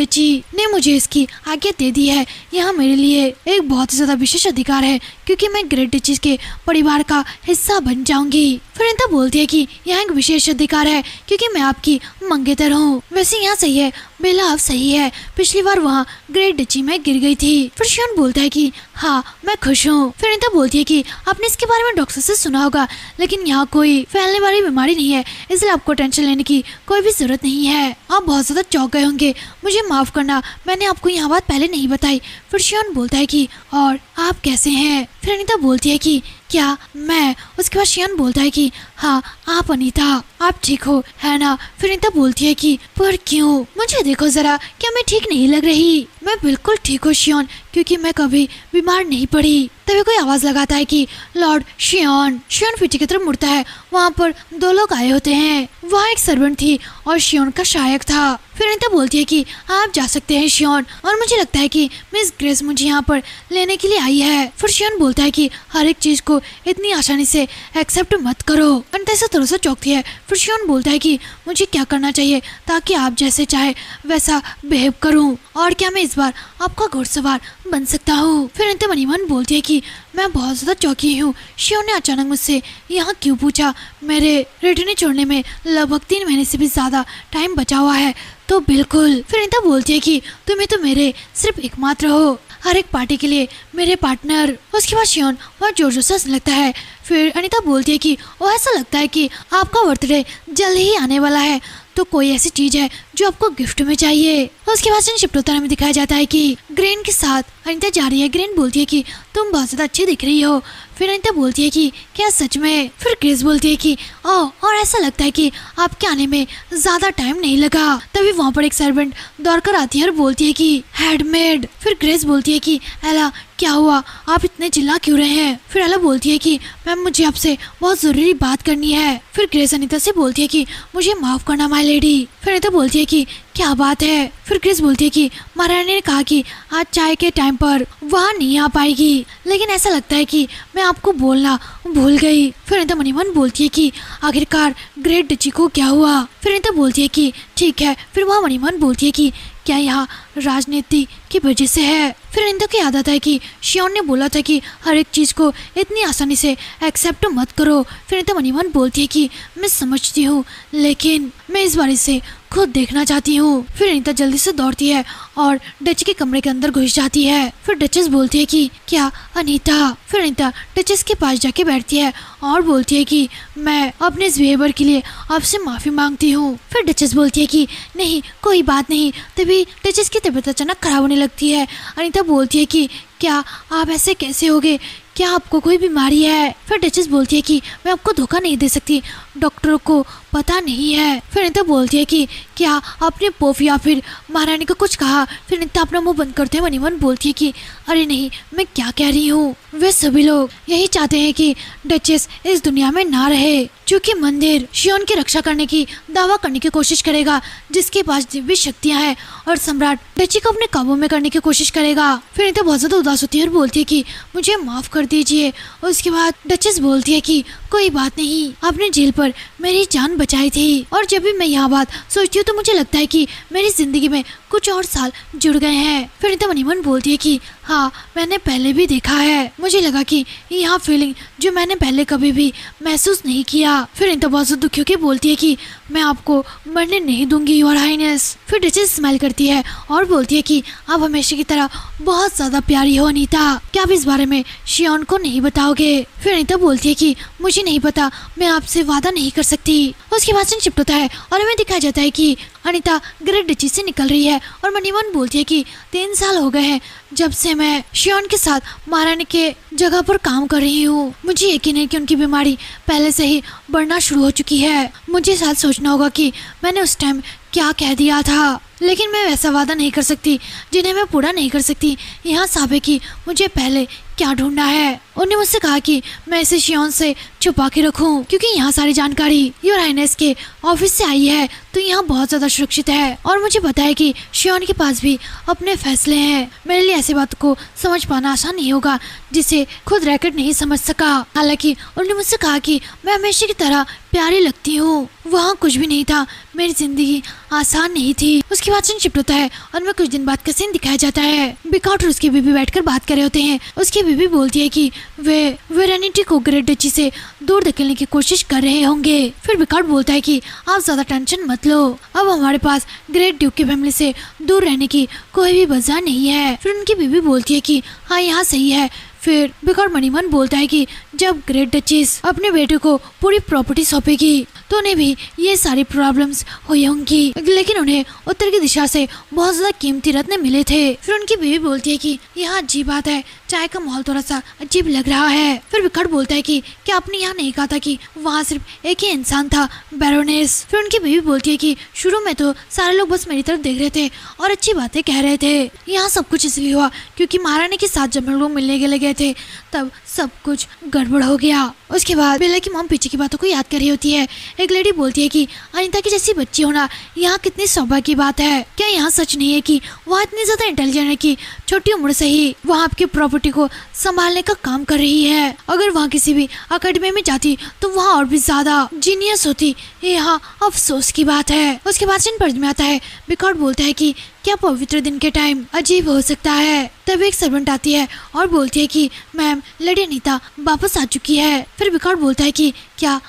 डची ने मुझे इसकी आज्ञा दे दी है। यह मेरे लिए एक बहुत ही ज्यादा विशेष अधिकार है क्योंकि मैं ग्रेट डची के परिवार का हिस्सा बन जाऊंगी। फिर अनीता बोलती है कि यह एक विशेष अधिकार है क्योंकि मैं आपकी मंगेतर हूँ। वैसे यहाँ सही है बेला, अब सही है। पिछली बार वहाँ ग्रेट डची में गिर गई थी। फिर शियोन बोलता है कि हाँ मैं खुश हूँ। फिर अनीता बोलती है कि आपने इसके बारे में डॉक्टर से सुना होगा, लेकिन यहाँ कोई फैलने वाली बीमारी नहीं है, इसलिए आपको टेंशन लेने की कोई भी जरूरत नहीं है। आप बहुत ज्यादा चौंक गए होंगे, मुझे माफ करना, मैंने आपको यहाँ बात पहले नहीं बताई। फिर शियोन बोलता है कि और आप कैसे हैं। फिर अनीता बोलती है कि क्या मैं। उसके बाद शियोन बोलता है कि हाँ आप अनीता, आप ठीक हो है ना। फिर अनीता बोलती है कि पर क्यों, मुझे देखो जरा, क्या मैं ठीक नहीं लग रही। मैं बिल्कुल ठीक हूँ शियोन, क्योंकि मैं कभी बीमार नहीं पड़ी। तभी कोई आवाज लगाता है कि लॉर्ड शियोन। शियोन पीछे की तरफ मुड़ता है, वहाँ पर दो लोग आए होते हैं। वहाँ एक सर्वेंट थी और शियोन का सहायक था। फिर अनीता बोलती है कि आप जा सकते हैं शियोन, और मुझे लगता है कि मिस ग्रेस मुझे यहाँ पर लेने के लिए आई है। फिर शियोन बोलता है कि हर एक चीज को इतनी आसानी से एक्सेप्ट मत करो। अनीता से थोड़ा सा चौंकती है। फिर शियोन बोलता है कि मुझे क्या करना चाहिए ताकि आप जैसे चाहे वैसा बिहेव करूं, और क्या मैं इस बार आपका घुड़सवार बन सकता हूँ। फिर अनीता मनी मन बोलती है कि मैं बहुत ज्यादा चौंकी हूँ। शियोन ने अचानक मुझसे यहाँ क्यों पूछा। मेरे रिटर्न छोड़ने में लगभग 3 महीने से भी ज्यादा टाइम बचा हुआ है, तो बिल्कुल। फिर अनीता बोलती है कि तुम्हें तो मेरे सिर्फ एकमात्र हो, हर एक पार्टी के लिए मेरे पार्टनर। उसके बाद शियोन बहुत जोर जोर से हंसने लगता है। फिर अनीता बोलती है कि वो ऐसा लगता है कि आपका बर्थडे जल्द ही आने वाला है, तो कोई ऐसी चीज है जो आपको गिफ्ट में चाहिए। उसके बाद शिफ्ट होता है, हमें दिखाया जाता है कि ग्रेन के साथ अनीता जा रही है। ग्रेन बोलती है कि तुम बहुत ज्यादा अच्छी दिख रही हो। फिर अनीता बोलती है कि क्या सच में। फिर ग्रेस बोलती है कि और ऐसा लगता है कि आपके आने में ज्यादा टाइम नहीं लगा। तभी वहाँ पर एक सर्वेंट दौड़कर आती है और बोलती है कि हेडमेड। फिर ग्रेस बोलती है कि एला क्या हुआ, आप इतने चिल्ला क्यों रहे हैं। फिर एला बोलती है कि मैम मुझे आपसे बहुत जरूरी बात करनी है। फिर ग्रेस अनीता से बोलती है कि मुझे माफ करना माय लेडी। फिर अनीता बोलती है कि क्या बात है। फिर ग्रेस बोलती है कि महारानी ने कहा कि आज चाय के टाइम पर वहाँ नहीं आ पाएगी, लेकिन ऐसा लगता है कि मैं आपको बोलना भूल गई। फिर अनीता मनी मन बोलती है कि आखिरकार ग्रेट डची को क्या हुआ। फिर अनीता बोलती है कि ठीक है। फिर वहाँ मनी मन बोलती है कि क्या यहाँ राजनीति की वजह से है। फिर अनीता को याद आता है कि शियोन ने बोला था कि हर एक चीज को इतनी आसानी से एक्सेप्ट मत करो। फिर अनीता मनी मन बोलती है कि मैं समझती हूँ, लेकिन मैं इस बारे से खुद देखना चाहती हूँ। फिर अनीता जल्दी से दौड़ती है और डच के कमरे के अंदर घुस जाती है। फिर डचेस बोलती है कि क्या अनीता। फिर अनीता डचेस के पास जाके बैठती है और बोलती है कि मैं अपने इस बिहेवियर के लिए आपसे माफी मांगती हूँ। फिर डचेस बोलती है कि नहीं कोई बात नहीं। तभी डचेस की तबीयत अचानक खराब होने लगती है। अनीता बोलती है कि क्या आप ऐसे कैसे होगे, क्या आपको कोई बीमारी है। फिर डचेस बोलती है कि मैं आपको धोखा नहीं दे सकती, डॉक्टरों को पता नहीं है। फिर अनीता बोलती है कि क्या आपने पोफ या फिर महारानी को कुछ कहा। फिर अनीता अपना मुंह बंद करते हुए मनी मन बोलती है कि अरे नहीं, मैं क्या कह रही हूँ। वे सभी लोग यही चाहते हैं कि डचेस इस दुनिया में ना रहे, क्योंकि मंदिर शियोन की रक्षा करने की दावा करने की कोशिश करेगा, जिसके पास दिव्य शक्तियाँ हैं, और सम्राट डची को अपने काबू में करने की कोशिश करेगा। फिर अनीता बहुत ज्यादा उदास होती है और बोलती है कि मुझे माफ कर दीजिए। उसके बाद डचेस बोलती है कि कोई बात नहीं, आपने जेल पर मेरी जान बचाई थी, और जब भी मैं यह बात सोचती हूँ तो मुझे लगता है कि मेरी जिंदगी में कुछ और साल जुड़ गए हैं। फिर अनीता मनी मन बोलती है कि हाँ मैंने पहले भी देखा है, मुझे लगा कि यहाँ फीलिंग जो मैंने पहले कभी भी महसूस नहीं किया। फिर अनीता बहुत दुखी होकर बोलती है कि मैं आपको मरने नहीं दूंगी योर हाइनेस। फिर डचेस स्माइल करती है और बोलती है कि आप हमेशा की तरह बहुत ज्यादा प्यारी हो अनीता, क्या आप इस बारे में शियोन को नहीं बताओगे। फिर अनीता बोलती है कि मुझे नहीं पता, मैं आपसे वादा नहीं कर सकती। उसके बाद शिफ्ट होता है और हमें दिखाया जाता है कि अनीता ग्रेट डची से निकल रही है, और मनी मन बोलती है कि 3 साल हो गए हैं जब से मैं शियोन के साथ महारानी के जगह पर काम कर रही हूँ। मुझे यकीन है कि उनकी बीमारी पहले से ही बढ़ना शुरू हो चुकी है। मुझे साथ सोचना होगा कि मैंने उस टाइम क्या कह दिया था, लेकिन मैं वैसा वादा नहीं कर सकती जिन्हें मैं पूरा नहीं कर सकती। यहाँ साफ है कि मुझे पहले क्या ढूंढना है। उन्होंने मुझसे कहा कि मैं इसे शियोन से छुपा के रखूं, क्योंकि यहाँ सारी जानकारी योर हाइनेस के ऑफिस से आई है, तो यहाँ बहुत ज्यादा सुरक्षित है, और मुझे पता है कि शियोन के पास भी अपने फैसले हैं। मेरे लिए ऐसी बात को समझ पाना आसान नहीं होगा जिसे खुद रैकेट नहीं समझ सका। हालांकि उन्होंने मुझसे कहा कि मैं हमेशा की तरह प्यारी लगती हूँ। वहाँ कुछ भी नहीं था, मेरी जिंदगी आसान नहीं थी। उसके बाद सीन शिफ्ट होता है और मैं कुछ दिन बाद का सीन दिखाया जाता है। बिकाउट और उसकी बीबी बैठकर बात कर रहे होते हैं। उसकी बीबी बोलती है कि वे रेनिटी को ग्रेट डची से दूर धकेलने की कोशिश कर रहे होंगे। फिर बिकाउट बोलता है कि आप ज्यादा टेंशन मत लो, अब हमारे पास ग्रेट ड्यूक की फैमिली से दूर रहने की कोई भी वजह नहीं है। फिर उनकी बीबी बोलती है कि हाँ यहाँ सही है, फिर बिकॉट मनीमन बोलता है कि जब ग्रेट डचेस अपने बेटे को पूरी प्रॉपर्टी सौंपेगी तो उन्हें भी ये सारी प्रॉब्लम्स हुई होंगी, लेकिन उन्हें उत्तर की दिशा से बहुत ज्यादा कीमती रत्न मिले थे। फिर उनकी बीवी बोलती है कि यह अजीब बात है, चाय का माहौल थोड़ा सा अजीब लग रहा है। फिर बिकट बोलता है कि क्या आपने यहाँ नहीं कहा था कि वहाँ सिर्फ एक ही इंसान था, बैरोनेस। फिर उनकी बीवी बोलती है कि शुरू में तो सारे लोग बस मेरी तरफ देख रहे थे और अच्छी बातें कह रहे थे। यहाँ सब कुछ इसलिए हुआ क्योंकि महारानी के साथ जब हम लोग मिलने के लिए गए थे तब सब कुछ गड़बड़ हो गया। उसके बाद बेला की मॉम पीछे की बातों को याद कर रही होती है। एक लेडी बोलती है कि अनीता की जैसी बच्ची होना यहाँ कितनी सौभाग्य की बात है। क्या यहाँ सच नहीं है कि वह इतनी ज्यादा इंटेलिजेंट है कि छोटी उम्र से ही वहाँ आपकी प्रॉपर्टी को संभालने का काम कर रही है। अगर वहाँ किसी भी अकेडमी में जाती तो वहाँ और भी ज्यादा जीनियस होती। यहाँ अफसोस की बात है। उसके बाद सीन पढ़ में आता है। बिकॉट बोलता है कि क्या पवित्र दिन के टाइम अजीब हो सकता है। तब एक सर्वेंट आती है और बोलती है कि मैम लेडी अनीता वापस आ चुकी है। फिर बिकॉट बोलता है कि क्या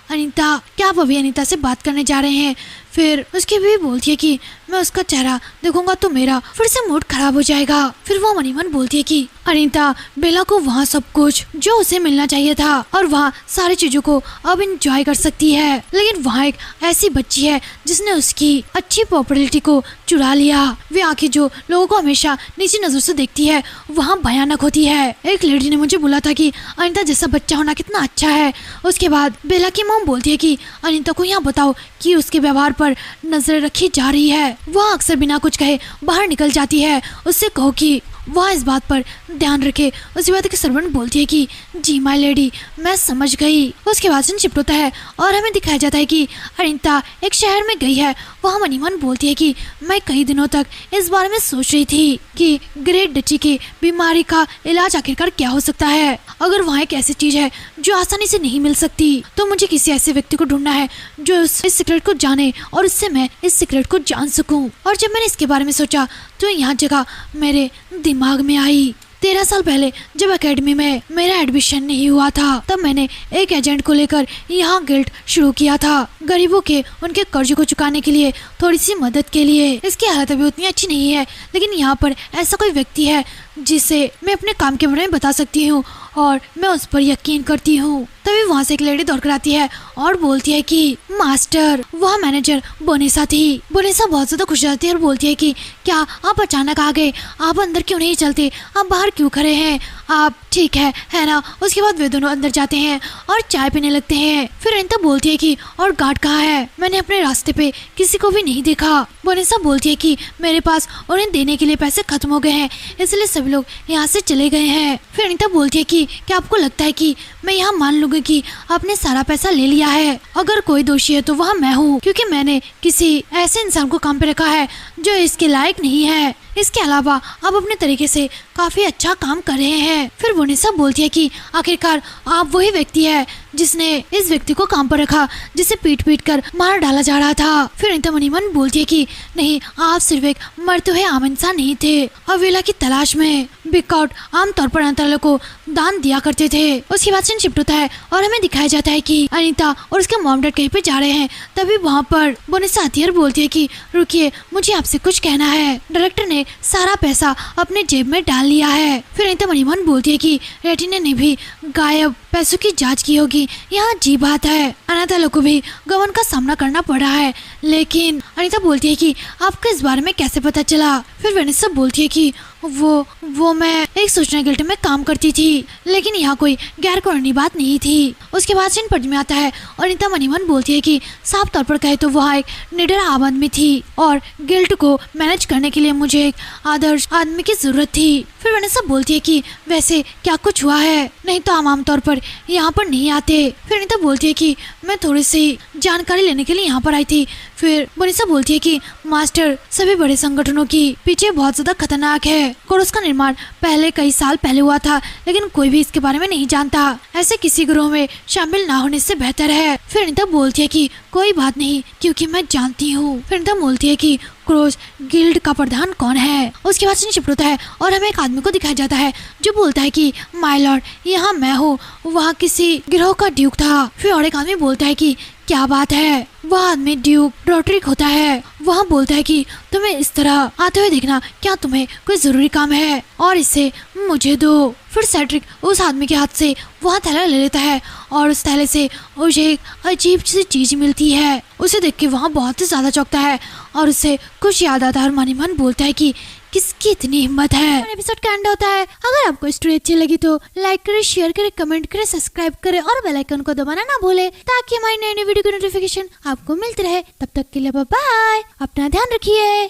आप अभी अनीता से बात करने जा रहे हैं। फिर उसकी बीवी बोलती है कि मैं उसका चेहरा देखूंगा तो मेरा फिर से मूड खराब हो जाएगा। फिर वो मनीमन बोलती है कि अनीता बेला को वहाँ सब कुछ जो उसे मिलना चाहिए था और वहाँ सारी चीजों को अब इंजॉय कर सकती है, लेकिन वहाँ एक ऐसी बच्ची है जिसने उसकी अच्छी पॉपुलैरिटी को चुरा लिया। वे आंखें जो लोगों को हमेशा नीची नजर से देखती है वहाँ भयानक होती है। एक लेडी ने मुझे बोला था कि अनीता जैसा बच्चा होना कितना अच्छा है। उसके बाद बेला की मॉम बोलती है कि अनीता को यहाँ बताओ कि उसके व्यवहार पर नजर रखी जा रही है। वह अक्सर बिना कुछ कहे बाहर निकल जाती है। उससे कहो कि वह इस बात पर ध्यान रखे। उसके बाद सर्वेंट बोलती है कि जी माय लेडी मैं समझ गई। उसके बाद से शिफ्ट होता है और हमें दिखाया जाता है कि अनीता एक शहर में गई है। वह मनीमन बोलती है कि मैं कई दिनों तक इस बारे में सोच रही थी कि ग्रेट डची की बीमारी का इलाज आखिरकार क्या हो सकता है। अगर वहाँ एक ऐसी चीज है जो आसानी से नहीं मिल सकती तो मुझे किसी ऐसे व्यक्ति को ढूंढना है जो इस सीक्रेट को जाने और उससे मैं इस सीक्रेट को जान सकूं। और जब मैंने इसके बारे में सोचा तो यहाँ जगह मेरे दिमाग में आई। 13 साल पहले जब एकेडमी में मेरा एडमिशन नहीं हुआ था तब मैंने एक एजेंट को लेकर यहाँ गिल्ड शुरू किया था, गरीबों के उनके कर्ज को चुकाने के लिए, थोड़ी सी मदद के लिए। इसकी हालत अभी उतनी अच्छी नहीं है, लेकिन यहाँ पर ऐसा कोई व्यक्ति है जिसे मैं अपने काम के बारे में बता सकती हूँ और मैं उस पर यकीन करती हूँ। तभी वहाँ से एक लेडी दौड़ कर आती है और बोलती है कि मास्टर। वह मैनेजर बोनेसा थी। बोनेसा बहुत ज्यादा खुश रहती है और बोलती है कि क्या आप अचानक आ गए, आप अंदर क्यों नहीं चलते, आप बाहर क्यों खड़े हैं, आप ठीक है ना। उसके बाद वे दोनों अंदर जाते हैं और चाय पीने लगते हैं। फिर अनीता बोलती है कि और गार्ड कहाँ है, मैंने अपने रास्ते पे किसी को भी नहीं देखा। बोनेसा बोलती है कि मेरे पास उन्हें देने के लिए पैसे खत्म हो गए हैं, इसलिए सभी लोग यहाँ से चले गए हैं। फिर अनीता बोलती है कि क्या आपको लगता है कि मैं यहाँ मान लूंगी कि आपने सारा पैसा ले लिया है। अगर कोई दोषी है तो वह मैं हूँ, क्योंकि मैंने किसी ऐसे इंसान को काम पे रखा है जो इसके लायक नहीं है। इसके अलावा आप अपने तरीके से काफी अच्छा काम कर रहे हैं। फिर बोनेसा बोलती है कि आखिरकार आप वही व्यक्ति है जिसने इस व्यक्ति को काम पर रखा जिसे पीट पीट कर मार डाला जा रहा था। फिर अनीता मनीमन बोलती है कि नहीं, आप सिर्फ एक मरते हुए आम इंसान नहीं थे, अवेला की तलाश में। बिकॉट आमतौर पर अनाथालय को दान दिया करते थे। उसके बाद सीन शिफ्ट होता है और हमें दिखाया जाता है कि अनीता और उसके मॉम डैड कहीं पे जा रहे हैं। तभी वहाँ पर बोनेसा आती है और बोलती है कि रुकिए, मुझे आपसे कुछ कहना है। डायरेक्टर ने सारा पैसा अपने जेब में डाल लिया है। फिर अनीता मनीमन बोलती है कि रेटिना ने भी गायब पैसों की जांच की होगी। यहाँ अजीब बात है, अनाथालय को भी गबन का सामना करना पड़ा है। लेकिन अनीता बोलती है कि आपको इस बारे में कैसे पता चला। फिर वेनेसा बोलती है कि वो मैं एक सूचना गिल्ड में काम करती थी, लेकिन यहाँ कोई गैर कानूनी बात नहीं थी। उसके बाद सीन पढ़ में आता है और अनीता मनीमन बोलती है कि साफ तौर पर कहे तो वह एक निडर आम आदमी थी और गिल्ड को मैनेज करने के लिए मुझे एक आदर्श आदमी की जरूरत थी। फिर वेनेसा बोलती है कि वैसे क्या कुछ हुआ है, नहीं तो हम आमतौर पर यहाँ पर नहीं आते। फिर अनीता बोलती है कि मैं थोड़ी सी जानकारी लेने के लिए यहाँ पर आई थी। फिर बोनेसा बोलती है कि मास्टर, सभी बड़े संगठनों की पीछे बहुत ज्यादा खतरनाक है। कोरस का निर्माण पहले कई साल पहले हुआ था, लेकिन कोई भी इसके बारे में नहीं जानता। ऐसे किसी ग्रोह में शामिल ना होने से बेहतर है। फिर अनीता बोलती है कि कोई बात नहीं, क्योंकि मैं जानती हूँ। फिर अनीता बोलती है कि क्रोज गिल्ड का प्रधान कौन है। उसके बाद शिफ्ट होता है और हमें एक आदमी को दिखाया जाता है जो बोलता है कि माय लॉर्ड, यहाँ मैं हूँ, वहाँ किसी गिरोह का ड्यूक था। फिर और एक आदमी बोलता है कि क्या बात है, वह आदमी ड्यूक रॉड्रिक होता है। वह बोलता है कि तुम्हें इस तरह आते हुए देखना, क्या तुम्हें कोई जरूरी काम है और इसे मुझे दो। फिर सेड्रिक उस आदमी के हाथ से वह थैला ले लेता है और उस थैले से उसे एक अजीब सी चीज मिलती है। उसे देख के वहाँ बहुत ही ज्यादा चौंकता है और उसे कुछ याद आता है और मन ही मन बोलता है कि किसकी इतनी हिम्मत है। एपिसोड का एंड होता है। अगर आपको स्टोरी अच्छी लगी तो लाइक करे, शेयर करे, कमेंट करे, सब्सक्राइब करे और बेल आइकन को दबाना ना भूले ताकि हमारी नई नई वीडियो की नोटिफिकेशन आपको मिलती रहे। तब तक के लिए बाय बाय, अपना ध्यान रखिए।